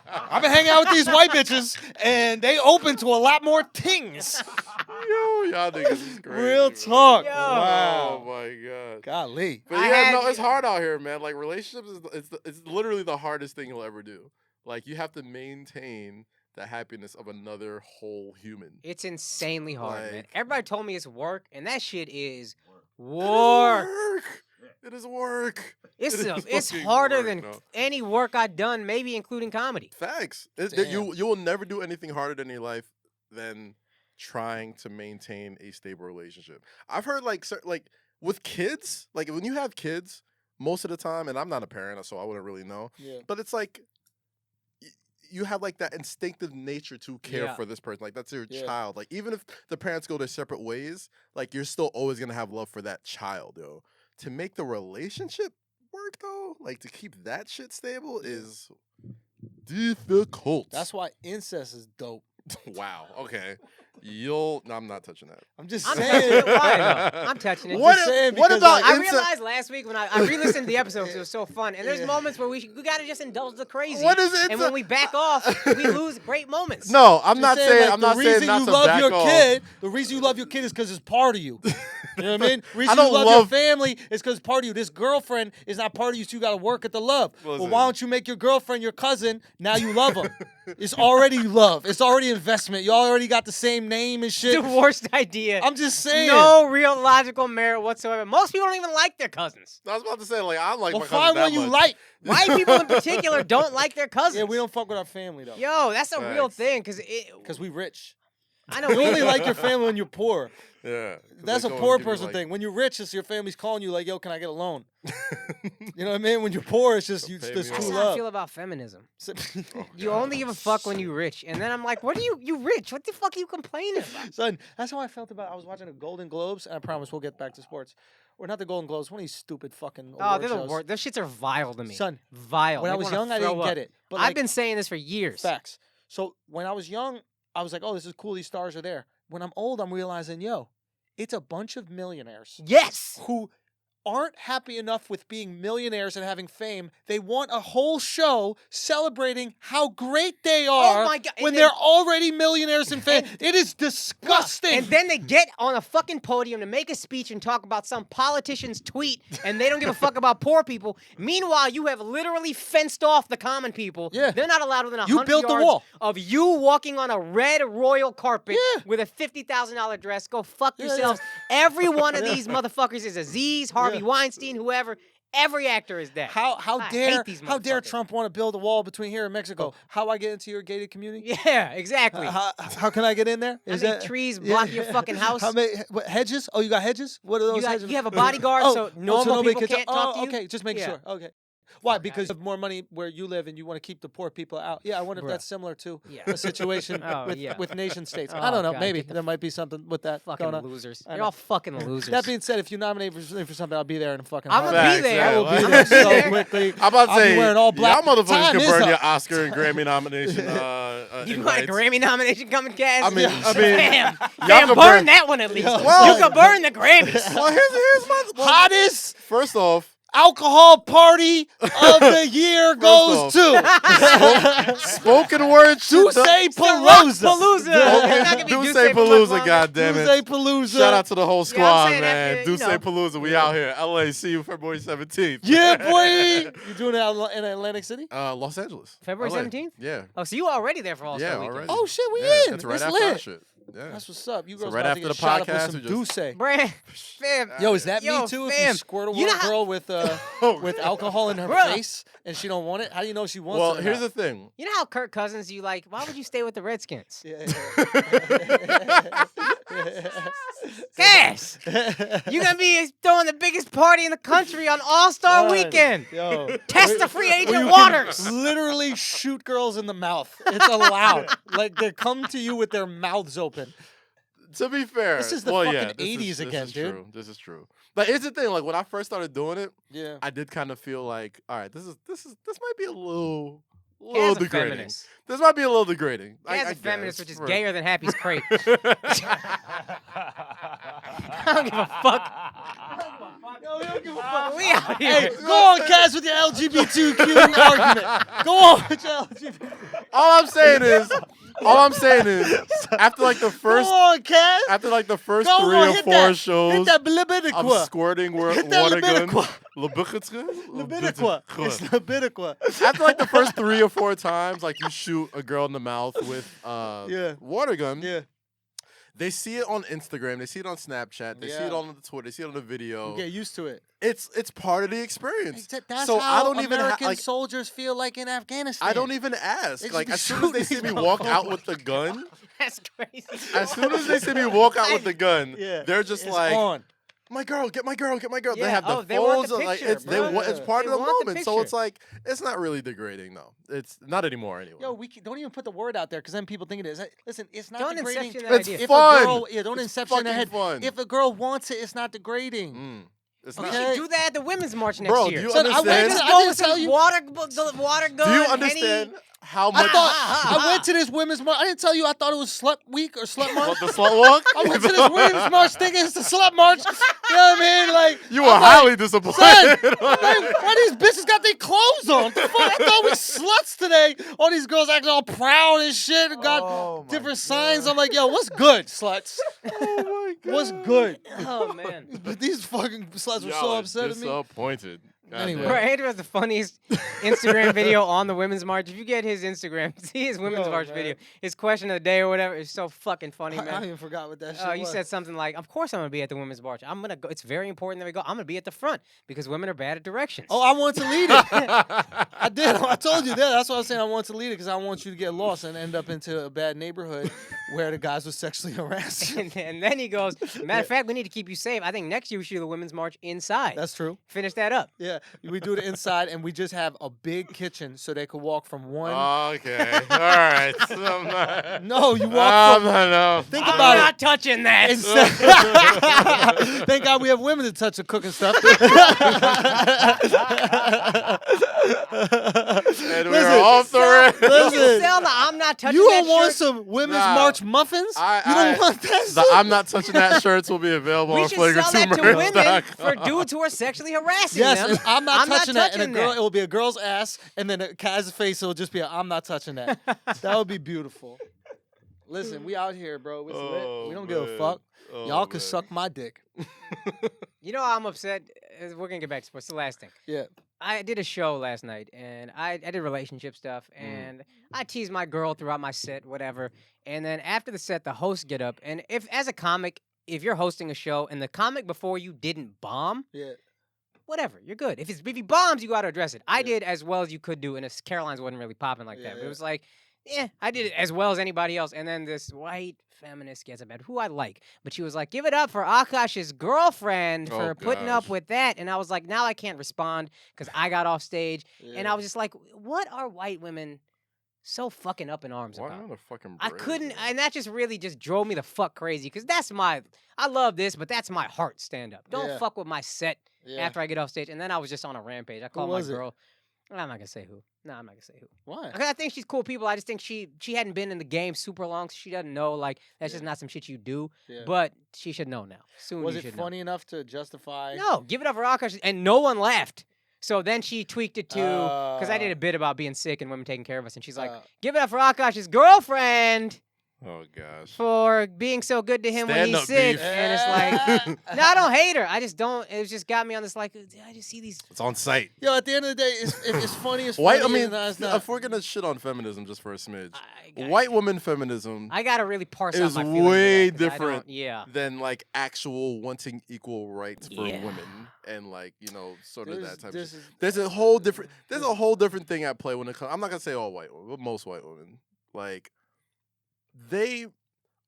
Speaker 1: I've been hanging out with these white bitches, and they open to a lot more things.
Speaker 2: Yo, y'all niggas is crazy.
Speaker 1: Real
Speaker 2: man.
Speaker 1: talk.
Speaker 3: Yo.
Speaker 1: Wow.
Speaker 2: Oh my god.
Speaker 1: Golly.
Speaker 2: But
Speaker 3: I
Speaker 2: yeah,
Speaker 3: had
Speaker 2: no,
Speaker 3: you-
Speaker 2: it's hard out here, man. Like relationships it's literally the hardest thing you'll ever do. Like you have to maintain the happiness of another whole human.
Speaker 3: It's insanely hard, man.
Speaker 2: Like-
Speaker 3: Everybody told me it's work, and that shit is
Speaker 2: It
Speaker 3: work.
Speaker 2: is work. It is work.
Speaker 3: It's
Speaker 2: It is
Speaker 3: it's
Speaker 2: fucking
Speaker 3: harder
Speaker 2: work,
Speaker 3: than
Speaker 2: no.
Speaker 3: any work I've done, maybe including comedy.
Speaker 2: Facts.
Speaker 1: Damn.
Speaker 2: You will never do anything harder than your life than trying to maintain a stable relationship. I've heard like with kids, like when you have kids, most of the time, and I'm not a parent, so I wouldn't really know.
Speaker 1: Yeah.
Speaker 2: But it's like you have like that instinctive nature to care
Speaker 3: Yeah.
Speaker 2: for this person. Like that's your
Speaker 1: Yeah.
Speaker 2: child. Like even if the parents go their separate ways, like you're still always gonna have love for that child, yo. To make the relationship work though, like to keep that shit stable is difficult.
Speaker 1: That's why incest is dope.
Speaker 2: Wow. Okay. No, I'm not touching that.
Speaker 1: I'm just
Speaker 3: I'm
Speaker 1: saying.
Speaker 3: touching it. Why, though? I'm touching it.
Speaker 2: What,
Speaker 1: Just saying
Speaker 2: what
Speaker 1: because,
Speaker 2: about
Speaker 1: like,
Speaker 3: I
Speaker 2: incest?
Speaker 3: realized last week when I re-listened to the episode because it was so fun, and there's
Speaker 1: Yeah.
Speaker 3: moments where we gotta just indulge the crazy.
Speaker 2: What is
Speaker 3: And when we back off, we lose great moments.
Speaker 2: No, I'm
Speaker 1: Just
Speaker 2: not
Speaker 1: saying,
Speaker 2: saying.
Speaker 1: like,
Speaker 2: I'm not
Speaker 1: the
Speaker 2: saying
Speaker 1: reason
Speaker 2: not
Speaker 1: you
Speaker 2: to
Speaker 1: love
Speaker 2: back
Speaker 1: your
Speaker 2: off.
Speaker 1: kid. The reason you love your kid is because it's part of you. You know what I mean? Reason
Speaker 2: don't
Speaker 1: you love,
Speaker 2: love-
Speaker 1: your family is because it's part of you. This girlfriend is not part of you, so you got to work at the love. Well,
Speaker 2: Listen.
Speaker 1: why don't you make your girlfriend your cousin? Now you love them. It's already love. It's already investment. You already got the same name and shit.
Speaker 3: The worst idea.
Speaker 1: I'm just saying.
Speaker 3: No real logical merit whatsoever. Most people don't even like their cousins.
Speaker 2: I was about to say like I like
Speaker 1: Well,
Speaker 2: my cousin
Speaker 1: find
Speaker 2: that
Speaker 1: one you
Speaker 2: much.
Speaker 1: like.
Speaker 3: White people in particular don't like their cousins.
Speaker 1: Yeah, we don't fuck with our family though.
Speaker 3: Yo, that's a real
Speaker 2: Facts.
Speaker 3: thing because
Speaker 1: Because we rich.
Speaker 3: I know
Speaker 1: You only like your family when you're poor.
Speaker 2: Yeah. 'cause
Speaker 1: That's
Speaker 2: they
Speaker 1: a
Speaker 2: go and
Speaker 1: poor
Speaker 2: give you,
Speaker 1: person
Speaker 2: like-
Speaker 1: thing. When you're rich, it's your family's calling you like, "Yo, can I get a loan?" You know what I mean? When you're poor, it's just
Speaker 2: They'll
Speaker 1: you.
Speaker 2: pay
Speaker 1: There's
Speaker 2: me
Speaker 3: That's
Speaker 1: true
Speaker 2: off.
Speaker 3: how I
Speaker 1: love.
Speaker 3: feel about feminism.
Speaker 2: Oh,
Speaker 3: You
Speaker 2: God.
Speaker 3: only give a fuck when you rich, and then I'm like, what are you rich? What the fuck are you complaining about?
Speaker 1: Son, that's how I felt about. I was watching the Golden Globes, and I promise we'll get back to sports. Or not the Golden Globes. One of these stupid fucking.
Speaker 3: Oh,
Speaker 1: award
Speaker 3: they're the
Speaker 1: shows.
Speaker 3: worst. Those shits are vile to me.
Speaker 1: Son,
Speaker 3: Vile.
Speaker 1: when I
Speaker 3: Make me
Speaker 1: was
Speaker 3: wanna
Speaker 1: young, I
Speaker 3: throw
Speaker 1: didn't
Speaker 3: up.
Speaker 1: get it. But
Speaker 3: I've
Speaker 1: like,
Speaker 3: been saying this for years.
Speaker 1: facts. So when I was young, I was like, "Oh, this is cool. These stars are there." When I'm old, I'm realizing, yo, it's a bunch of millionaires
Speaker 3: Yes.
Speaker 1: who aren't happy enough with being millionaires and having fame. They want a whole show celebrating how great they are
Speaker 3: my God, and
Speaker 1: when
Speaker 3: then-
Speaker 1: they're already millionaires and fame. It is disgusting.
Speaker 3: And then they get on a fucking podium to make a speech and talk about some politician's tweet, and they don't give a fuck about poor people. Meanwhile, you have literally fenced off the common people.
Speaker 1: Yeah.
Speaker 3: They're not allowed within
Speaker 1: You
Speaker 3: 100
Speaker 1: built the
Speaker 3: yards
Speaker 1: wall.
Speaker 3: of you walking on a red royal carpet
Speaker 1: Yeah.
Speaker 3: with a $50,000 dress. Go fuck
Speaker 1: Yeah,
Speaker 3: yourselves. Every one of these motherfuckers is Aziz, Harvey
Speaker 1: Yeah.
Speaker 3: Weinstein, whoever. Every actor is that.
Speaker 1: How
Speaker 3: I
Speaker 1: dare
Speaker 3: hate these
Speaker 1: how dare
Speaker 3: motherfuckers.
Speaker 1: Trump want to build a wall between here and Mexico? How I get into your gated community?
Speaker 3: Yeah, exactly.
Speaker 1: How can I get in there?
Speaker 3: How many trees block your fucking house?
Speaker 1: How many hedges? Oh, you got hedges? What are those hedges?
Speaker 3: You have a bodyguard, so normal
Speaker 1: nobody
Speaker 3: people can't talk to you?
Speaker 1: Okay, just making sure. Okay. Why? Because you have more money where you live and you want to keep the poor people out. Yeah, I wonder if that's similar to a situation with nation states. I don't know. Maybe there might be something with that
Speaker 3: fucking
Speaker 1: going on.
Speaker 3: losers. You're all fucking losers.
Speaker 1: That being said, if you nominate for something, I'll be there in a fucking
Speaker 3: I'm gonna be there.
Speaker 1: I will be
Speaker 3: I'm
Speaker 1: there
Speaker 3: gonna be
Speaker 1: so
Speaker 3: there.
Speaker 1: quickly.
Speaker 2: I'm about to say,
Speaker 1: I'll be wearing all black.
Speaker 2: y'all motherfuckers
Speaker 1: Time
Speaker 2: can
Speaker 1: is
Speaker 2: burn
Speaker 1: up.
Speaker 2: your Oscar and Grammy nomination.
Speaker 3: You got a Grammy nomination coming, Kaz?
Speaker 2: I mean,
Speaker 3: Damn,
Speaker 2: y'all can
Speaker 3: burn that one at least.
Speaker 2: Well,
Speaker 3: you can burn the Grammys.
Speaker 2: Well, here's my
Speaker 1: Hottest
Speaker 2: First off,
Speaker 1: alcohol party of the year goes to
Speaker 2: spoken word
Speaker 1: Duce Palooza.
Speaker 2: Duce Palooza, goddammit.
Speaker 1: Duce Palooza.
Speaker 2: Shout out to the whole squad,
Speaker 3: saying
Speaker 2: man.
Speaker 3: that,
Speaker 2: Duce
Speaker 3: you know.
Speaker 2: Palooza, we out here. LA, see you February 17th.
Speaker 1: Yeah, boy. You doing it in Atlantic City?
Speaker 2: Los Angeles.
Speaker 3: February
Speaker 2: LA.
Speaker 3: 17th?
Speaker 2: Yeah.
Speaker 3: Oh, so you already there for All-Star
Speaker 2: Yeah,
Speaker 3: Weekend.
Speaker 2: already.
Speaker 1: Oh, shit, we
Speaker 2: Yeah,
Speaker 1: in.
Speaker 2: that's right
Speaker 1: It's
Speaker 2: after our
Speaker 1: lit.
Speaker 2: shit. Yeah.
Speaker 1: That's what's up. You girls
Speaker 2: right
Speaker 1: about
Speaker 2: after
Speaker 1: to
Speaker 2: the
Speaker 1: get shot up
Speaker 2: podcast,
Speaker 1: with
Speaker 2: we
Speaker 1: some
Speaker 2: just-
Speaker 1: Duce.
Speaker 3: Brand, fam.
Speaker 1: Yo, is that
Speaker 3: Yo,
Speaker 1: me too? If
Speaker 3: fam.
Speaker 1: you squirt a
Speaker 3: You know how-
Speaker 1: girl with alcohol in her face and she don't want it, how do you know she wants it?
Speaker 2: Well,
Speaker 1: or
Speaker 2: here's
Speaker 1: not?
Speaker 2: the thing.
Speaker 3: You know how Kirk Cousins, you like, why would you stay with the Redskins?
Speaker 1: Yeah.
Speaker 3: Cash! You're going to be throwing the biggest party in the country on All-Star
Speaker 1: Son,
Speaker 3: Weekend.
Speaker 1: Yo.
Speaker 3: Test the free
Speaker 1: Where
Speaker 3: agent
Speaker 1: you
Speaker 3: waters.
Speaker 1: can literally shoot girls in the mouth. It's allowed. Like they come to you with their mouths open.
Speaker 2: To be fair,
Speaker 1: This is the
Speaker 2: well,
Speaker 1: fucking
Speaker 2: yeah, this
Speaker 1: 80s
Speaker 2: is
Speaker 1: again, dude.
Speaker 2: True. This is true. But here's the thing: like when I first started doing it,
Speaker 1: Yeah.
Speaker 2: I did kind of feel like, all right, this might be a little
Speaker 3: Kaz a
Speaker 2: degrading.
Speaker 3: feminist.
Speaker 2: This might be a little degrading.
Speaker 3: Kaz
Speaker 2: I
Speaker 3: a feminist,
Speaker 2: guess,
Speaker 3: which is
Speaker 2: for-
Speaker 3: gayer than Happy's Crate. I don't give a fuck.
Speaker 1: Yo, we don't give a fuck.
Speaker 3: We out here.
Speaker 1: Hey, go on, Kaz, with your LGBTQ argument. Go on with your LGBT.
Speaker 2: All I'm saying is, after like the first,
Speaker 1: Go on, Kaz.
Speaker 2: after like the first
Speaker 1: Go
Speaker 2: 3
Speaker 1: on,
Speaker 2: or
Speaker 1: hit
Speaker 2: 4
Speaker 1: that. Hit
Speaker 2: shows
Speaker 1: that
Speaker 2: of
Speaker 1: Lebedequa.
Speaker 2: squirting
Speaker 1: Hit that
Speaker 2: water guns,
Speaker 1: Lebedequa. It's Lebedequa.
Speaker 2: After like the first 3 or 4 times, like you shoot a girl in the mouth with water gun.
Speaker 1: Yeah.
Speaker 2: They see it on Instagram, they see it on Snapchat, they see it
Speaker 1: Yeah.
Speaker 2: on the Twitter, they see it on the video.
Speaker 1: Get used to it.
Speaker 2: It's part of the experience.
Speaker 1: That's
Speaker 2: so
Speaker 1: how
Speaker 2: I don't even
Speaker 1: American
Speaker 2: like.
Speaker 1: soldiers feel like in Afghanistan.
Speaker 2: I don't even ask.
Speaker 1: They just
Speaker 2: Like
Speaker 1: be
Speaker 2: as soon as they see
Speaker 1: shooting
Speaker 2: me
Speaker 1: these
Speaker 2: walk out
Speaker 1: motherfuckers.
Speaker 2: with the gun,
Speaker 3: That's crazy.
Speaker 2: as soon as they see me walk out with the gun,
Speaker 1: Yeah.
Speaker 2: they're just
Speaker 1: It's
Speaker 2: like,
Speaker 1: on.
Speaker 2: my girl, get my girl, get my girl.
Speaker 3: Yeah,
Speaker 2: They have the
Speaker 3: oh, they want
Speaker 2: phones.
Speaker 3: the
Speaker 2: Like
Speaker 3: picture,
Speaker 2: it's
Speaker 3: bro.
Speaker 2: it's part
Speaker 3: They
Speaker 2: of the
Speaker 3: want the
Speaker 2: moment. So
Speaker 3: picture.
Speaker 2: it's like it's not really degrading though. It's not anymore anyway.
Speaker 1: Yo, don't even put the word out there because then people think it is. Listen, it's not
Speaker 3: Don't
Speaker 1: degrading.
Speaker 3: inception that
Speaker 2: It's
Speaker 3: idea.
Speaker 1: If
Speaker 2: fun.
Speaker 1: a girl, don't
Speaker 2: It's
Speaker 1: inception in the
Speaker 2: fucking
Speaker 1: head.
Speaker 2: fun.
Speaker 1: If a girl wants it, it's not degrading.
Speaker 2: It's
Speaker 3: We
Speaker 2: not.
Speaker 1: Okay.
Speaker 3: should do that at the Women's March next
Speaker 2: Bro,
Speaker 3: year.
Speaker 2: do you
Speaker 1: Son, I
Speaker 2: understand?
Speaker 1: went
Speaker 3: Just
Speaker 1: I
Speaker 3: go
Speaker 1: didn't
Speaker 3: with
Speaker 1: tell
Speaker 3: some
Speaker 1: you.
Speaker 3: water gun.
Speaker 2: Do you
Speaker 3: Henny.
Speaker 2: understand how
Speaker 1: I
Speaker 2: much?
Speaker 1: thought I went to this women's march. I didn't tell you. I thought it was slut week or slut march.
Speaker 2: What, the slut walk?
Speaker 1: I went to this women's march thinking it's the slut march. You know what I mean? Like
Speaker 2: You were
Speaker 1: I'm
Speaker 2: highly
Speaker 1: like,
Speaker 2: disappointed.
Speaker 1: son, I'm like, why these bitches got their clothes on? What the fuck? I thought we sluts today. All these girls acting all proud and shit and got
Speaker 2: Oh, my
Speaker 1: different signs. I'm like, yo, what's good, sluts?
Speaker 2: Oh my god.
Speaker 1: What's good?
Speaker 3: Oh man.
Speaker 1: But these fucking sluts were
Speaker 2: Y'all
Speaker 1: so
Speaker 2: are
Speaker 1: upset at me.
Speaker 2: disappointed.
Speaker 1: Anyway.
Speaker 3: Bro, Andrew has the funniest Instagram video on the Women's March. If you get his Instagram, see his Women's
Speaker 1: Yo,
Speaker 3: March
Speaker 1: man.
Speaker 3: video. His question of the day or whatever is so fucking funny,
Speaker 1: I
Speaker 3: man.
Speaker 1: even forgot what that shit
Speaker 3: You
Speaker 1: was.
Speaker 3: said something like, "Of course I'm gonna be at the Women's March. I'm gonna go. It's very important that we go. I'm gonna be at the front because women are bad at directions."
Speaker 1: Oh, I want to lead it. I did. I told you that. That's why I was saying I want to lead it because I want you to get lost and end up into a bad neighborhood where the guys were sexually harassed.
Speaker 3: and then he goes, "Matter of fact, we need to keep you safe. I think next year we should do the Women's March inside."
Speaker 1: That's true.
Speaker 3: Finish that up.
Speaker 1: Yeah, we do it inside, and we just have a big kitchen so they could walk from one.
Speaker 2: Okay. All right. So I'm not,
Speaker 1: No, you walk from.
Speaker 2: no.
Speaker 1: Think
Speaker 3: I'm
Speaker 1: about
Speaker 3: not touching that.
Speaker 1: it. Thank God we have women to touch the cooking stuff.
Speaker 2: And we're
Speaker 1: Listen,
Speaker 2: off the rails.
Speaker 3: You
Speaker 1: Listen,
Speaker 3: sell the I'm not touching
Speaker 1: you
Speaker 3: that
Speaker 1: don't want
Speaker 3: shirt.
Speaker 1: some women's
Speaker 2: Nah.
Speaker 1: march muffins? You don't want that
Speaker 2: The
Speaker 1: shit?
Speaker 2: I'm not touching that shirts will be available
Speaker 3: We
Speaker 2: on
Speaker 3: should sell that to women
Speaker 2: flagrant2merch.com.
Speaker 3: for dudes who are sexually harassing
Speaker 1: Yes,
Speaker 3: them.
Speaker 1: and I'm not touching that. And a
Speaker 3: touching
Speaker 1: girl,
Speaker 3: that.
Speaker 1: it will be a girl's ass, and then a Kaz's face, it'll just be I'm not touching that. That would be beautiful. Listen, we out here, bro. It's lit. We don't give a fuck. Y'all can suck my dick.
Speaker 3: You know how I'm upset? We're going to get back to sports. The last thing.
Speaker 1: Yeah.
Speaker 3: I did a show last night, and I did relationship stuff, and I teased my girl throughout my set, whatever. And then after the set, the hosts get up, and if as a comic, if you're hosting a show and the comic before you didn't bomb,
Speaker 1: Yeah.
Speaker 3: whatever, you're good. If he bombs, you got to address it. I did as well as you could do, and Caroline's wasn't really popping like that. But it was like, I did it as well as anybody else. And then this white feminist gets about who I like, but she was like, "Give it up for Akaash's girlfriend for putting up with that." And I was like, now I can't respond because I got off stage, and I was just like, "What are white women so fucking up in arms about?" I couldn't, and that just really just drove me the fuck crazy because I love this, but that's my heart stand up. Don't fuck with my set after I get off stage. And then I was just on a rampage. I called my girl. I'm not gonna say who. No, I'm not gonna say who.
Speaker 1: Why?
Speaker 3: Because I think she's cool people. I just think she hadn't been in the game super long, so she doesn't know. Like that's just not some shit you do. Yeah. But she should know now. Soon.
Speaker 1: Was it funny enough to justify?
Speaker 3: No, give it up for Akaash, and no one laughed. So then she tweaked it to because I did a bit about being sick and women taking care of us, and she's like, "Give it up for Akaash's girlfriend."
Speaker 2: Oh gosh.
Speaker 3: For being so good to him when he's sick. Beef. And it's like, no, I don't hate her. I just don't. It just got me on this like, I just see these.
Speaker 2: It's on site.
Speaker 1: Yo, at the end of the day, it's funny as
Speaker 2: white.
Speaker 1: Funny,
Speaker 2: I mean, if we're gonna shit on feminism just for a smidge, white woman feminism.
Speaker 3: I gotta really parse out
Speaker 2: is
Speaker 3: my feelings
Speaker 2: way
Speaker 3: that,
Speaker 2: different. Than like actual wanting equal rights for women and like sort of that type of shit. There's a whole different thing at play when it comes. I'm not gonna say all white women, but most white women like they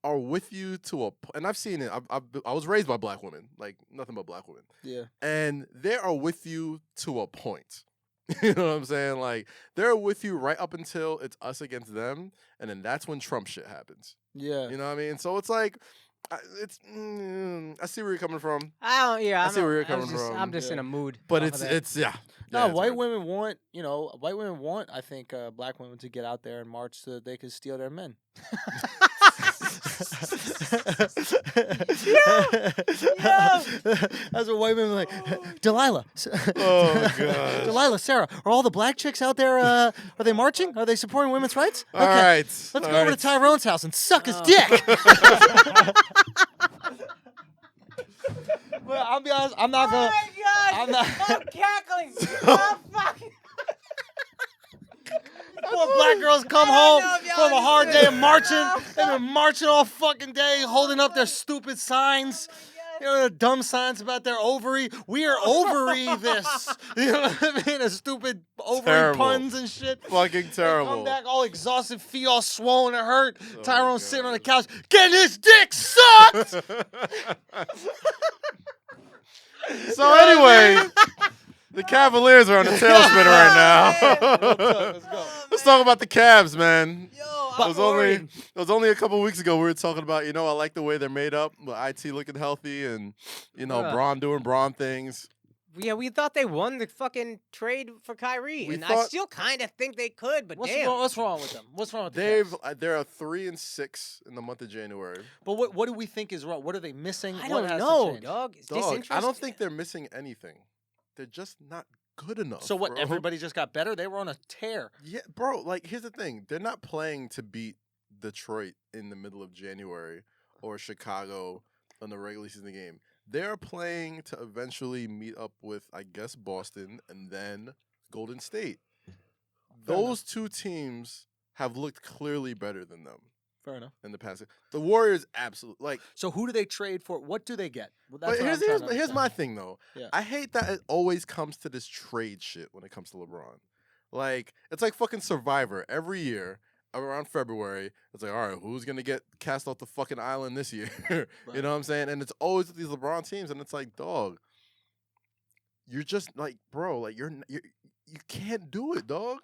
Speaker 2: are with you to a and I've seen it. I was raised by black women, like nothing but black women.
Speaker 1: Yeah.
Speaker 2: And they are with you to a point. You know what I'm saying? Like they're with you right up until it's us against them, and then that's when Trump shit happens.
Speaker 1: Yeah.
Speaker 2: You know what I mean? So it's like I see where you're coming from.
Speaker 3: I see
Speaker 2: where you're coming from.
Speaker 3: I'm just in a mood.
Speaker 2: But it's
Speaker 1: No, white women want, I think, black women to get out there and march so that they can steal their men. That's what white women are like. Delilah.
Speaker 2: Oh god.
Speaker 1: Delilah, Sarah, are all the black chicks out there? Are they marching? Are they supporting women's rights?
Speaker 2: Okay. All right.
Speaker 1: Let's go over to Tyrone's house and suck his dick. But I'll be honest, I'm not gonna.
Speaker 3: Oh my god! I'm cackling. Oh fuck.
Speaker 1: Poor black girls come home from a hard day of marching. They've been marching all fucking day, holding up their stupid signs. The dumb signs about their ovary. We are ovary this. You know what I mean? The stupid ovary puns and shit.
Speaker 2: Fucking terrible.
Speaker 1: They come back all exhausted, feet all swollen and hurt. Tyrone sitting on the couch, getting his dick sucked.
Speaker 2: So anyway, the Cavaliers are on a tailspin right now.
Speaker 1: Let's go.
Speaker 2: Let's talk about the Cavs, man.
Speaker 3: Yo,
Speaker 2: it was only a couple weeks ago we were talking about, I like the way they're made up, with IT looking healthy and, Bron doing Bron things.
Speaker 3: Yeah, we thought they won the fucking trade for Kyrie, I still kind of think they could, but damn.
Speaker 1: What's wrong with them? What's wrong with them?
Speaker 2: They're 3-6 in the month of January.
Speaker 1: But what do we think is wrong? What are they missing?
Speaker 3: I don't know, dog. Is this interesting?
Speaker 2: I don't think they're missing anything. They're just not good enough.
Speaker 1: So what?
Speaker 2: Bro.
Speaker 1: Everybody just got better? They were on a tear.
Speaker 2: Yeah, bro. Like, here's the thing: they're not playing to beat Detroit in the middle of January or Chicago in the regular season game. They're playing to eventually meet up with, I guess, Boston and then Golden State. Those two teams have looked clearly better than them.
Speaker 1: Fair enough.
Speaker 2: In the past, the Warriors absolutely like.
Speaker 1: So who do they trade for? What do they get? Well,
Speaker 2: but here's my thing though.
Speaker 1: Yeah.
Speaker 2: I hate that it always comes to this trade shit when it comes to LeBron. Like it's like fucking Survivor every year around February. It's like, all right, who's gonna get cast off the fucking island this year? Right. You know what I'm saying? And it's always with these LeBron teams, and it's like, dog, you're just like, bro, like you can't do it, dog.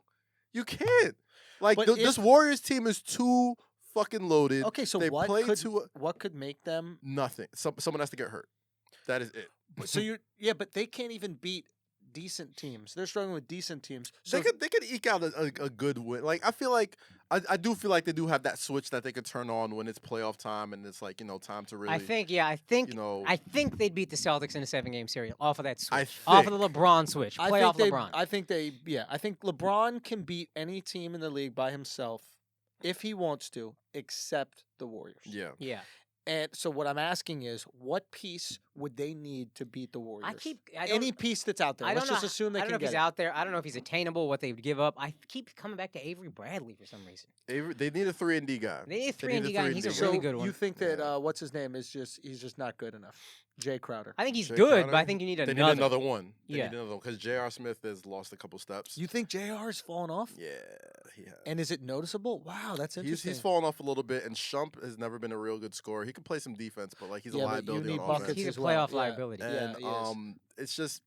Speaker 2: You can't. Like this Warriors team is too fucking loaded.
Speaker 1: Okay, so
Speaker 2: they
Speaker 1: what could make them
Speaker 2: nothing? Someone has to get hurt. That is it.
Speaker 1: So but they can't even beat decent teams. They're struggling with decent teams. So
Speaker 2: they could eke out a good win. Like I feel like I do feel like they do have that switch that they could turn on when it's playoff time and it's like time to really.
Speaker 3: I think they'd beat the Celtics in a 7-game series off of that switch, off of the LeBron switch. LeBron.
Speaker 1: I think LeBron can beat any team in the league by himself if he wants to, except the Warriors.
Speaker 2: Yeah.
Speaker 3: Yeah.
Speaker 1: And so what I'm asking is, what piece would they need to beat the Warriors?
Speaker 3: Any
Speaker 1: piece that's out there.
Speaker 3: I don't
Speaker 1: Let's
Speaker 3: know.
Speaker 1: just assume they
Speaker 3: I don't
Speaker 1: can
Speaker 3: know if
Speaker 1: get
Speaker 3: he's
Speaker 1: it.
Speaker 3: out there. I don't know if he's attainable. What they would give up. I keep coming back to Avery Bradley for some reason.
Speaker 2: They need a 3-and-D guy.
Speaker 3: They need a 3-and-D guy, and he's a
Speaker 1: So
Speaker 3: really good one.
Speaker 1: you think that what's his name is he's just not good enough? Jay Crowder.
Speaker 3: I think he's
Speaker 2: Jay
Speaker 3: good,
Speaker 2: Crowder?
Speaker 3: but I think you need
Speaker 2: They
Speaker 3: another.
Speaker 2: need another one. They
Speaker 3: Yeah.
Speaker 2: need another one because J.R. Smith has lost a couple steps.
Speaker 1: You think JR's fallen off?
Speaker 2: Yeah, he has.
Speaker 1: And is it noticeable? Wow, that's interesting.
Speaker 2: He's fallen off a little bit, and Shump has never been a real good scorer. He can play some defense, but like he's a
Speaker 1: Yeah, but you
Speaker 2: liability
Speaker 1: need
Speaker 2: on
Speaker 1: buckets
Speaker 2: offense.
Speaker 3: He's a
Speaker 1: as well.
Speaker 3: playoff
Speaker 1: Yeah.
Speaker 3: liability.
Speaker 2: And
Speaker 1: he is.
Speaker 2: it's just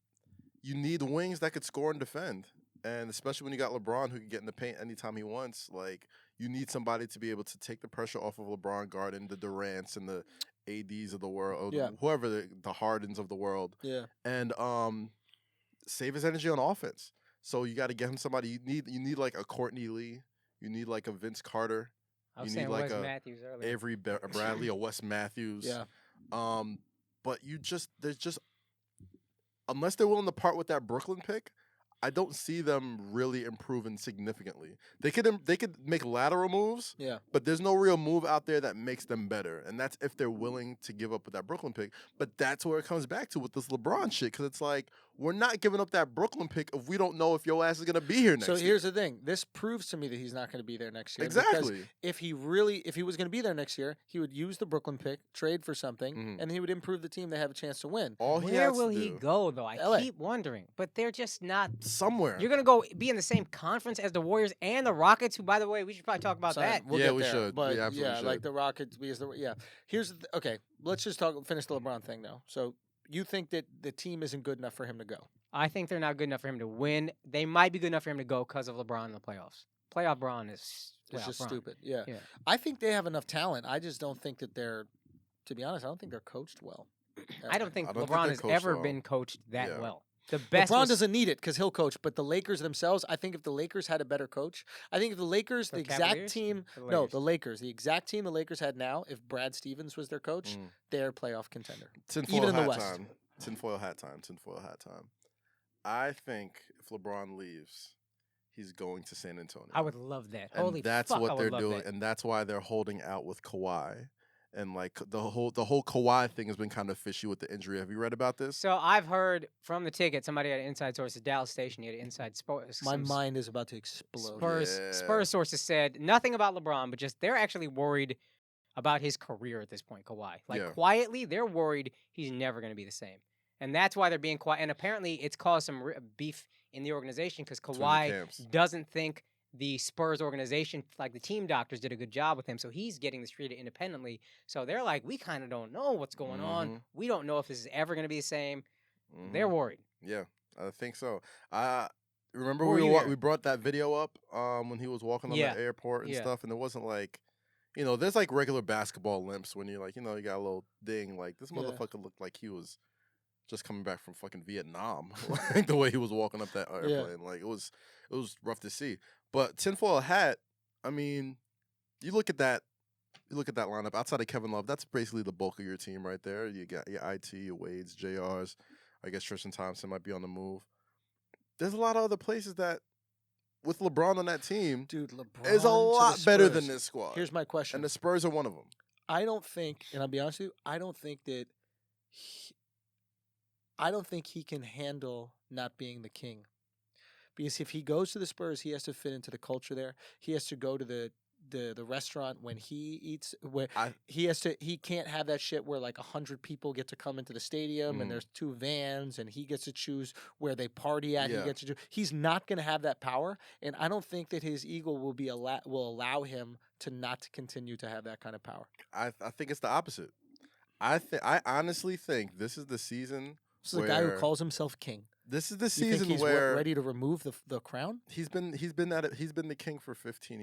Speaker 2: you need wings that could score and defend, and especially when you got LeBron who can get in the paint anytime he wants. Like you need somebody to be able to take the pressure off of LeBron guarding the Durants and the ADs of the world,
Speaker 1: Yeah.
Speaker 2: whoever the Hardens of the world,
Speaker 1: Yeah.
Speaker 2: and save his energy on offense. So you got to get him somebody. You need like a Courtney Lee. You need like a Vince Carter.
Speaker 3: I was
Speaker 2: You need
Speaker 3: saying
Speaker 2: like
Speaker 3: Wes
Speaker 2: a
Speaker 3: Matthews earlier.
Speaker 2: Avery Bradley or Wes Matthews.
Speaker 1: Yeah.
Speaker 2: But there's just unless they're willing to part with that Brooklyn pick, I don't see them really improving significantly. They could make lateral moves,
Speaker 1: Yeah.
Speaker 2: but there's no real move out there that makes them better, and that's if they're willing to give up with that Brooklyn pick. But that's where it comes back to with this LeBron shit, because it's like we're not giving up that Brooklyn pick if we don't know if your ass is gonna be here next
Speaker 1: So
Speaker 2: year.
Speaker 1: here's the thing. This proves to me that he's not going to be there next year. because
Speaker 2: Exactly.
Speaker 1: if he was going to be there next year, he would use the Brooklyn pick, trade for something,
Speaker 2: Mhm.
Speaker 1: and he would improve the team. They have a chance to win.
Speaker 2: All he
Speaker 3: Where
Speaker 2: has
Speaker 3: will
Speaker 2: to
Speaker 3: he
Speaker 2: do
Speaker 3: go, though? I
Speaker 1: LA.
Speaker 3: keep wondering. But they're just not.
Speaker 2: somewhere.
Speaker 3: You're gonna go be in the same conference as the Warriors and the Rockets, who, by the way, we should probably talk about
Speaker 1: Sorry,
Speaker 3: that.
Speaker 1: we'll
Speaker 2: Yeah,
Speaker 1: get
Speaker 2: we
Speaker 1: there,
Speaker 2: should.
Speaker 1: But
Speaker 2: We absolutely
Speaker 1: like
Speaker 2: should.
Speaker 1: the Rockets, because here's okay. Let's just finish the LeBron thing though. So you think that the team isn't good enough for him to go?
Speaker 3: I think they're not good enough for him to win. They might be good enough for him to go because of LeBron in the playoffs. Playoff Bron is
Speaker 1: It's just
Speaker 3: Bron.
Speaker 1: stupid. Yeah.
Speaker 3: Yeah.
Speaker 1: I think they have enough talent. I just don't think that they're. To be honest, I don't think they're coached well.
Speaker 3: I don't think
Speaker 2: I don't think
Speaker 3: LeBron
Speaker 2: they're
Speaker 3: has
Speaker 2: coached
Speaker 3: ever
Speaker 2: well.
Speaker 3: been coached that
Speaker 2: Yeah.
Speaker 3: well. The best
Speaker 1: LeBron
Speaker 3: was
Speaker 1: doesn't need it because he'll coach, but the Lakers themselves, I think if the Lakers had a better coach, I think if the Lakers,
Speaker 3: The
Speaker 1: the exact
Speaker 3: Cavaliers?
Speaker 1: team,
Speaker 3: The
Speaker 1: no,
Speaker 3: Lakers.
Speaker 1: the Lakers, the exact team the Lakers had now, if Brad Stevens was their coach,
Speaker 2: Mm.
Speaker 1: they're a playoff contender.
Speaker 2: Tinfoil
Speaker 1: Even in the
Speaker 2: hat
Speaker 1: West.
Speaker 2: time. Tinfoil hat time. Tinfoil hat time. I think if LeBron leaves, he's going to San Antonio.
Speaker 3: I would love that.
Speaker 2: and
Speaker 3: Holy
Speaker 2: that's
Speaker 3: fuck, I
Speaker 2: what
Speaker 3: would
Speaker 2: they're
Speaker 3: love
Speaker 2: doing,
Speaker 3: that.
Speaker 2: and that's why they're holding out with Kawhi. And like the whole Kawhi thing has been kind of fishy with the injury. Have you read about this?
Speaker 3: So I've heard from the ticket, somebody had an inside source, the Dallas station, he had an inside
Speaker 1: My mind is about to explode.
Speaker 2: Yeah.
Speaker 3: Spurs sources said nothing about LeBron, but just they're actually worried about his career at this point, Kawhi. Like
Speaker 2: Yeah.
Speaker 3: quietly, they're worried he's never going to be the same. And that's why they're being quiet. And apparently it's caused some beef in the organization because
Speaker 2: Between the
Speaker 3: Kawhi
Speaker 2: camps.
Speaker 3: doesn't think the Spurs organization, like the team doctors, did a good job with him. So he's getting this treated independently. So they're like, we kind of don't know what's going on.
Speaker 2: Mhm.
Speaker 3: We don't know if this is ever going to be the same.
Speaker 2: Mhm.
Speaker 3: They're worried.
Speaker 2: Yeah, I think so. Remember
Speaker 3: Were
Speaker 2: we
Speaker 3: you there?
Speaker 2: we brought that video up when he was walking on
Speaker 3: Yeah.
Speaker 2: the airport and
Speaker 3: Yeah.
Speaker 2: stuff, and it wasn't like, there's like regular basketball limps when you're like, you got a little ding. Like this
Speaker 1: Yeah.
Speaker 2: motherfucker looked like he was just coming back from fucking Vietnam, like the way he was walking up that airplane. Like it was rough to see. But tinfoil hat, I mean, you look at that lineup outside of Kevin Love. That's basically the bulk of your team right there. You got your IT, your Wades, JRs. I guess Tristan Thompson might be on the move. There's a lot of other places that, with LeBron on that team,
Speaker 1: Dude, LeBron
Speaker 2: is a
Speaker 1: to the
Speaker 2: lot better
Speaker 1: Spurs.
Speaker 2: than this squad.
Speaker 1: Here's my question.
Speaker 2: And the Spurs are one of them.
Speaker 1: I don't think, and I'll be honest with you, I don't think he can handle not being the king. Because if he goes to the Spurs, he has to fit into the culture there. He has to go to the restaurant when he eats. Where he can't have that shit where like 100 people get to come into the stadium and there's 2 vans and he gets to choose where they party at.
Speaker 2: Yeah.
Speaker 1: He gets to choose. He's not going to have that power, and I don't think that his ego will allow him to not continue to have that kind of power.
Speaker 2: I think it's the opposite. I honestly think this is the season.
Speaker 1: This is a guy who calls himself king.
Speaker 2: This is the
Speaker 1: You
Speaker 2: season
Speaker 1: think he's
Speaker 2: where
Speaker 1: ready to remove the crown?
Speaker 2: he's been the king for 15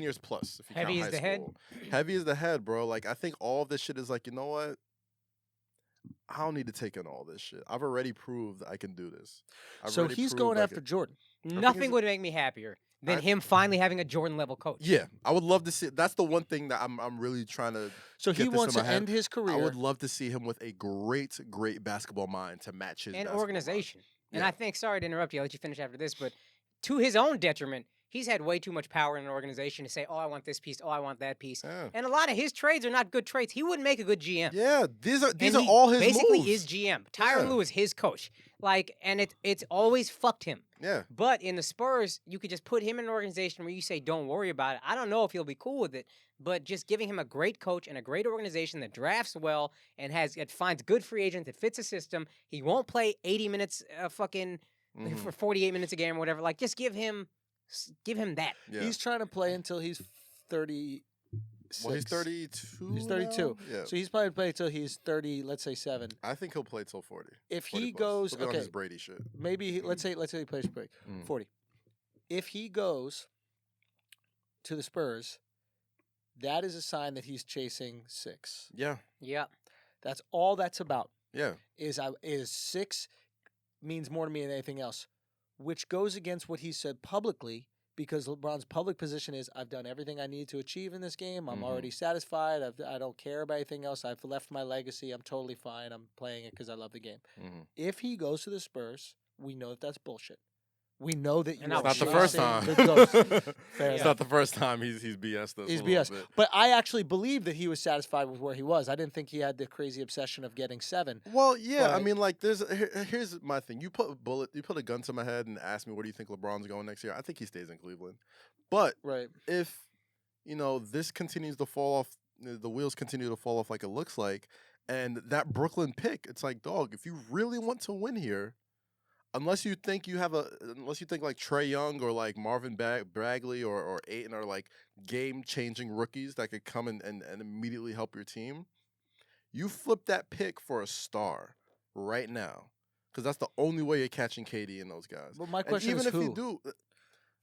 Speaker 2: years plus. If you
Speaker 3: Heavy
Speaker 2: count
Speaker 3: as the
Speaker 2: high
Speaker 3: head?
Speaker 2: school. Heavy as the head, bro. Like I think all of this shit is like, you know what? I don't need to take in all this shit. I've already proved I can do this.
Speaker 1: So he's going after Jordan.
Speaker 3: Nothing would make me happier than him finally having a Jordan level coach.
Speaker 2: Yeah, I would love to see. That's the one thing that I'm really trying to.
Speaker 1: So
Speaker 2: get
Speaker 1: he
Speaker 2: this
Speaker 1: wants
Speaker 2: in
Speaker 1: to
Speaker 2: my head.
Speaker 1: end his career.
Speaker 2: I would love to see him with a great basketball mind to match his
Speaker 3: And
Speaker 2: basketball
Speaker 3: organization.
Speaker 2: mind.
Speaker 3: And
Speaker 2: Yeah.
Speaker 3: I think, sorry to interrupt you, I'll let you finish after this, but to his own detriment, he's had way too much power in an organization to say, oh, I want this piece, oh, I want that piece.
Speaker 2: Yeah.
Speaker 3: And a lot of his trades are not good trades. He wouldn't make a good GM.
Speaker 2: Yeah, these are
Speaker 3: And he
Speaker 2: all his
Speaker 3: basically
Speaker 2: moves.
Speaker 3: is GM. Tyronn
Speaker 2: Yeah.
Speaker 3: Lue is his coach. And it's always fucked him.
Speaker 2: Yeah.
Speaker 3: But in the Spurs, you could just put him in an organization where you say, don't worry about it. I don't know if he'll be cool with it, but just giving him a great coach and a great organization that drafts well and finds good free agents that fits a system. He won't play 80 minutes for 48 minutes a game or whatever. Like, just give him that.
Speaker 2: Yeah.
Speaker 1: He's trying to play until he's 30.
Speaker 2: Well, he's 32.
Speaker 1: He's 32.
Speaker 2: now? Yeah.
Speaker 1: So he's probably play till he's 30. Let's say 7.
Speaker 2: I think he'll play till 40.
Speaker 1: If
Speaker 2: 40
Speaker 1: he
Speaker 2: plus.
Speaker 1: goes,
Speaker 2: He'll be on
Speaker 1: okay,
Speaker 2: his Brady shit.
Speaker 1: maybe let's say he plays break 40. If he goes to the Spurs, that is a sign that he's chasing 6.
Speaker 2: Yeah.
Speaker 3: Yep.
Speaker 1: That's all that's about.
Speaker 2: Yeah.
Speaker 1: Is 6 means more to me than anything else, which goes against what he said publicly. Because LeBron's public position is, I've done everything I need to achieve in this game. I'm already satisfied. I don't care about anything else. I've left my legacy. I'm totally fine. I'm playing it because I love the game. If he goes to the Spurs, we know that that's bullshit. We know that
Speaker 3: And
Speaker 1: you
Speaker 3: it's
Speaker 1: are
Speaker 3: not the first
Speaker 1: chasing
Speaker 2: time.
Speaker 1: the ghost. Fair
Speaker 2: It's
Speaker 1: enough.
Speaker 2: not the first time he's BS'd us.
Speaker 1: He's
Speaker 2: a little
Speaker 1: BS.
Speaker 2: bit.
Speaker 1: But I actually believe that he was satisfied with where he was. I didn't think he had the crazy obsession of getting 7.
Speaker 2: Well, yeah, I
Speaker 1: But-
Speaker 2: mean, like, here's my thing. You put a gun to my head and ask me where do you think LeBron's going next year. I think he stays in Cleveland. But
Speaker 1: Right.
Speaker 2: if this continues to fall off, the wheels continue to fall off like it looks like, and that Brooklyn pick, it's like, dog, if you really want to win here, unless you think like Trae Young or like Marvin Bagley or Ayton are like game-changing rookies that could come and immediately help your team, you flip that pick for a star right now, because that's the only way you're catching KD and those guys.
Speaker 1: But my
Speaker 2: And
Speaker 1: question
Speaker 2: even
Speaker 1: is
Speaker 2: if
Speaker 1: who?
Speaker 2: you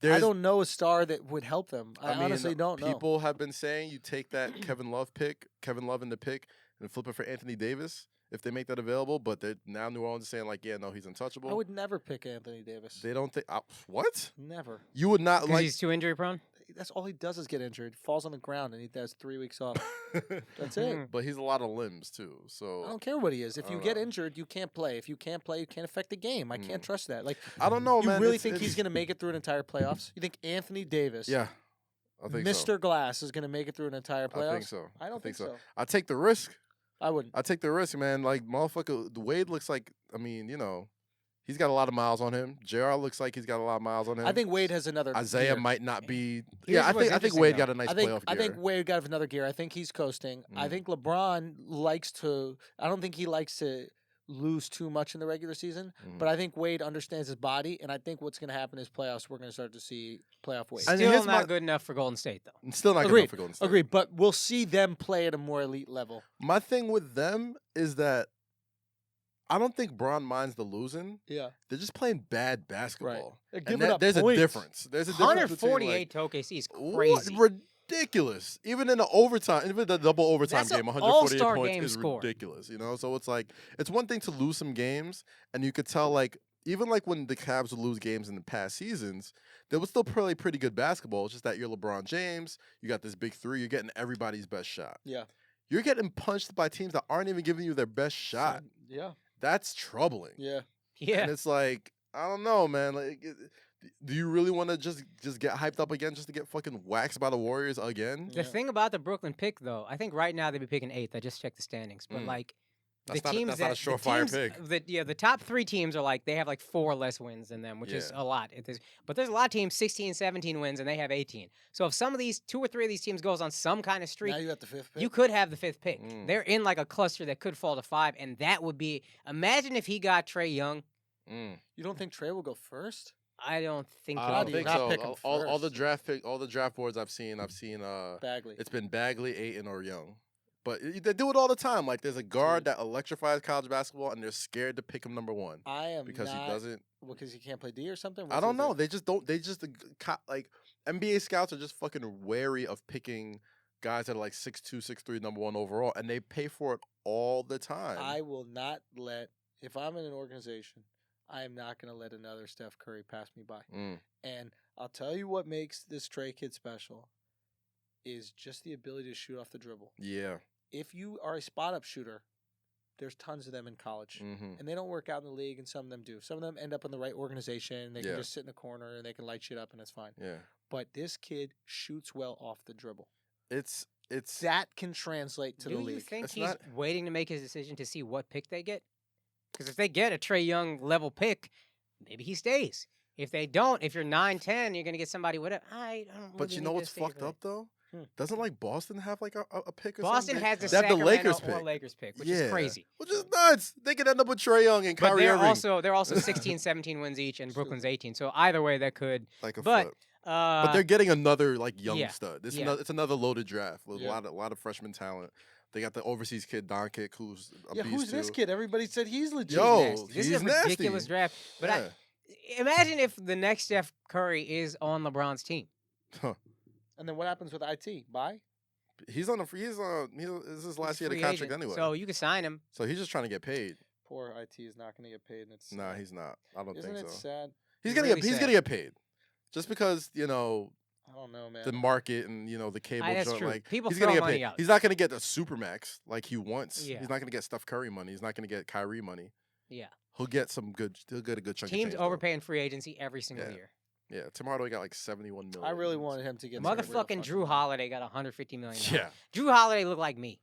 Speaker 2: do,
Speaker 1: I don't know a star that would help them. I
Speaker 2: mean,
Speaker 1: honestly don't know.
Speaker 2: People have been saying you take that Kevin Love in the pick, and flip it for Anthony Davis if they make that available. But now New Orleans is saying like, yeah, no, he's untouchable.
Speaker 1: I would never pick Anthony Davis.
Speaker 2: They don't think what?
Speaker 1: Never.
Speaker 2: You would not
Speaker 3: Because
Speaker 2: like.
Speaker 3: he's too injury prone?
Speaker 1: That's all he does is get injured, falls on the ground, and he does 3 weeks off. That's it.
Speaker 2: But he's a lot of limbs too. So
Speaker 1: I don't care what he is. If
Speaker 2: I
Speaker 1: you
Speaker 2: don't
Speaker 1: get
Speaker 2: know.
Speaker 1: injured, you can't play. If you can't play, you can't affect the game. I can't trust that. Like,
Speaker 2: I don't know,
Speaker 1: you
Speaker 2: man.
Speaker 1: really think he's going to make it through an entire playoffs? You think Anthony Davis,
Speaker 2: Yeah, I think
Speaker 1: Mr.
Speaker 2: so.
Speaker 1: Glass, is going to make it through an entire playoffs?
Speaker 2: I think so.
Speaker 1: I don't think so.
Speaker 2: I take the risk.
Speaker 1: I wouldn't.
Speaker 2: I take the risk, man. Like motherfucker, Wade looks like. I mean, he's got a lot of miles on him. JR looks like he's got a lot of miles on him.
Speaker 1: I think Wade has another
Speaker 2: Isaiah
Speaker 1: gear.
Speaker 2: might not be.
Speaker 3: Here's
Speaker 2: Yeah, I
Speaker 3: what's
Speaker 2: think
Speaker 3: interesting,
Speaker 2: Wade
Speaker 3: though.
Speaker 2: got a nice playoff gear.
Speaker 1: I think Wade got another gear. I think he's coasting. I think LeBron likes to. I don't think he likes to lose too much in the regular season, but I think Wade understands his body, and I think what's going to happen is playoffs. We're going to start to see playoff Wade.
Speaker 2: And
Speaker 3: Still
Speaker 2: here's
Speaker 3: not
Speaker 2: my-
Speaker 3: good enough for Golden State, though.
Speaker 2: Still not good
Speaker 1: Agreed.
Speaker 2: enough for Golden State.
Speaker 1: Agreed, but we'll see them play at a more elite level.
Speaker 2: My thing with them is that I don't think Bron minds the losing.
Speaker 1: Yeah,
Speaker 2: They're just playing bad basketball.
Speaker 1: They're
Speaker 2: And
Speaker 1: giving up
Speaker 2: there's
Speaker 1: points.
Speaker 2: a difference. There's a difference between
Speaker 3: 148 to OKC is
Speaker 2: like,
Speaker 3: crazy.
Speaker 2: ridiculous. Even in the overtime, even the double overtime
Speaker 3: That's an
Speaker 2: game, 148
Speaker 3: all-star
Speaker 2: points
Speaker 3: game
Speaker 2: is
Speaker 3: score.
Speaker 2: ridiculous. So it's like it's one thing to lose some games, and you could tell like even like when the Cavs would lose games in the past seasons, they would still play pretty good basketball. It's just that you're LeBron James, you got this big three, you're getting everybody's best shot.
Speaker 1: Yeah,
Speaker 2: You're getting punched by teams that aren't even giving you their best shot.
Speaker 1: yeah,
Speaker 2: That's troubling.
Speaker 1: yeah.
Speaker 3: Yeah.
Speaker 2: And it's like, I don't know, man. Like, do you really want to just get hyped up again just to get fucking waxed by the Warriors again?
Speaker 3: The thing about the Brooklyn pick, though, I think right now they'd be picking 8th. I just checked the standings. But, like,
Speaker 2: That's
Speaker 3: the
Speaker 2: not a-
Speaker 3: teams
Speaker 2: that's not a surefire pick.
Speaker 3: The top 3 teams are like, they have like 4 less wins than them, which is
Speaker 2: Yeah.
Speaker 3: a lot. But there's a lot of teams, 16, 17 wins, and they have 18. So if some of these, 2 or 3 of these teams goes on some kind of streak,
Speaker 1: Now you got the 5th pick.
Speaker 3: you could have the 5th pick.
Speaker 2: Mm.
Speaker 3: They're in like a cluster that could fall to 5, and that would be, imagine if he got Trae Young.
Speaker 1: You don't think Trey will go first?
Speaker 3: I don't think
Speaker 2: I
Speaker 3: he
Speaker 2: don't
Speaker 1: do
Speaker 3: would.
Speaker 1: you
Speaker 2: think
Speaker 1: not
Speaker 2: so.
Speaker 1: pick 'em
Speaker 2: All the
Speaker 1: first?
Speaker 2: all the draft boards I've seen
Speaker 1: Bagley.
Speaker 2: it's been Bagley, Ayton, or Young. But they do it all the time. Like there's a guard that electrifies college basketball, and they're scared to pick him number 1
Speaker 1: I am
Speaker 2: because
Speaker 1: not,
Speaker 2: he doesn't.
Speaker 1: because he can't play D or something.
Speaker 2: I
Speaker 1: What's
Speaker 2: don't
Speaker 1: his
Speaker 2: know.
Speaker 1: deal?
Speaker 2: They just don't. They just like NBA scouts are just fucking wary of picking guys that are like 6'2", 6'3", number 1 overall, and they pay for it all the time.
Speaker 1: I will not let. If I'm in an organization, I am not going to let another Steph Curry pass me by.
Speaker 2: Mm.
Speaker 1: And I'll tell you what makes this Trey kid special is just the ability to shoot off the dribble.
Speaker 2: Yeah.
Speaker 1: If you are a spot-up shooter, there's tons of them in college.
Speaker 2: Mm-hmm.
Speaker 1: And they don't work out in the league, and some of them do. Some of them end up in the right organization. They can
Speaker 2: Yeah.
Speaker 1: just sit in the corner, and they can light shit up, and it's fine.
Speaker 2: Yeah.
Speaker 1: but this kid shoots well off the dribble.
Speaker 2: It's
Speaker 1: That can translate to the
Speaker 3: Do you
Speaker 1: league.
Speaker 3: think
Speaker 2: It's
Speaker 3: he's
Speaker 2: not-
Speaker 3: waiting to make his decision to see what pick they get? Because if they get a Trae Young level pick, maybe he stays. If they don't, if you're 9-10, you're gonna get somebody with it. I don't.
Speaker 2: But
Speaker 3: really
Speaker 2: you know
Speaker 3: need
Speaker 2: what's
Speaker 3: this stage
Speaker 2: fucked
Speaker 3: of it.
Speaker 2: up though?
Speaker 1: Hmm.
Speaker 2: Doesn't like Boston have like a pick or
Speaker 3: Boston
Speaker 2: something?
Speaker 3: has the
Speaker 2: They have the
Speaker 3: Sacramento
Speaker 2: Lakers
Speaker 3: or
Speaker 2: pick.
Speaker 3: Lakers pick, which is crazy.
Speaker 2: Which is nuts. They could end up with Trae Young and
Speaker 3: But
Speaker 2: Kyrie
Speaker 3: they're
Speaker 2: Irving.
Speaker 3: they're also 16, 17 wins each, and Brooklyn's 18. So either way, that could.
Speaker 2: Like a
Speaker 3: But
Speaker 2: flip. But they're getting another like young
Speaker 3: yeah,
Speaker 2: stud.
Speaker 3: yeah.
Speaker 2: It's another loaded draft with
Speaker 1: Yeah.
Speaker 2: a lot of freshman talent. They got the overseas kid Doncic, who's a beast
Speaker 1: who's this
Speaker 2: too.
Speaker 1: kid? Everybody said he's legit.
Speaker 2: Yo,
Speaker 1: nasty.
Speaker 3: This
Speaker 2: he's
Speaker 3: is a ridiculous
Speaker 2: nasty.
Speaker 3: draft. But
Speaker 2: Yeah.
Speaker 3: imagine if the next Steph Curry is on LeBron's team.
Speaker 1: And then what happens with IT? Bye.
Speaker 2: He's on the this is his last
Speaker 3: He's
Speaker 2: year of the
Speaker 3: free
Speaker 2: contract
Speaker 3: agent,
Speaker 2: anyway.
Speaker 3: So you can sign him.
Speaker 2: So he's just trying to get paid.
Speaker 1: Poor IT is not going to get paid. And it's
Speaker 2: Nah, he's not. I don't
Speaker 1: Isn't
Speaker 2: think
Speaker 1: it
Speaker 2: so.
Speaker 1: sad?
Speaker 2: He's
Speaker 3: Really
Speaker 2: gonna get
Speaker 3: sad.
Speaker 2: paid. Just because,
Speaker 1: I don't know, man.
Speaker 2: the market and the cable
Speaker 3: That's
Speaker 2: joint,
Speaker 3: true.
Speaker 2: like
Speaker 3: People
Speaker 2: he's
Speaker 3: throw
Speaker 2: gonna get
Speaker 3: money
Speaker 2: paid.
Speaker 3: out.
Speaker 2: He's not gonna get a supermax like he wants.
Speaker 3: Yeah.
Speaker 2: He's not gonna get Steph Curry money. He's not gonna get Kyrie money.
Speaker 3: Yeah.
Speaker 2: He'll get a good chunk of
Speaker 3: Teams
Speaker 2: change, though.
Speaker 3: overpaying free agency every single
Speaker 2: Yeah.
Speaker 3: year.
Speaker 2: Yeah, Tim Hardaway got like 71 million.
Speaker 1: I really wanted him to get
Speaker 3: Motherfucking Drew Holiday got $150 million.
Speaker 2: Yeah.
Speaker 3: Drew Holiday looked like me.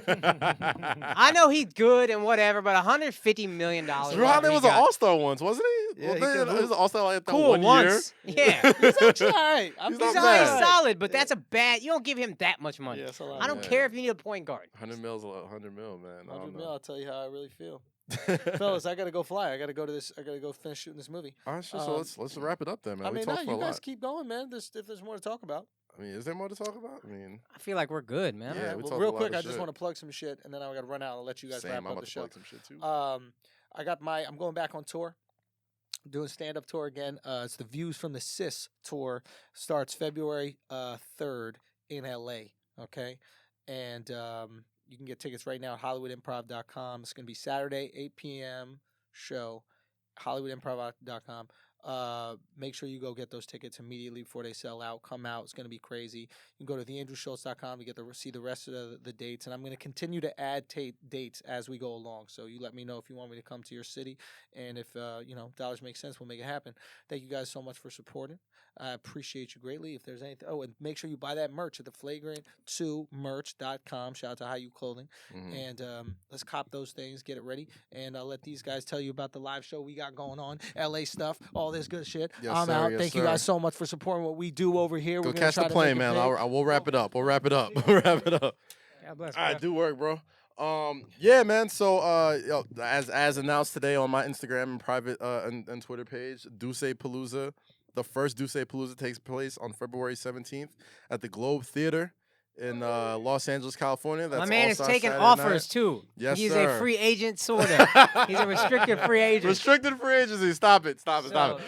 Speaker 3: I know he's good and whatever, but $150 million.
Speaker 2: Drew Holiday was an all-star once, wasn't he?
Speaker 1: Yeah, he
Speaker 2: Well,
Speaker 1: could
Speaker 2: he was an all-star like that
Speaker 3: cool
Speaker 2: one
Speaker 3: once.
Speaker 2: year.
Speaker 3: Yeah.
Speaker 1: He's actually all right.
Speaker 2: He's
Speaker 3: He's
Speaker 2: not
Speaker 3: always
Speaker 2: bad.
Speaker 3: solid, but
Speaker 1: Yeah.
Speaker 3: that's a bad. You don't give him that much money.
Speaker 1: Yeah, that's a lot.
Speaker 3: I don't
Speaker 2: Yeah.
Speaker 3: care if you need a point guard.
Speaker 2: 100 mil's 100 mil, man. I
Speaker 1: 100
Speaker 2: don't
Speaker 1: mil.
Speaker 2: know.
Speaker 1: I'll tell you how I really feel, fellas. I gotta go fly. I gotta go to this. I gotta go finish shooting this movie.
Speaker 2: All right, so let's wrap it up then, man.
Speaker 1: I
Speaker 2: We
Speaker 1: mean,
Speaker 2: talked
Speaker 1: no,
Speaker 2: for a
Speaker 1: you
Speaker 2: lot.
Speaker 1: guys keep going, man. If there's more to talk about.
Speaker 2: I mean, is there more to talk about? I mean,
Speaker 3: I feel like we're good, man.
Speaker 2: Yeah,
Speaker 1: Alright,
Speaker 2: we
Speaker 1: well,
Speaker 2: talked
Speaker 1: real
Speaker 2: a lot
Speaker 1: quick,
Speaker 2: of
Speaker 1: I just
Speaker 2: shit.
Speaker 1: want to plug some shit, and then I gotta run out and let you guys
Speaker 2: same.
Speaker 1: wrap
Speaker 2: I'm
Speaker 1: up
Speaker 2: about
Speaker 1: the
Speaker 2: to
Speaker 1: show.
Speaker 2: plug some shit too.
Speaker 1: I'm going back on tour. Doing stand-up tour again. It's the Views from the Sis tour. Starts February 3rd in LA. Okay, and you can get tickets right now at HollywoodImprov.com. It's gonna be Saturday, 8 p.m. show. HollywoodImprov.com. Make sure you go get those tickets immediately before they sell out. Come out. It's going to be crazy. You can go to theandrewschultz.com to see the rest of the dates. And I'm going to continue to add dates as we go along. So you let me know if you want me to come to your city. And if, dollars make sense, we'll make it happen. Thank you guys so much for supporting. I appreciate you greatly. If there's anything. Oh, and make sure you buy that merch at the Flagrant2merch.com. Shout out to High You Clothing.
Speaker 2: Mhm.
Speaker 1: And let's cop those things, get it ready. And I'll let these guys tell you about the live show we got going on, LA stuff, all this good shit.
Speaker 2: Yes,
Speaker 1: I'm
Speaker 2: sir,
Speaker 1: out.
Speaker 2: yes,
Speaker 1: Thank you
Speaker 2: sir.
Speaker 1: guys so much for supporting what we do over here.
Speaker 2: Go
Speaker 1: We're gonna
Speaker 2: catch
Speaker 1: try
Speaker 2: the
Speaker 1: to
Speaker 2: plane,
Speaker 1: make it
Speaker 2: man.
Speaker 1: big.
Speaker 2: We'll wrap it up. We'll wrap it up. We'll wrap it up.
Speaker 3: God bless.
Speaker 2: All right,
Speaker 3: bro.
Speaker 2: do work, bro. Yeah, man. So, as announced today on my Instagram and private and Twitter page, Duce Palooza, the first Duce Palooza takes place on February 17th at the Globe Theater in Los Angeles, California. That's
Speaker 3: My man is
Speaker 2: All-Star
Speaker 3: taking
Speaker 2: Saturday
Speaker 3: offers
Speaker 2: night.
Speaker 3: too.
Speaker 2: Yes,
Speaker 3: He's
Speaker 2: sir.
Speaker 3: a free agent, sort of. He's a restricted free agent.
Speaker 2: Restricted free agency. Stop it. Stop it. Stop it.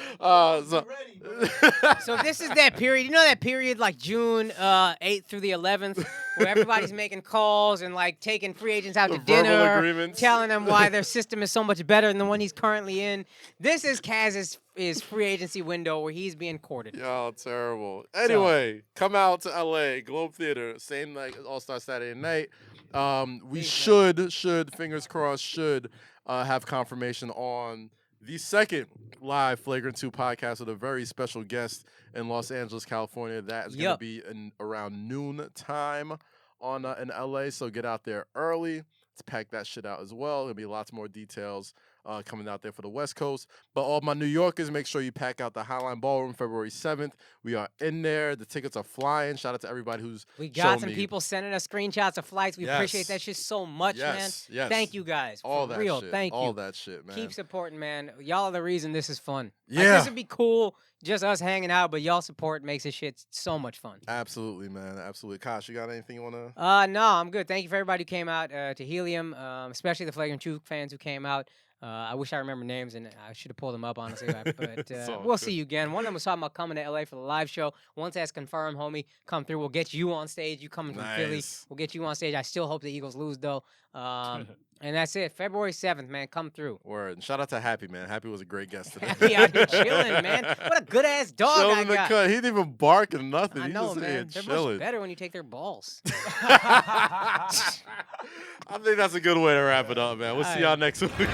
Speaker 3: So this is that period. You know that period like June 8th through the 11th where everybody's making calls and like taking free agents out
Speaker 2: The
Speaker 3: to
Speaker 2: verbal
Speaker 3: dinner,
Speaker 2: agreements.
Speaker 3: telling them why their system is so much better than the one he's currently in. This is Kaz's free agency window where he's being courted.
Speaker 2: Y'all terrible. Anyway, come out to LA, Globe Theater, same night as All-Star Saturday night. We should, fingers crossed, have confirmation on the second live Flagrant 2 podcast with a very special guest in Los Angeles, California. That is going to be around noon time in LA, so get out there early. Let's pack that shit out as well. There'll be lots more details coming out there for the West Coast. But all my New Yorkers, make sure you pack out the Highline Ballroom February 7th. We are in there. The tickets are flying. Shout out to everybody who's
Speaker 3: We got
Speaker 2: shown
Speaker 3: some
Speaker 2: me.
Speaker 3: people sending us screenshots of flights. We appreciate
Speaker 2: Yes.
Speaker 3: that shit so much, man.
Speaker 2: Yes.
Speaker 3: Thank you guys.
Speaker 2: All
Speaker 3: For
Speaker 2: that
Speaker 3: real.
Speaker 2: shit.
Speaker 3: Thank
Speaker 2: All
Speaker 3: you.
Speaker 2: that shit, man.
Speaker 3: Keep supporting, man. Y'all are the reason this is fun. Like,
Speaker 2: Yeah.
Speaker 3: this would be cool, just us hanging out, but y'all support makes this shit so much fun.
Speaker 2: Absolutely, man. Absolutely. Akash, you got anything you want to?
Speaker 3: No, I'm good. Thank you for everybody who came out to Helium, especially the Flagrant 2 fans who came out. I wish I remember names, and I should have pulled them up, honestly. But
Speaker 2: all
Speaker 3: we'll
Speaker 2: good.
Speaker 3: see you again. One of them was talking about coming to LA for the live show. Once that's confirmed, homie, come through. We'll get you on stage. You coming from Philly.
Speaker 2: Nice.
Speaker 3: We'll get you on stage. I still hope the Eagles lose, though. And that's it. February 7th, man. Come through.
Speaker 2: Word. And shout out to Happy, man. Happy was a great guest today.
Speaker 3: Happy out here chilling, man. What a good-ass dog
Speaker 2: Chilling
Speaker 3: I
Speaker 2: in the
Speaker 3: got.
Speaker 2: cut. He didn't even bark or nothing.
Speaker 3: I
Speaker 2: He
Speaker 3: know,
Speaker 2: just
Speaker 3: man.
Speaker 2: here
Speaker 3: They're
Speaker 2: chilling.
Speaker 3: much better when you take their balls.
Speaker 2: I think that's a good way to wrap it up, man. We'll see
Speaker 3: All
Speaker 2: y'all
Speaker 3: right.
Speaker 2: next week.